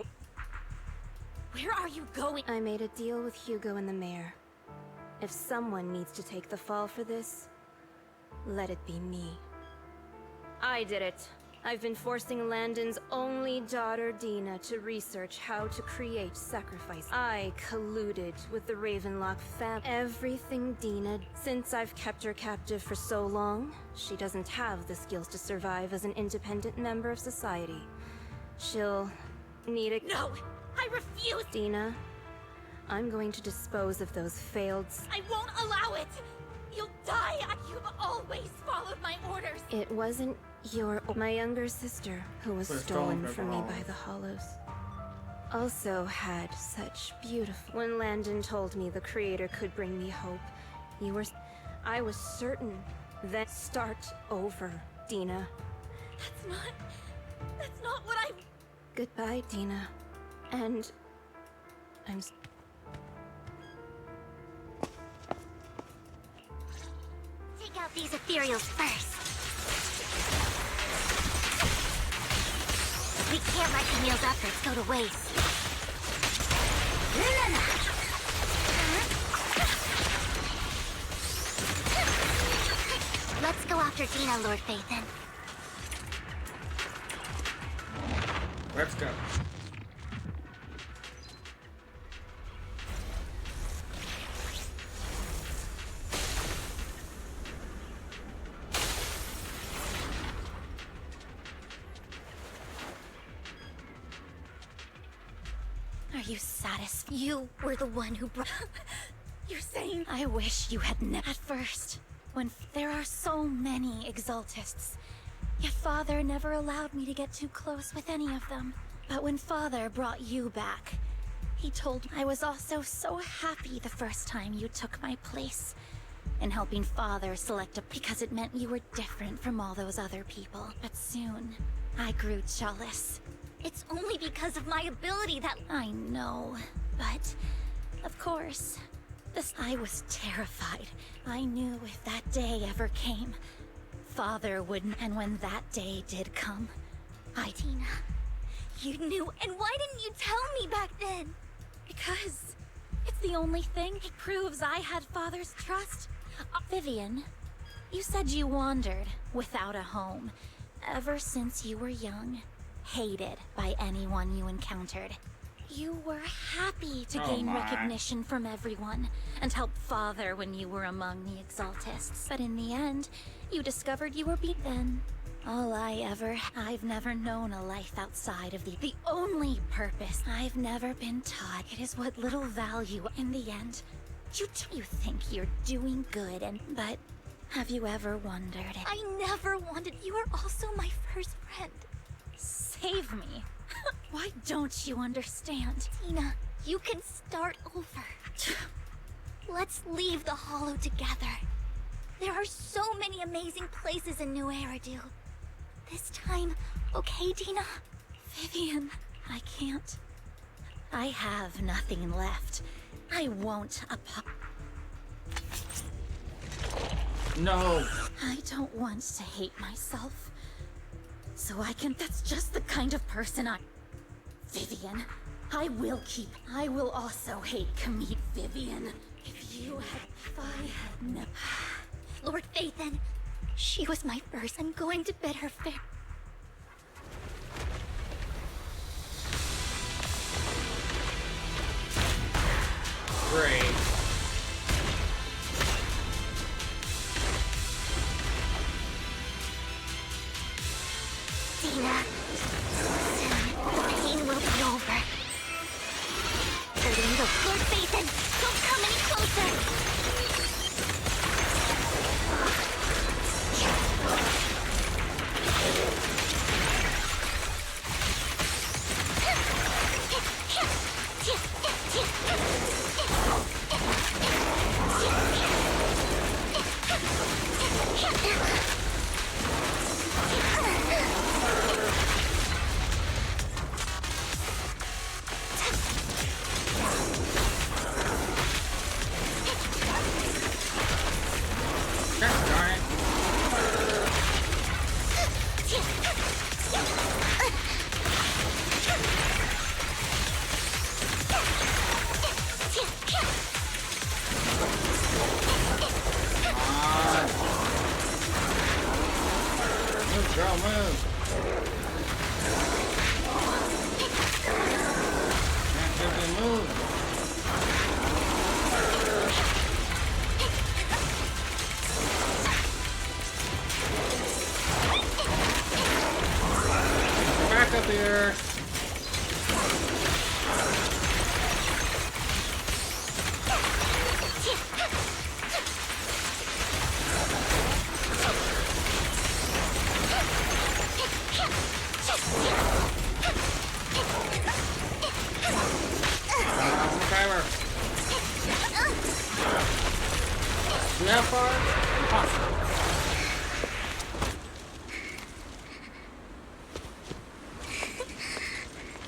Where are you going? I made a deal with Hugo and the mayor. If someone needs to take the fall for this, let it be me. I did it. I've been forcing Landon's only daughter, Dina, to research how to create sacrifice. I colluded with the Ravenlock fam. Everything Dina... Since I've kept her captive for so long, she doesn't have the skills to survive as an independent member of society. She'll need a... No! I refuse! Dina, I'm going to dispose of those failed... I won't allow it! You'll die! You've always followed my orders! It wasn't your... My younger sister, who was stolen from me by the Hollows, also had such beautiful... When Landon told me the Creator could bring me hope, you were... I was certain that... Start over, Dina. That's not what I... Goodbye, Dina. And... I'm... Take out these Ethereals first. We can't let Camille's efforts go to waste. Let's go after Dina, Lord Phaethon. Let's go. Are you satisfied? You were the one who brought... You're saying... I wish you had never... At first, when there are so many Exaltists, yet Father never allowed me to get too close with any of them. But when Father brought you back, He told me I was also so happy the first time you took my place in helping Father select a because it meant you were different from all those other people. But soon, I grew jealous. It's only because of my ability that I know, but of course, I was terrified. I knew if that day ever came, Father wouldn't, and when that day did come, Dina, you knew, and why didn't you tell me back then? Because it's the only thing that proves I had Father's trust. Vivian, you said you wandered without a home ever since you were young, hated by anyone you encountered. You were happy to gain recognition from everyone and help Father when you were among the Exaltists. But in the end, you discovered you were beaten. I've never known a life outside of the only purpose I've never been taught. It is what little value in the end. You think you're doing good, but have you ever wondered? I never wanted. You were also my first friend. Save me. Why don't you understand? Dina, you can start over. Let's leave the Hollow together. There are so many amazing places in New Eridu. This time, okay, Dina? Vivian, I can't. I have nothing left. I won't No. I don't want to hate myself. So I can. That's just the kind of person I. Vivian, I will also hate Kamit Vivian. If I had no. Lord Phaethon, she was my first. I'm going to bid her fair. Great. Dina, soon the pain will be over. Lord Phaethon, don't come any closer.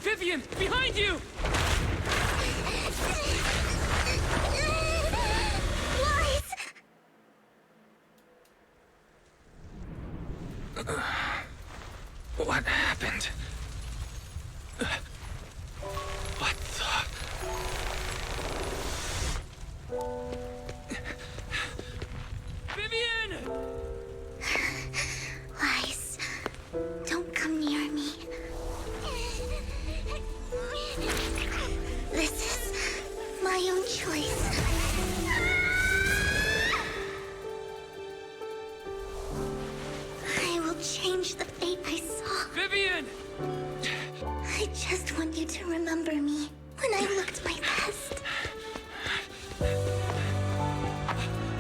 Vivian, behind you! What happened? What the... Vivian! Lies. Don't come near me. This is my own choice. I will change the fate I saw. Vivian! I just want you to remember me when I looked my best.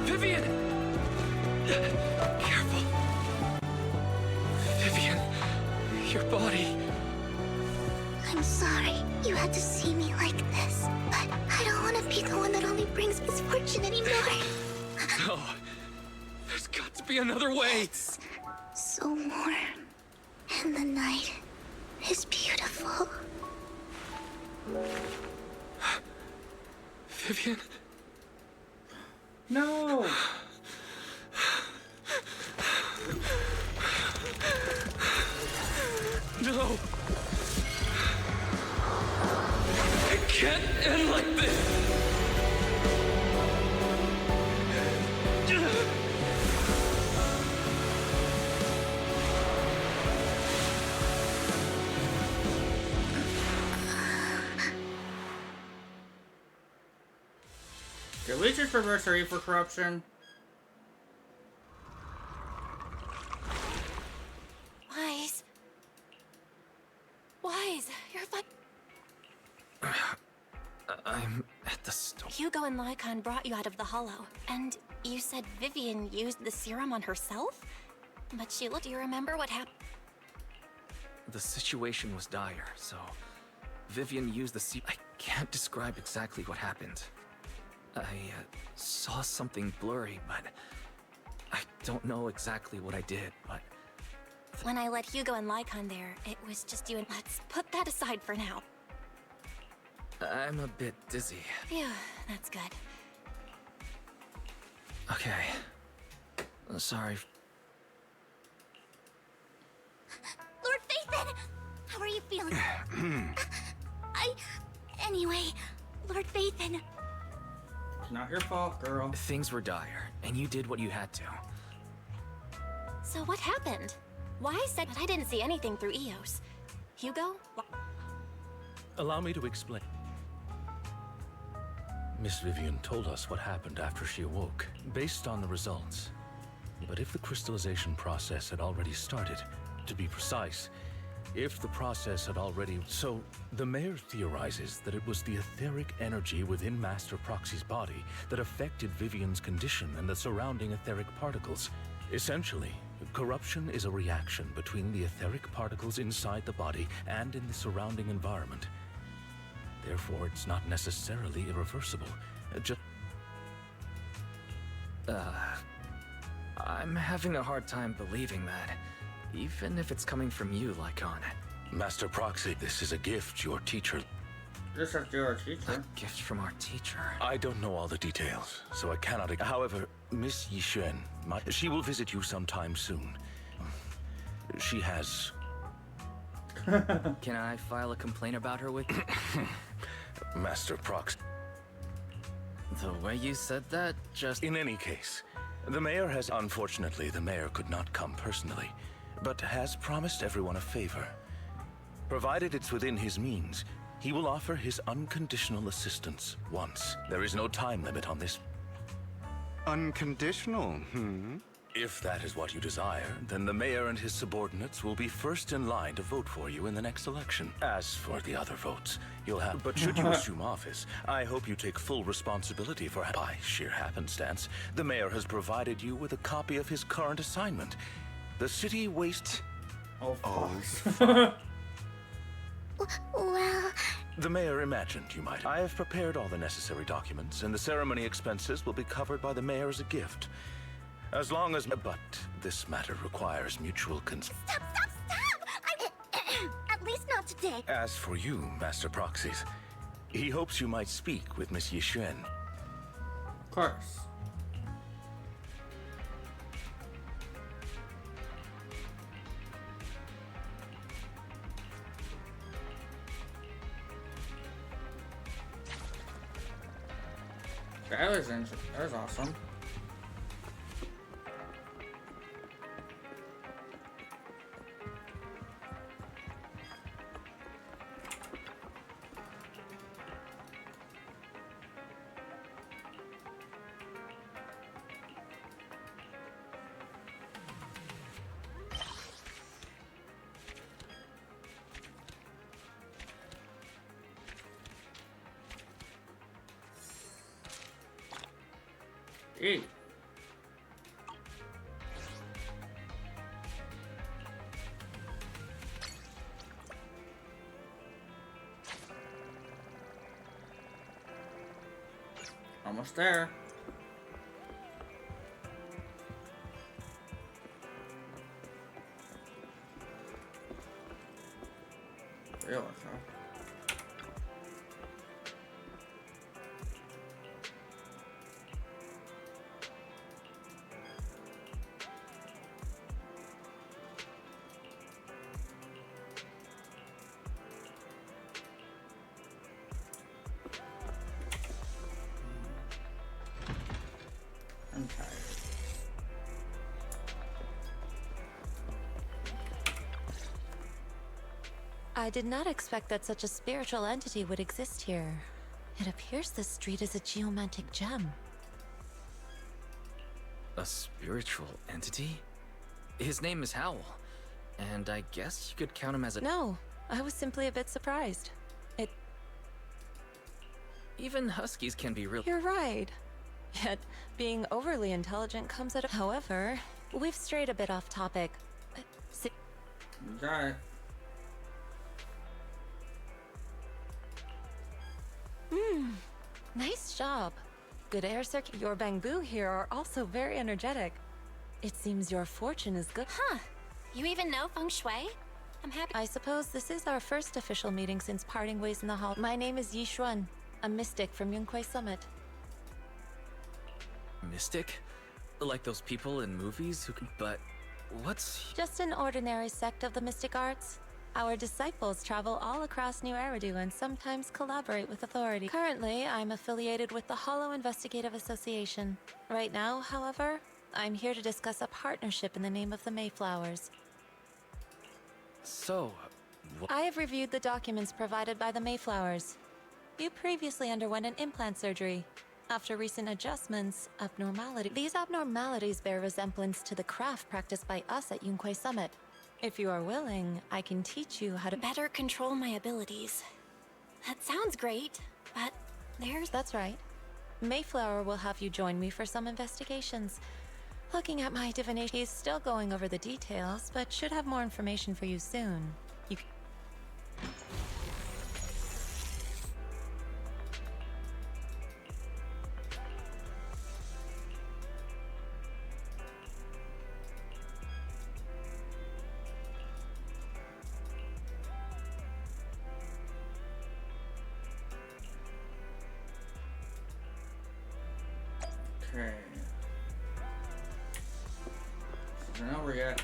Vivian! Careful. Vivian, your body. I'm sorry you had to see me like this. No. There's got to be another way. It's so warm. And the night is beautiful. Vivian? No! No! It can't end like this! Did we just reverse our E for corruption? Wise, you're fine. I'm at the store. Hugo and Lycaon brought you out of the hollow, and you said Vivian used the serum on herself? But she looked. Do you remember what happened? The situation was dire, so Vivian used the serum. I can't describe exactly what happened. I saw something blurry, but I don't know exactly what I did, but... When I let Hugo and Lycaon there, it was just you and... Let's put that aside for now. I'm a bit dizzy. Phew, that's good. Okay. Sorry. Lord Phaethon! How are you feeling? Anyway, Lord Phaethon... It's not your fault, girl. Things were dire, and you did what you had to. So what happened? Why said I didn't see anything through EOS? Hugo? Allow me to explain. Miss Vivian told us what happened after she awoke, based on the results. But if the crystallization process had already started, to be precise, if the process had already... So, the mayor theorizes that it was the etheric energy within Master Proxy's body that affected Vivian's condition and the surrounding etheric particles. Essentially, corruption is a reaction between the etheric particles inside the body and in the surrounding environment. Therefore, it's not necessarily irreversible. I'm having a hard time believing that. Even if it's coming from you, Lycaon. Master Proxy, this is a gift your teacher... This is your teacher. A gift from our teacher. I don't know all the details, so I cannot... However, Miss Yixuan, she will visit you sometime soon. She has... Can I file a complaint about her with you? Master Prox... The way you said that, just... In any case, the mayor has... Unfortunately, the mayor could not come personally, but has promised everyone a favor. Provided it's within his means, he will offer his unconditional assistance once. There is no time limit on this. Unconditional, If that is what you desire, then the mayor and his subordinates will be first in line to vote for you in the next election. As for the other votes, you'll have... But should you assume office, I hope you take full responsibility for... By sheer happenstance, the mayor has provided you with a copy of his current assignment. The city waste... Well... The mayor imagined you might. I have prepared all the necessary documents, and the ceremony expenses will be covered by the mayor as a gift. As long as... But this matter requires mutual consent. Stop! At least not today. As for you, Master Proxies, he hopes you might speak with Miss Yixuan. Of course. That was awesome. Hey. Almost there. I did not expect that such a spiritual entity would exist here. It appears this street is a geomantic gem. A spiritual entity? His name is Howl, and I guess you could count him as a— No, I was simply a bit surprised. Even huskies can be real— You're right. Yet, being overly intelligent comes at a— However, we've strayed a bit off topic. Okay. Nice job. Good air circuit. Your bamboo here are also very energetic. It seems your fortune is good. Huh. You even know feng shui? I'm happy. I suppose this is our first official meeting since parting ways in the hall. My name is Yixuan, a mystic from Yunquei Summit. Mystic? Like those people in movies who can— But what's— Just an ordinary sect of the mystic arts. Our disciples travel all across New Eridu and sometimes collaborate with authority. Currently, I'm affiliated with the Hollow Investigative Association. Right now, however, I'm here to discuss a partnership in the name of the Mayflowers. So, I have reviewed the documents provided by the Mayflowers. You previously underwent an implant surgery. After recent adjustments, these abnormalities bear resemblance to the craft practiced by us at Yunquei Summit. If you are willing, I can teach you how to better control my abilities. That sounds great, but there's— That's right. Mayflower will have you join me for some investigations. Looking at my divination, he's still going over the details, but should have more information for you soon. You Okay. So now we're at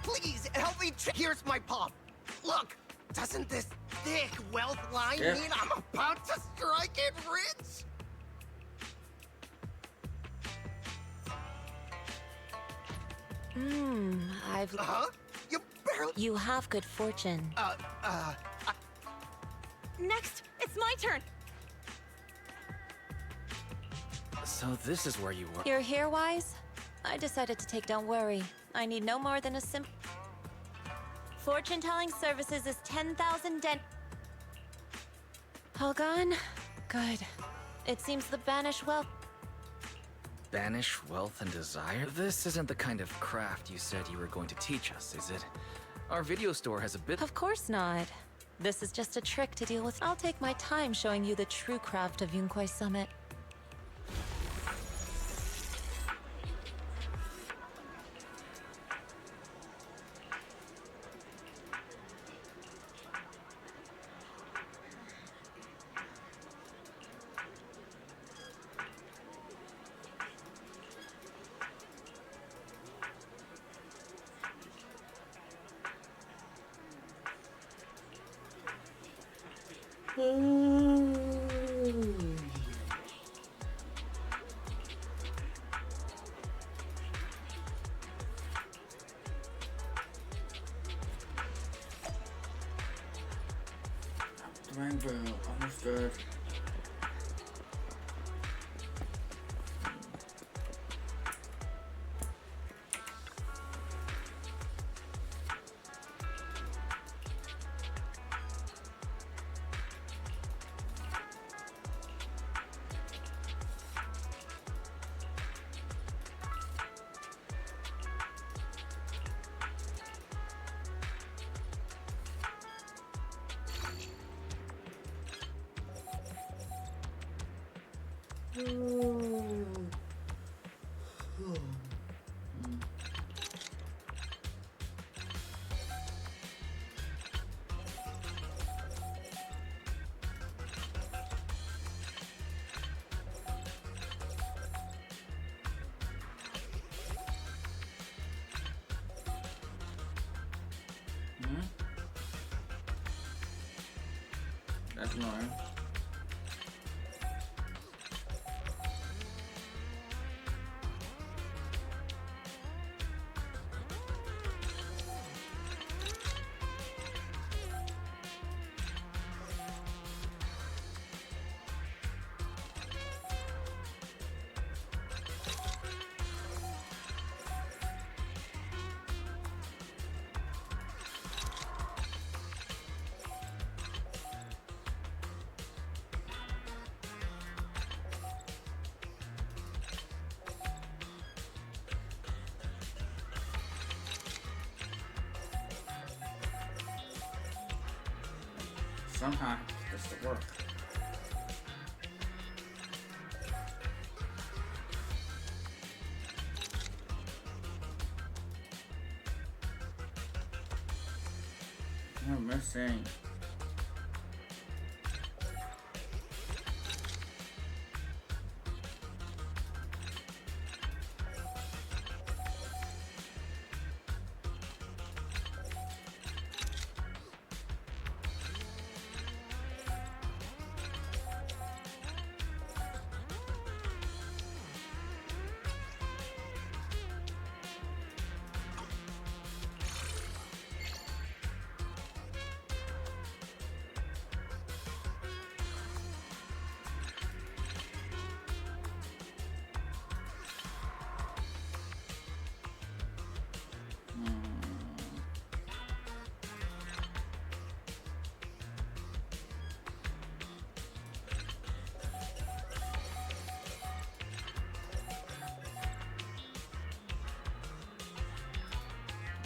Please, help me. Here's my palm. Look, doesn't this thick wealth line mean I'm about to strike it rich? Huh? You barely— You have good fortune. Next, it's my turn. So this is where you were— You're here, Wise? I decided to take— Don't worry. I need no more than a simple— Fortune-telling services is 10,000 den— All gone? Good. It seems the banished wealth— Banish wealth and desire? This isn't the kind of craft you said you were going to teach us, is it? Our video store has a bit— Of course not. This is just a trick to deal with— I'll take my time showing you the true craft of Yunquei Summit. Rainbow, almost good. That's annoying. Somehow this to work. I'm missing.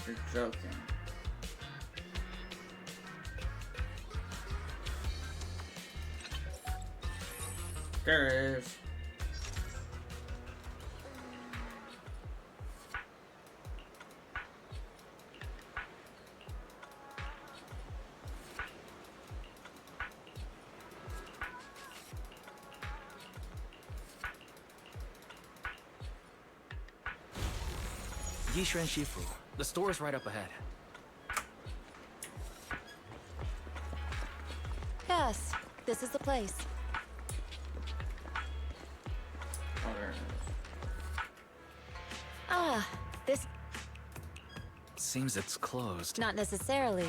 You're joking. There it is. Yixuan Shifu. The store's right up ahead. Yes, this is the place. Oh, there it is. Ah, this... Seems it's closed. Not necessarily.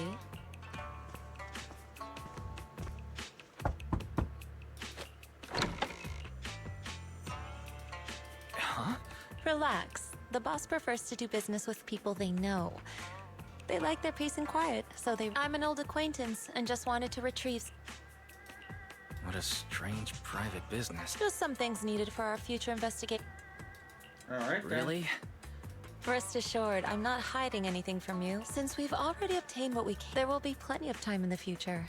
Huh? Relax. The boss prefers to do business with people they know. They like their peace and quiet, so they... I'm an old acquaintance and just wanted to retrieve... What a strange private business. Just some things needed for our future investigation. Alright then. Really? Rest assured, I'm not hiding anything from you. Since we've already obtained what we can, there will be plenty of time in the future.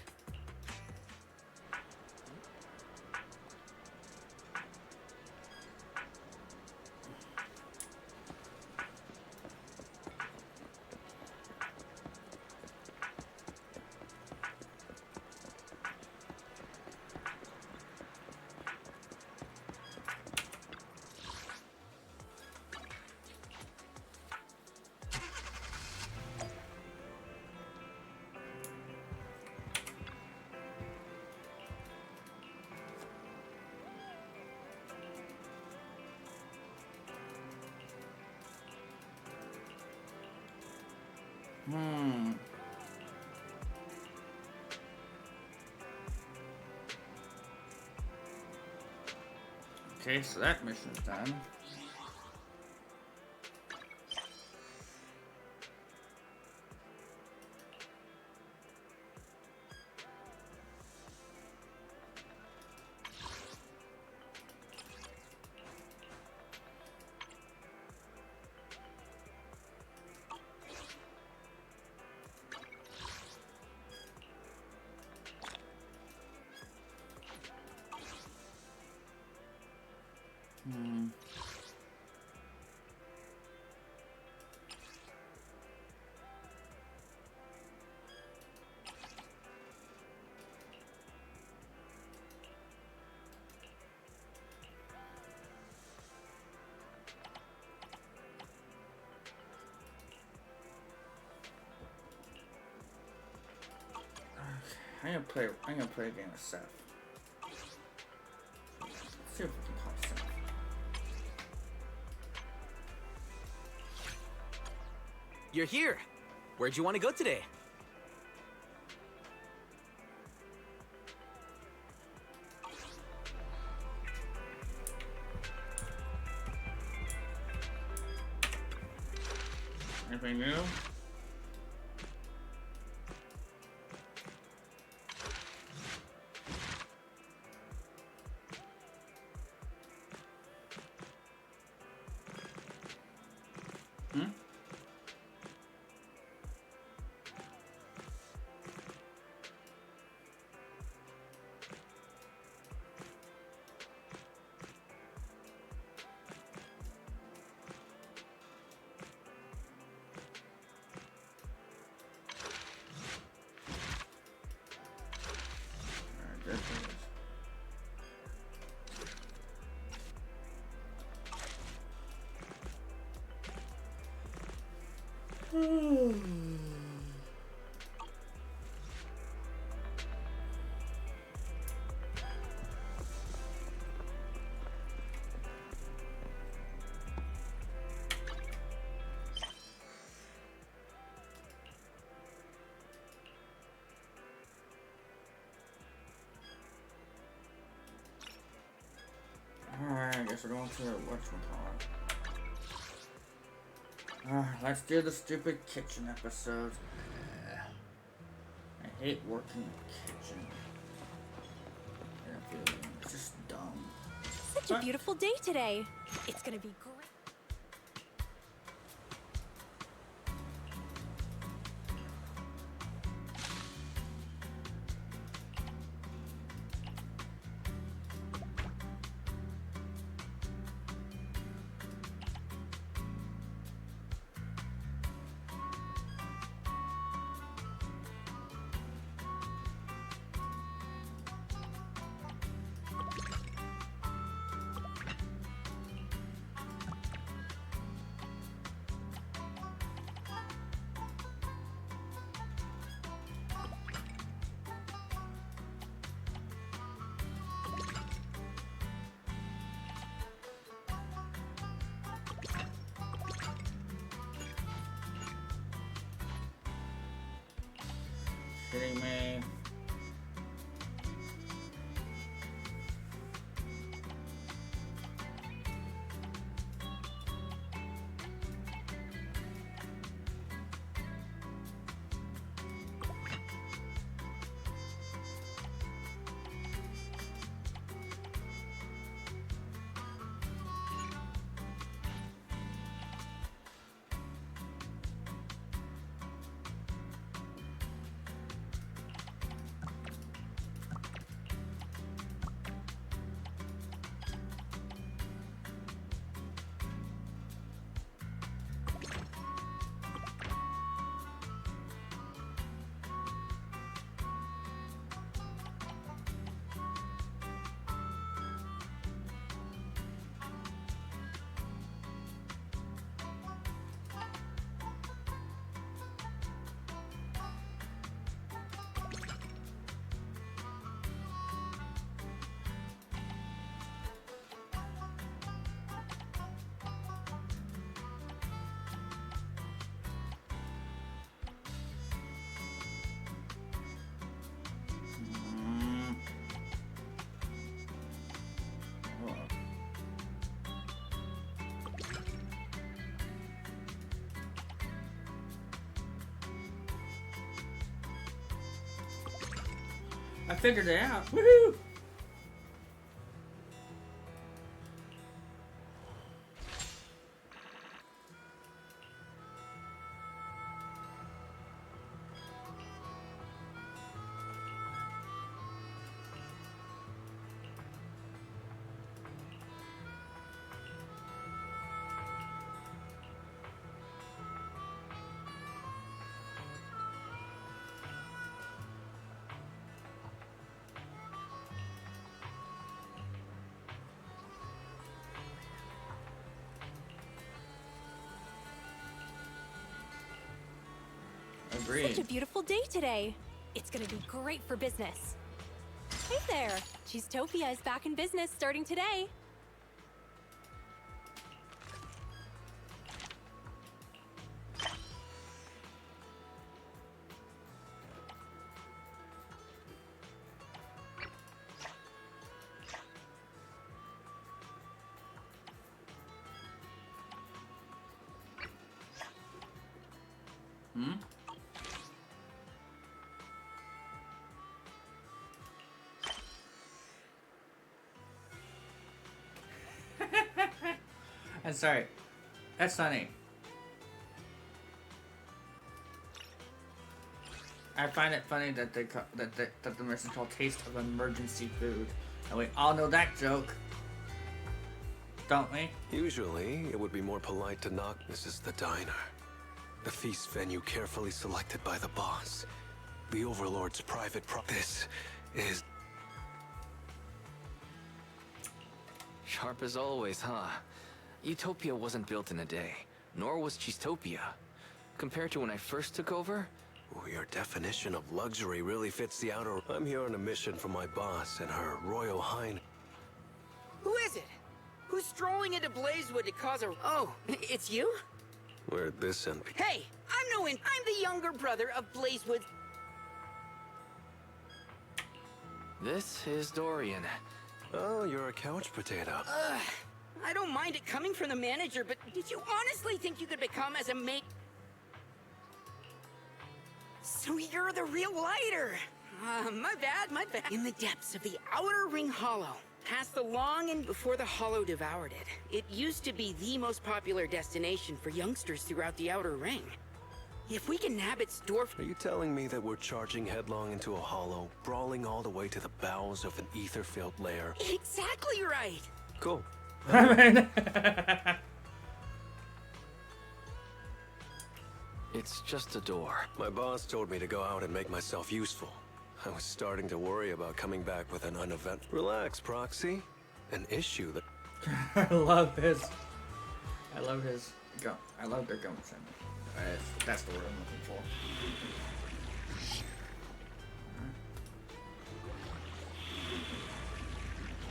Okay, so that mission's done. I'm gonna play a game with Seth. Let's see if we can call Seth. You're here. Where'd you want to go today? Anything new? Alright, I guess we're going to whatchamacallit. Let's do the stupid kitchen episodes. I hate working in the kitchen. It's just dumb. Such a beautiful day today. It's gonna be great. Kidding me? I figured it out. Woohoo! Such a beautiful day today. It's gonna be great for business. Hey there! Cheesetopia is back in business starting today. I'm sorry. That's funny. I find it funny that the merchants call taste of emergency food, and we all know that joke, don't we? Usually, it would be more polite to knock. This is the diner. The feast venue carefully selected by the boss. The Overlord's private This is... Sharp as always, huh? Utopia wasn't built in a day, nor was Cheesetopia. Compared to when I first took over... Oh, your definition of luxury really fits the outer... I'm here on a mission from my boss and her Royal Highness. Who is it? Who's strolling into Blazewood to cause a... Oh, it's you? Where'd this end? Hey, I'm the younger brother of Blazewood. This is Dorian. Oh, you're a couch potato. I don't mind it coming from the manager, but did you honestly think you could become as a mate? So you're the real lighter. My bad. In the depths of the Outer Ring Hollow, past the long and before the Hollow devoured it, it used to be the most popular destination for youngsters throughout the Outer Ring. If we can nab its door... Are you telling me that we're charging headlong into a hollow, brawling all the way to the bowels of an ether-filled lair? Exactly right. Cool. It's just a door. My boss told me to go out and make myself useful. I was starting to worry about coming back with an unevent. Relax, Proxy. An issue that... I love their gumption. That's the word I'm looking for.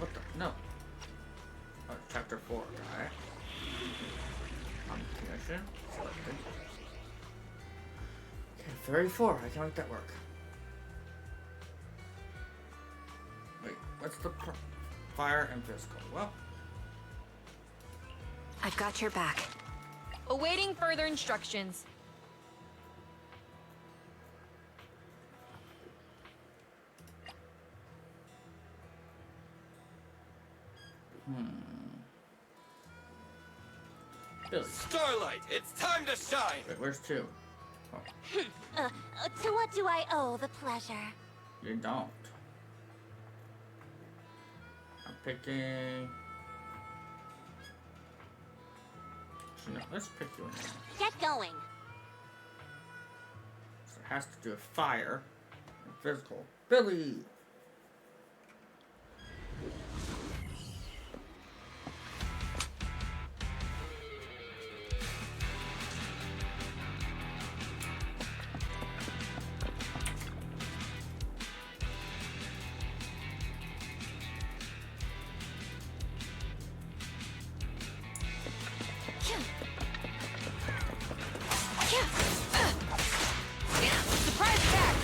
What the? No. Oh, chapter 4, alright. Communication. Selected. Okay, 34. I can make that work. Wait, what's the fire and physical? Well, I've got your back. Awaiting further instructions. Billy. Starlight, it's time to shine! Wait, where's 2? Oh. To what do I owe the pleasure? You don't. I'm picking... No, let's pick you in there. Get going. So it has to do with fire and physical. Billy! Surprise attack!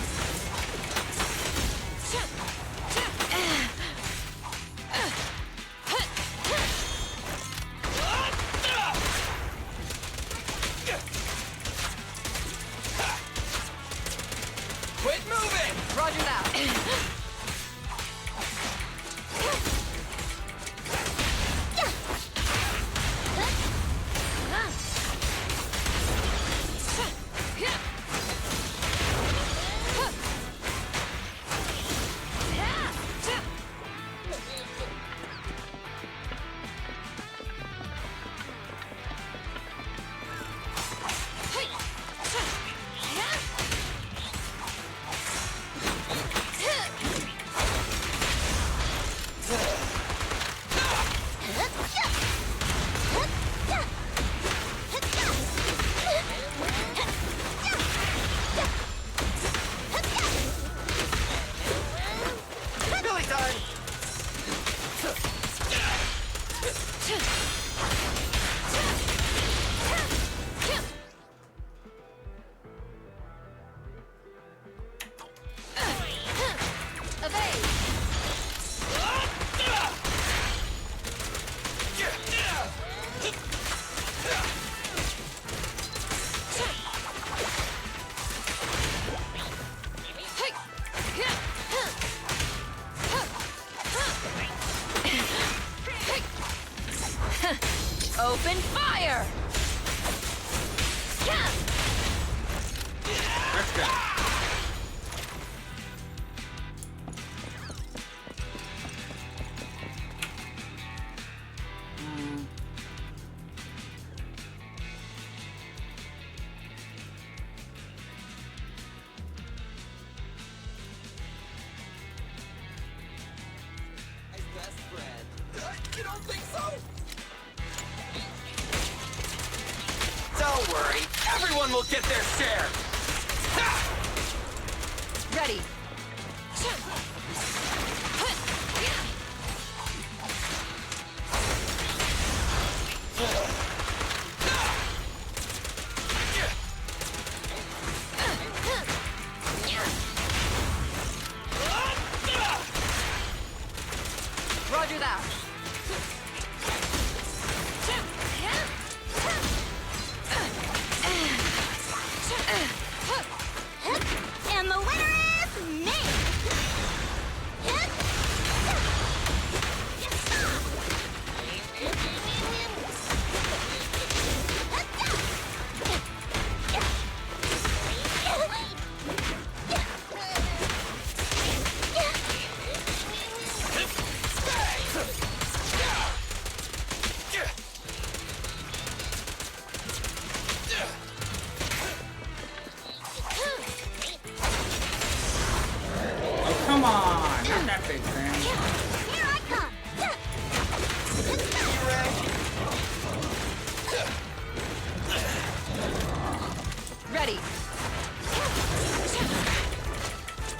Open fire! Let's go. Best friend. You don't think so? Don't worry, everyone will get their share. Ready. Roger that. And the winner is me! Come on! Not that big thing. Here I come! Ready.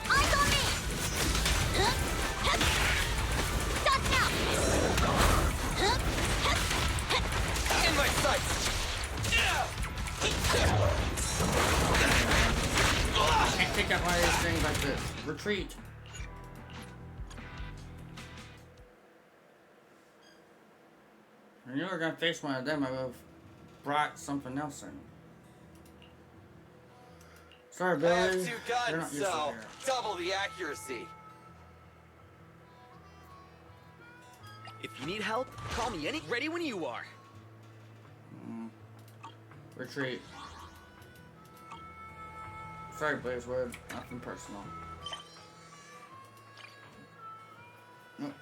Eyes on me! Dust now! In my sights. Can't take out one of these things like this. Retreat. If you were gonna face one of them, I would have brought something else in. Sorry, I Billy. have 2 You're guns, not used to so here. double the accuracy. If you need help, call me ready when you are. Retreat. Sorry, Blazewood. Nothing personal. Nope.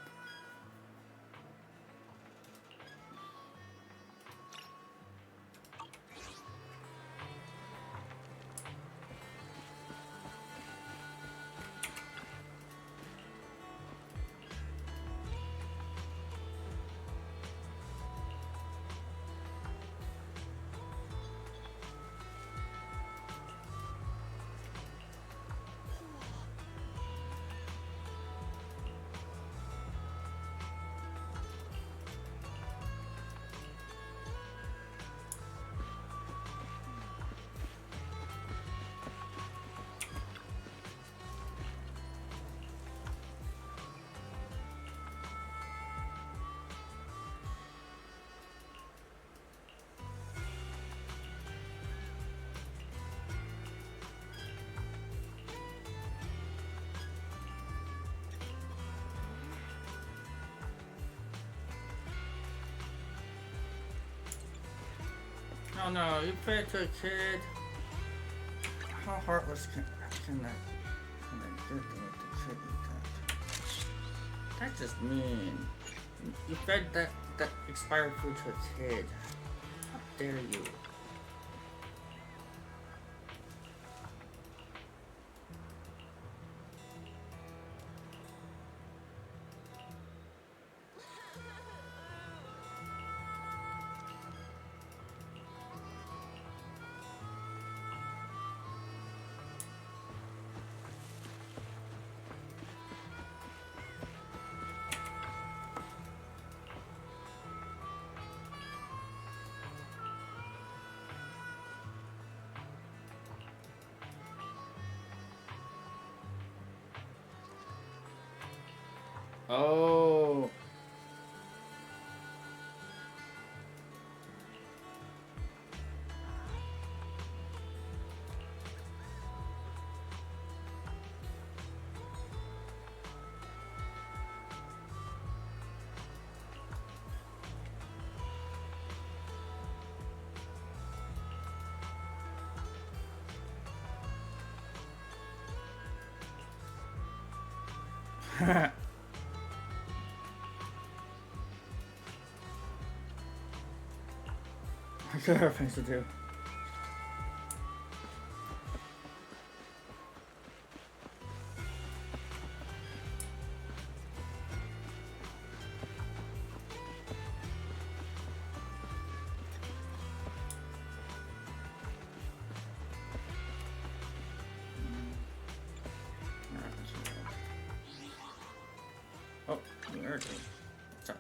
Oh no, you play it to a kid. How heartless can they get with the kid like that? That's just mean. You fed that expired food to a kid. How dare you? Oh. I still have things to do. Oh, there it is. What's up?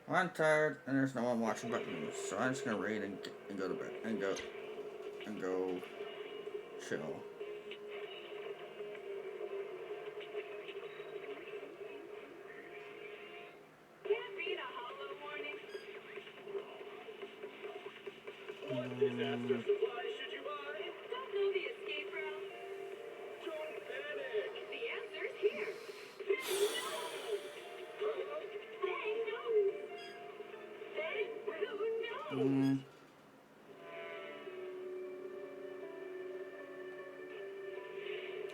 I'm tired and there's no one watching but me, so I'm just gonna raid and go to bed and go chill.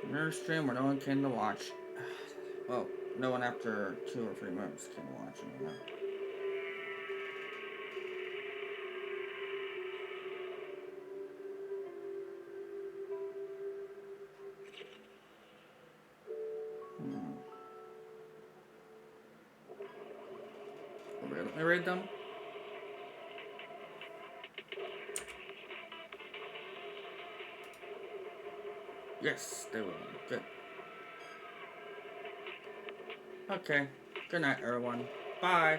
Another stream where no one came to watch. Well, no one after 2 or 3 months came to watch. You know. Let me raid them. Yes, they will. Good. Okay. Good night, everyone. Bye.